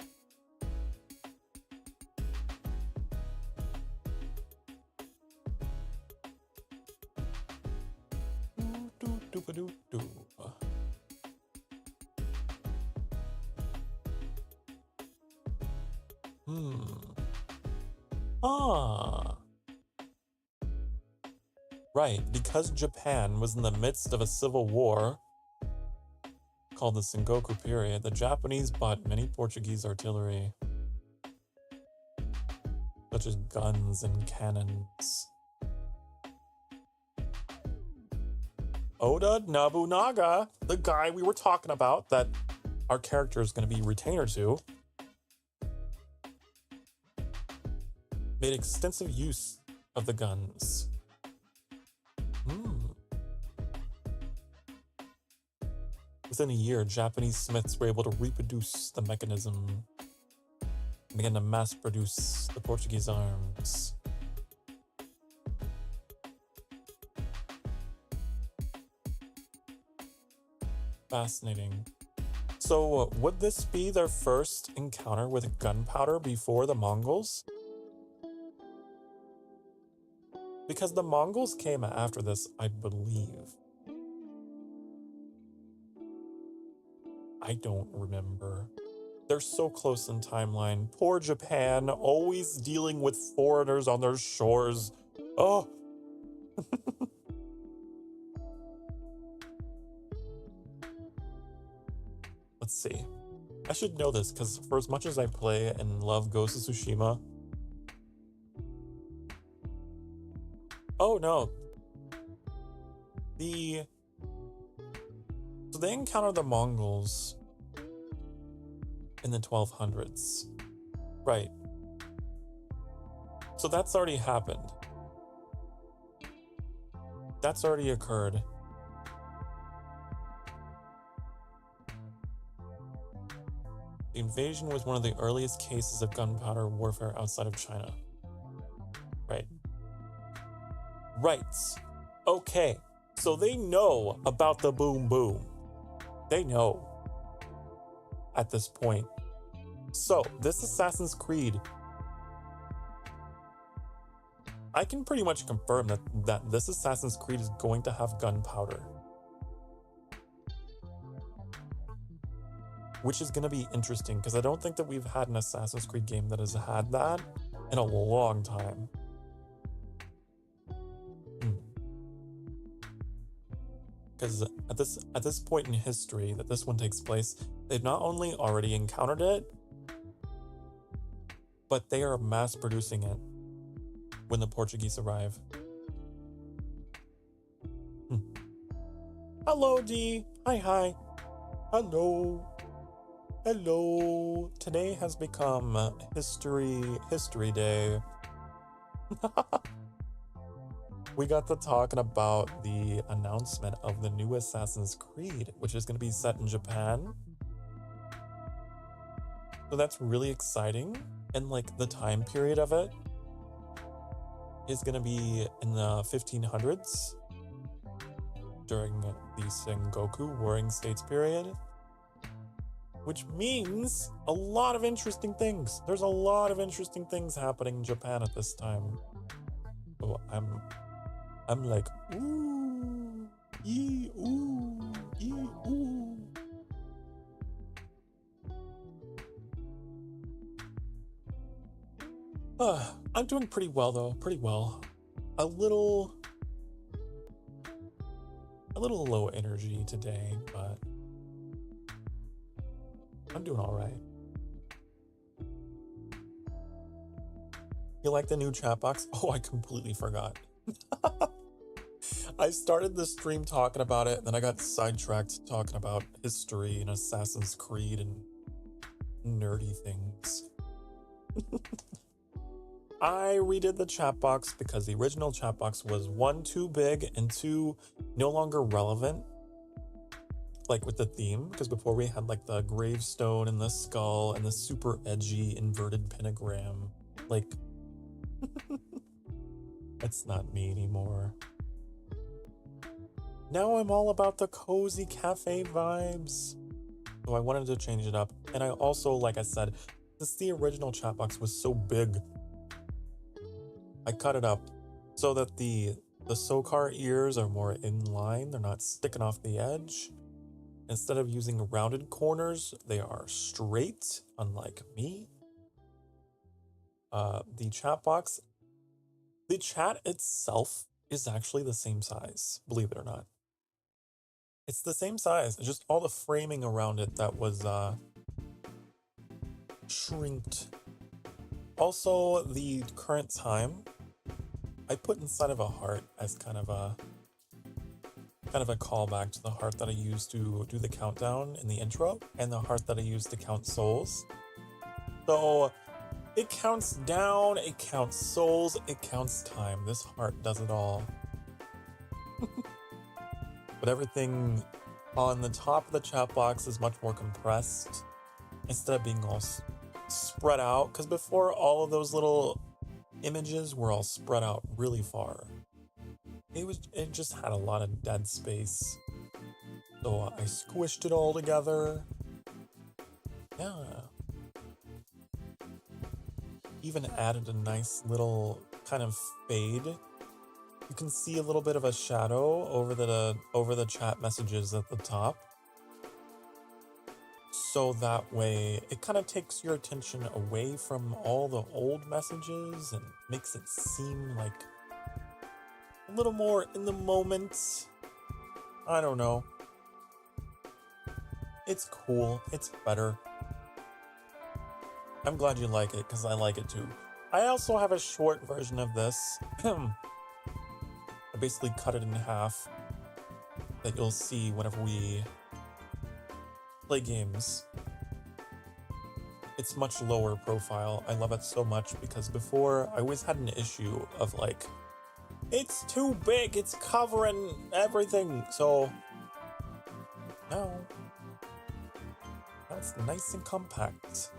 Right, because Japan was in the midst of a civil war called the Sengoku period, the Japanese bought many Portuguese artillery, such as guns and cannons. Oda Nobunaga, the guy we were talking about that our character is going to be retainer to, made extensive use of the guns. Within a year, Japanese smiths were able to reproduce the mechanism and began to mass produce the Portuguese arms. Fascinating. So, would this be their first encounter with gunpowder before the Mongols? Because the Mongols came after this, I believe. I don't remember. They're so close in timeline. Poor Japan, always dealing with foreigners on their shores. Oh. Let's see. I should know this, because for as much as I play and love Ghost of Tsushima... Oh, no. So they encountered the Mongols in the 1200s. Right. So that's already happened. That's already occurred. The invasion was one of the earliest cases of gunpowder warfare outside of China. Right. Right. Okay. So they know about the boom boom. They know. at this point. So this Assassin's Creed, I can pretty much confirm that this Assassin's Creed is going to have gunpowder, which is going to be interesting because I don't think that we've had an Assassin's Creed game that has had that in a long time. Because at this point in history that this one takes place, they've not only already encountered it, but they are mass producing it when the Portuguese arrive. Hello, D. Hi. Hello. Today has become History Day. We got to talking about the announcement of the new Assassin's Creed, which is going to be set in Japan. So that's really exciting. And like the time period of it is going to be in the 1500s during the Sengoku Warring States period, which means a lot of interesting things. There's a lot of interesting things happening in Japan at this time. So I'm like, ooh, yee, ooh, yee, ooh. I'm doing pretty well though, pretty well. A little low energy today, but I'm doing all right. You like the new chat box? Oh, I completely forgot. I started the stream talking about it, and then I got sidetracked talking about history and Assassin's Creed and nerdy things. I redid the chat box because the original chat box was 1, too big, and 2, no longer relevant, like with the theme, because before we had like the gravestone and the skull and the super edgy inverted pentagram. Like, that's not me anymore. Now I'm all about the cozy cafe vibes. So I wanted to change it up. And I also, like I said, since the original chat box was so big, I cut it up so that the Sokar ears are more in line. They're not sticking off the edge. Instead of using rounded corners, they are straight, unlike me. The chat box, the chat itself is actually the same size, believe it or not. It's the same size, it's just all the framing around it that was shrinked. Also, the current time, I put inside of a heart as kind of a callback to the heart that I used to do the countdown in the intro, and the heart that I used to count souls. So it counts down, it counts souls, it counts time. This heart does it all. But everything on the top of the chat box is much more compressed instead of being all spread out, because before all of those little images were all spread out really far. It just had a lot of dead space. So I squished it all together. Yeah. Even added a nice little kind of fade. You can see a little bit of a shadow over the chat messages at the top. So that way it kind of takes your attention away from all the old messages and makes it seem like a little more in the moment. I don't know. It's cool. It's better. I'm glad you like it, because I like it too. I also have a short version of this. I basically cut it in half that you'll see whenever we play games. It's much lower profile. I love it so much because before I always had an issue of like, it's too big, it's covering everything. So now it's nice and compact.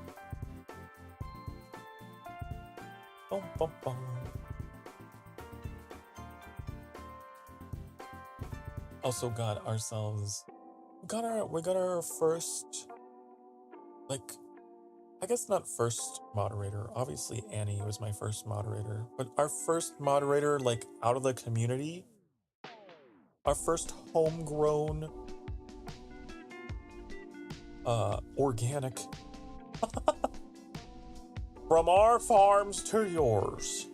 Bum, bum, bum. Also got ourselves, we got our first like, I guess not first moderator. Obviously, Annie was my first moderator, but our first moderator, like, out of the community, our first homegrown, organic, from our farms to yours.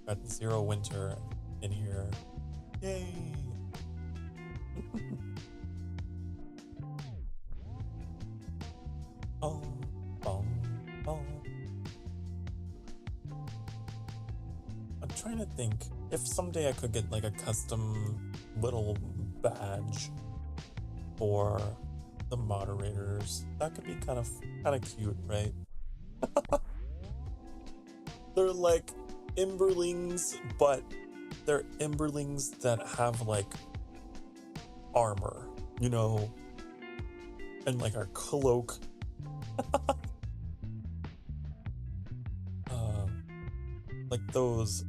Got Zero Winter in here. Yay! Oh, oh, oh. I'm trying to think if someday I could get like a custom little badge for the moderators. That could be kind of cute, right? They're like Emberlings, but they're Emberlings that have like armor, you know, and like our cloak.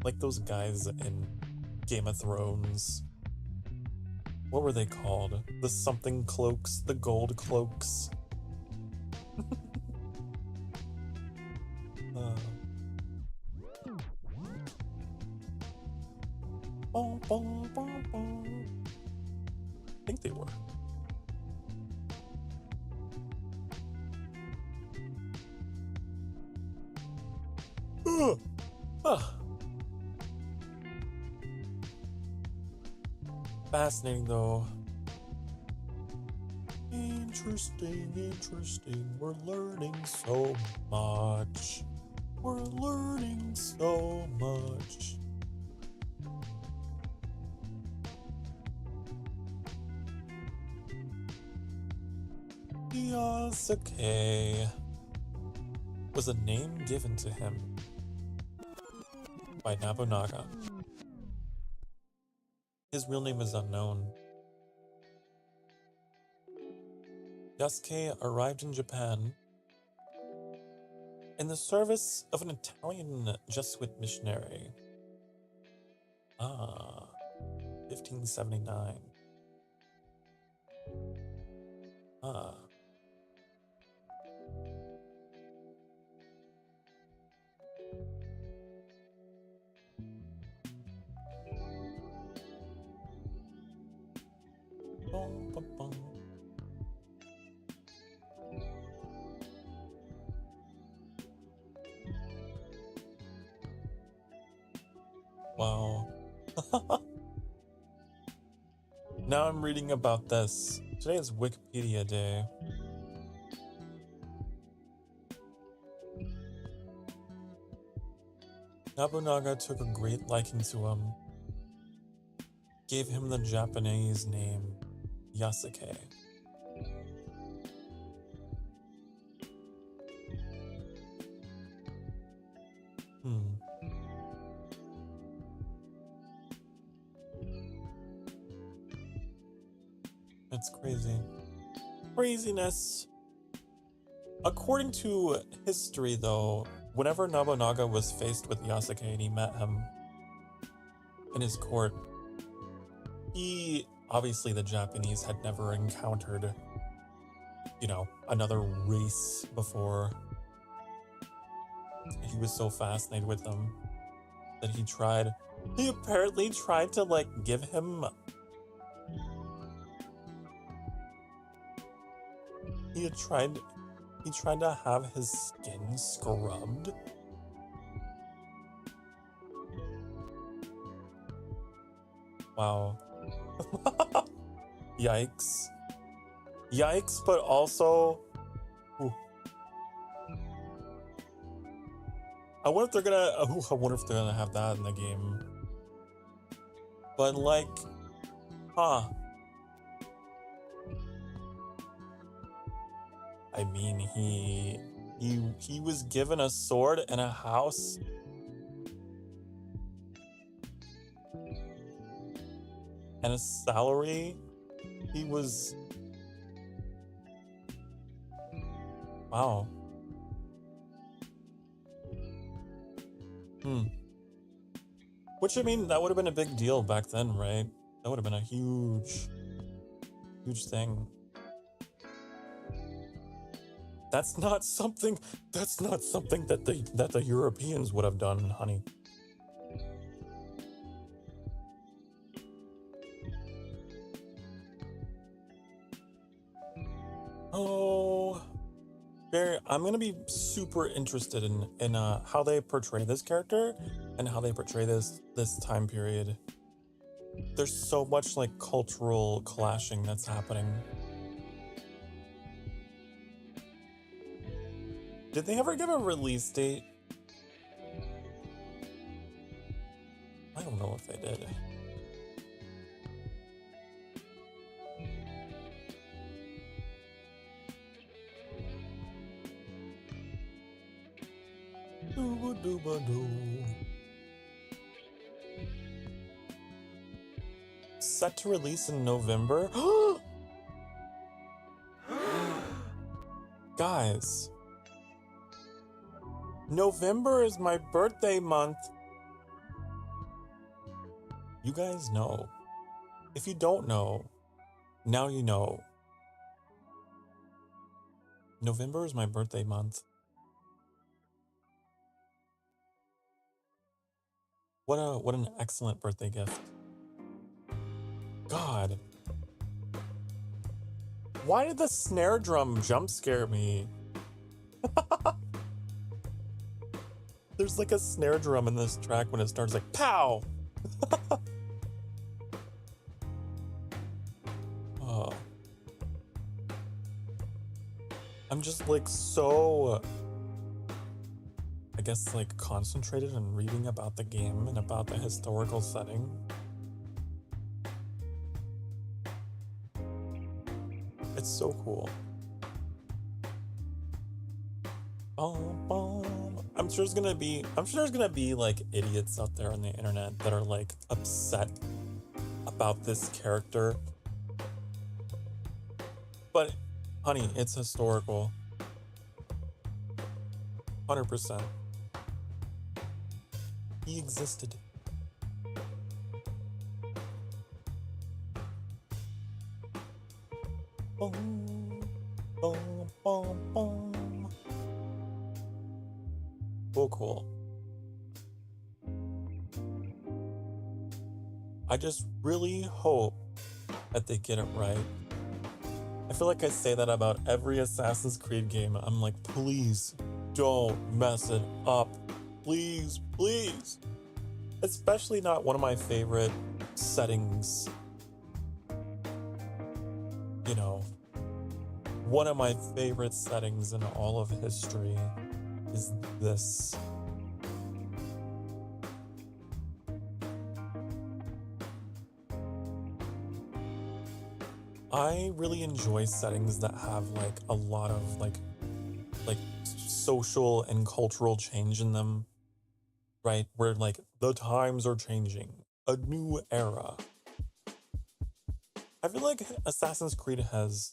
like those guys in Game of Thrones. What were they called? The something cloaks, the gold cloaks. I think they were. Fascinating though. Interesting. We're learning so much. We're learning so much. Yasuke was a name given to him by Nobunaga. His real name is unknown. Yasuke arrived in Japan in the service of an Italian Jesuit missionary. 1579. Wow. Now I'm reading about this. Today is Wikipedia Day. Nobunaga took a great liking to him, gave him the Japanese name Yasuke. That's crazy. Craziness. According to history, though, whenever Nobunaga was faced with Yasuke and he met him in his court, obviously the Japanese had never encountered, you know, another race before. He was so fascinated with them that he apparently tried to like give him, he tried to have his skin scrubbed. Wow. Yikes. Yikes, but also... I wonder if they're gonna have that in the game. But like... I mean, he was given a sword and a house. And a salary. He was... Wow. Which, I mean, that would have been a big deal back then, right? That would have been a huge thing. That's not something that the Europeans would have done, honey. Oh, Barry, I'm gonna be super interested in how they portray this character and how they portray this time period. There's so much like cultural clashing that's happening. Did they ever give a release date? I don't know if they did. Dooba dooba doo. Set to release in November? Guys, November is my birthday month. You guys know. If you don't know, now you know. November is my birthday month. What an excellent birthday gift. God. Why did the snare drum jump scare me? There's like a snare drum in this track when it starts like pow. Oh. I'm just like so, I guess, like concentrated on reading about the game and about the historical setting. It's so cool. I'm sure there's gonna be like idiots out there on the internet that are like upset about this character. But honey, it's historical. 100%. He existed. Boom, boom, boom, boom. Oh, cool. I just really hope that they get it right. I feel like I say that about every Assassin's Creed game. I'm like, please don't mess it up. Please, please. Especially not one of my favorite settings. You know, one of my favorite settings in all of history is this. I really enjoy settings that have like a lot of like social and cultural change in them, right? Where like the times are changing, a new era. I feel like Assassin's Creed has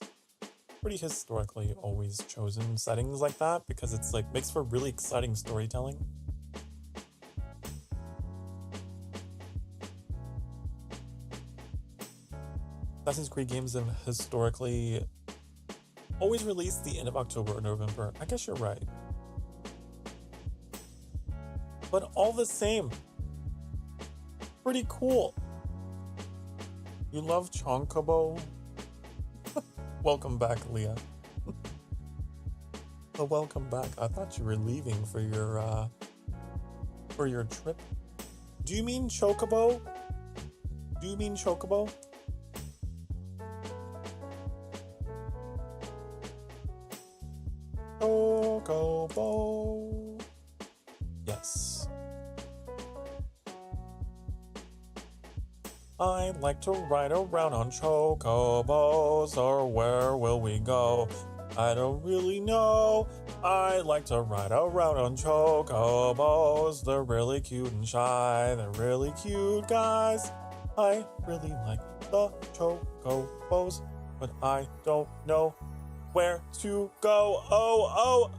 pretty historically always chosen settings like that because it's like makes for really exciting storytelling. Assassin's Creed games have historically always released the end of October or November. I guess you're right. But all the same, pretty cool. You love Chonkobo? Welcome back, Leah. Oh, welcome back. I thought you were leaving for your trip. Do you mean Chocobo? Do you mean Chocobo? Chocobo. Yes. I'd like to ride around on chocobos, or where will we go? I don't really know. I'd like to ride around on chocobos. They're really cute and shy. They're really cute guys. I really like the chocobos, but I don't know where to go. Oh,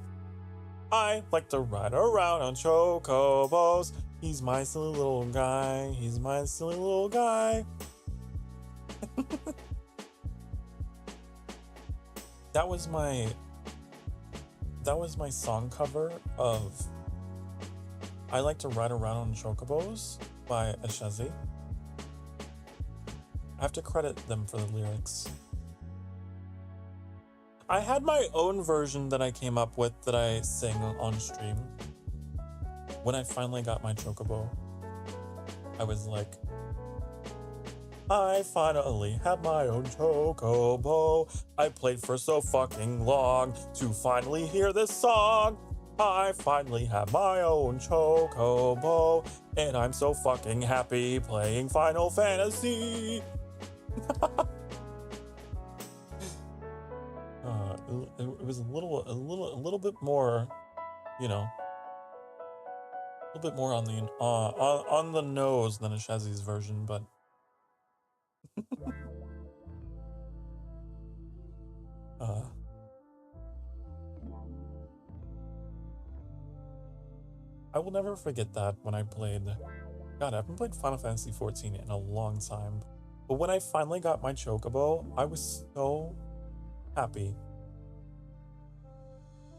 I like to ride around on chocobos. He's my silly little guy. He's my silly little guy. That was my that was my song cover of I Like to Ride Around on Chocobos by Etiquette. I have to credit them for the lyrics. I had my own version that I came up with that I sing on stream. When I finally got my chocobo, I was like, I finally have my own chocobo. I played for so fucking long to finally hear this song. I finally have my own chocobo, and I'm so fucking happy playing Final Fantasy. It was a little bit more, you know, a little bit more on the nose than a Shazzy's version, but I will never forget that when I played. God, I haven't played Final Fantasy XIV in a long time, but when I finally got my chocobo, I was so happy.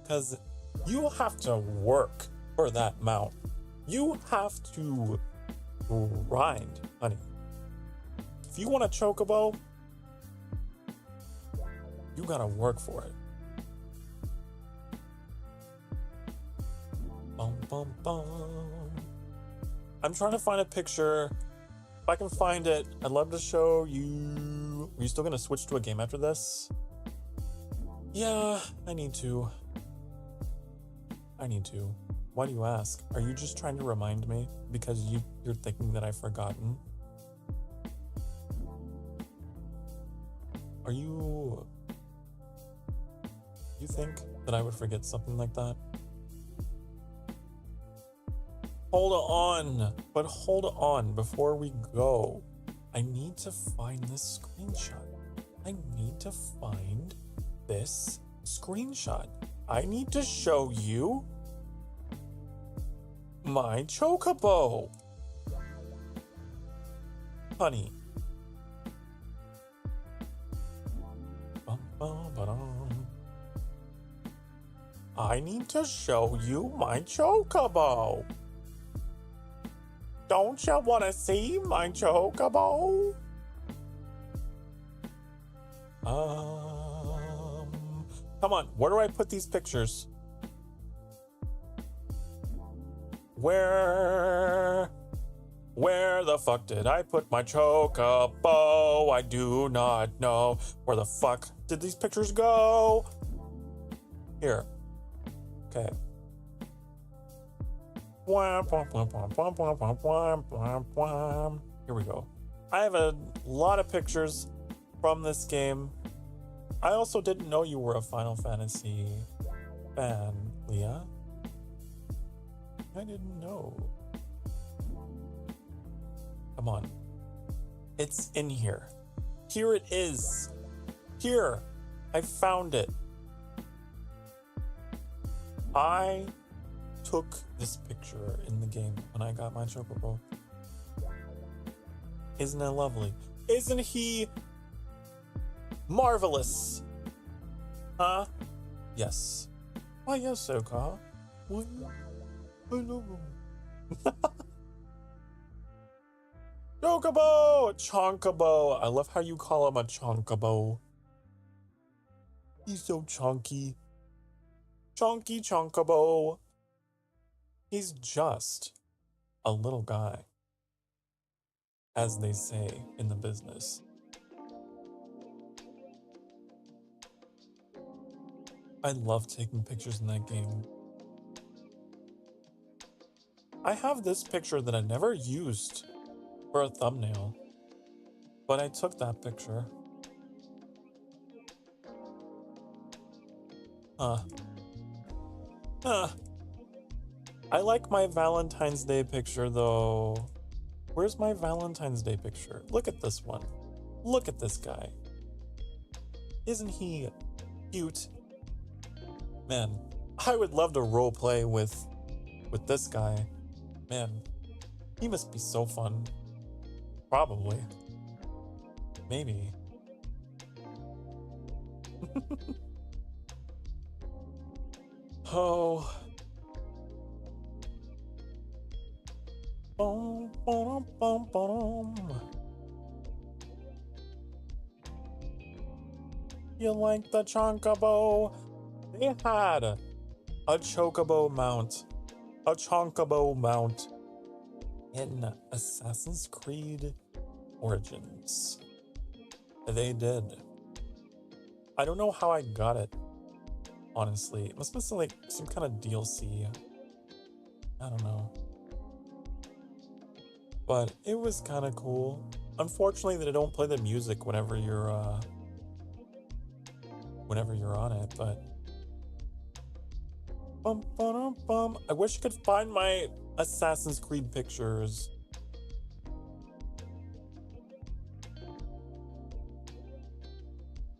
Because you have to work for that mount. You have to grind, honey. If you want a chocobo, you gotta work for it. Bum, bum, bum. I'm trying to find a picture. If I can find it, I'd love to show you. Are you still gonna switch to a game after this? Yeah, I need to. Why do you ask? Are you just trying to remind me because you're thinking that I've forgotten? Are you think that I would forget something like that? Hold on before we go. I need to find this screenshot. I need to show you my chocobo. Honey. I need to show you my chocobo. Don't you want to see my chocobo? Come on, where do I put these pictures? Where the fuck did I put my chocobo? I do not know. Where the fuck did these pictures go? Here. Okay. Here we go. I have a lot of pictures from this game. I also didn't know you were a Final Fantasy fan, Leah. I didn't know. Come on. It's in here. Here it is. Here. I found it. I took this picture in the game when I got my chocobo. Isn't it lovely? Isn't he marvelous? Huh? Yes. Why, yes, Sokar. What? I love him. Chocobo! A chonkobo. I love how you call him a chonkobo. He's so chunky. Chunky chonkobo. He's just a little guy, as they say in the business. I love taking pictures in that game. I have this picture that I never used for a thumbnail, but I took that picture. I like my Valentine's Day picture though. Where's my Valentine's Day picture? Look at this one. Look at this guy. Isn't he cute? Man, I would love to roleplay with this guy. Man, he must be so fun. Probably. Maybe. Oh. Boom, boom, boom, boom. You like the chocobo? They had a chocobo mount. A chocobo mount in Assassin's Creed Origins. They did. I don't know how I got it, honestly. It must have been like some kind of DLC. I don't know. But it was kind of cool. Unfortunately, they don't play the music whenever you're on it, but bum, bum, bum. I wish I could find my Assassin's Creed pictures.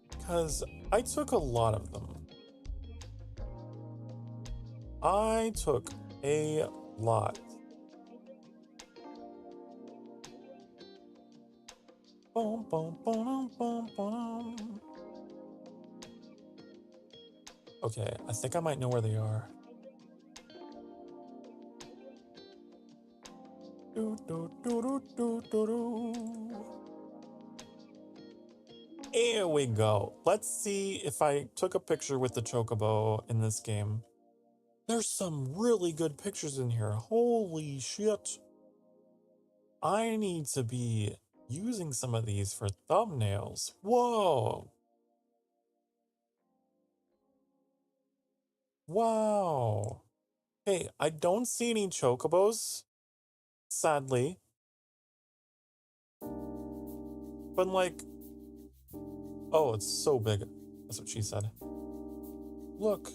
Because I took a lot of them. I took a lot. Boom, boom, boom, boom, boom. Okay, I think I might know where they are. Do, do, do, do, do, do, do. Here we go. Let's see if I took a picture with the chocobo in this game. There's some really good pictures in here. Holy shit. I need to be using some of these for thumbnails. Whoa. Wow. Hey, I don't see any chocobos, sadly. But like, oh, it's so big. That's what she said. Look.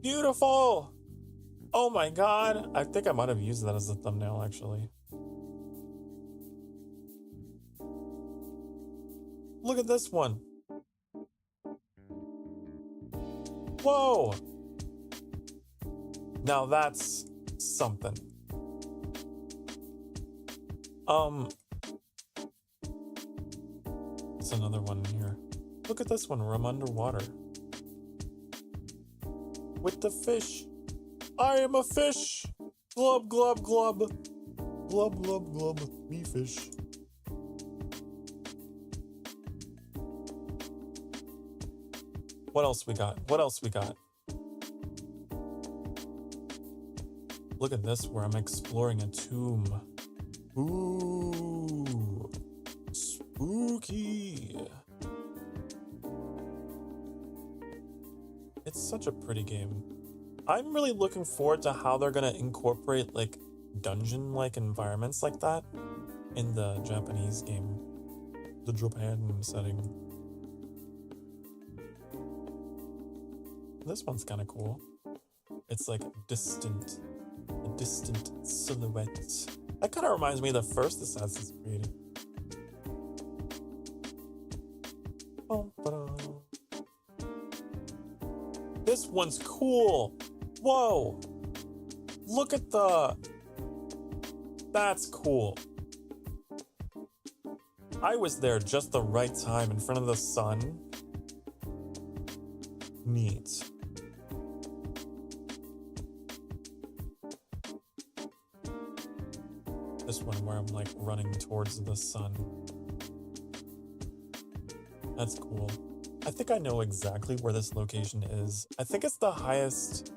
Beautiful. Oh my god. I think I might have used that as a thumbnail, actually. Look at this one. Whoa. Now that's something. There's another one here. Look at this one where I'm underwater. With the fish. I am a fish. Glub, glub, glub. Glub, glub, glub. Me fish. What else we got? What else we got? Look at this where I'm exploring a tomb. Ooh. Spooky. It's such a pretty game. I'm really looking forward to how they're gonna incorporate like dungeon-like environments like that in the Japanese game. The Japan setting. This one's kind of cool. It's like a distant silhouette. That kind of reminds me of the first Assassin's Creed. This one's cool. Whoa. Look at the... That's cool. I was there just the right time in front of the sun. Neat. This one where I'm like running towards the sun. That's cool. I think I know exactly where this location is. I think it's the highest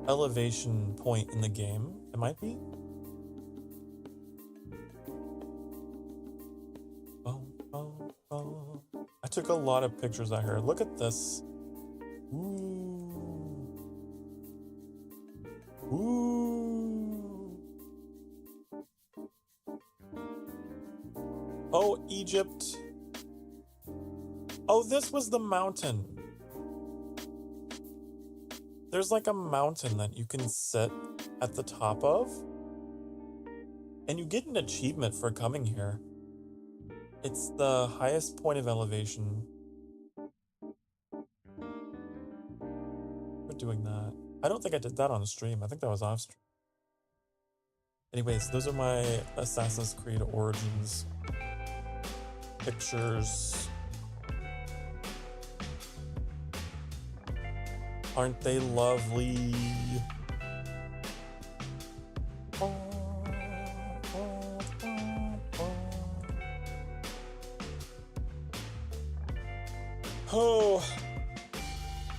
elevation point in the game. It might be. I took a lot of pictures out here. Look at this. Ooh. Ooh. Oh, Egypt. Oh, this was the mountain. There's like a mountain that you can sit at the top of. And you get an achievement for coming here. It's the highest point of elevation. We're doing that. I don't think I did that on stream. I think that was off stream. Anyways, those are my Assassin's Creed Origins pictures. Aren't they lovely? Oh,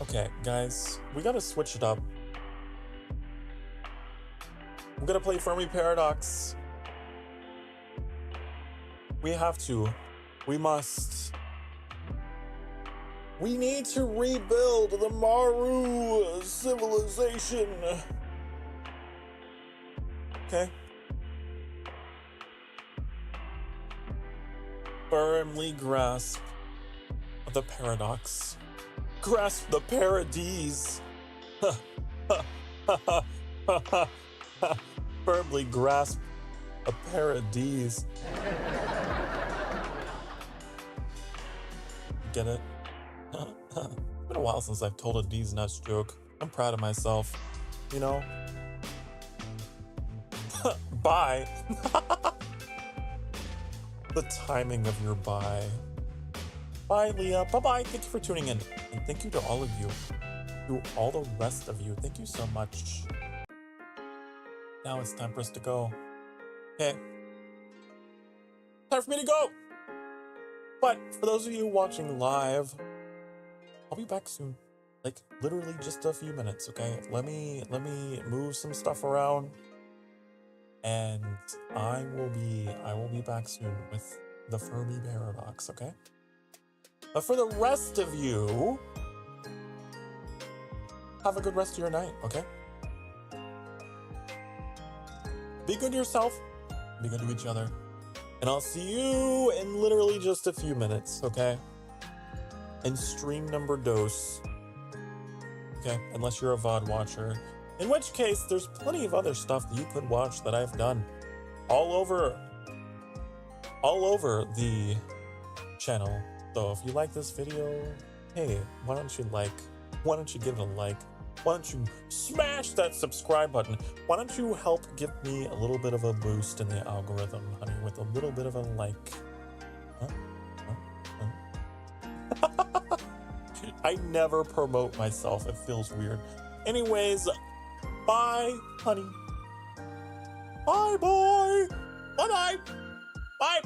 okay, guys, we gotta switch it up. I'm gonna play Fermi Paradox. We have to. We must. We need to rebuild the Maru civilization. Okay. Firmly grasp the paradox. Grasp the paradise. Firmly grasp a paradise. Get it? It's been a while since I've told a D's nuts joke. I'm proud of myself. You know? Bye. The timing of your bye. Bye, Leah. Bye-bye. Thank you for tuning in. And thank you to all of you. To all the rest of you. Thank you so much. Now it's time for us to go. Okay. Time for me to go. But for those of you watching live, I'll be back soon. Like literally just a few minutes, okay? Let me move some stuff around. And I will be back soon with the Fermi Paradox, okay? But for the rest of you, have a good rest of your night, okay? Be good to yourself, be good to each other, and I'll see you in literally just a few minutes, okay? In stream number dos, okay? Unless you're a VOD watcher, in which case there's plenty of other stuff that you could watch that I've done all over the channel. So if you like this video, hey, why don't you give it a like? Why don't you smash that subscribe button? Why don't you help give me a little bit of a boost in the algorithm, honey, with a little bit of a like? I never promote myself. It feels weird. Anyways, bye, honey. Bye, boy. Bye-bye. Bye.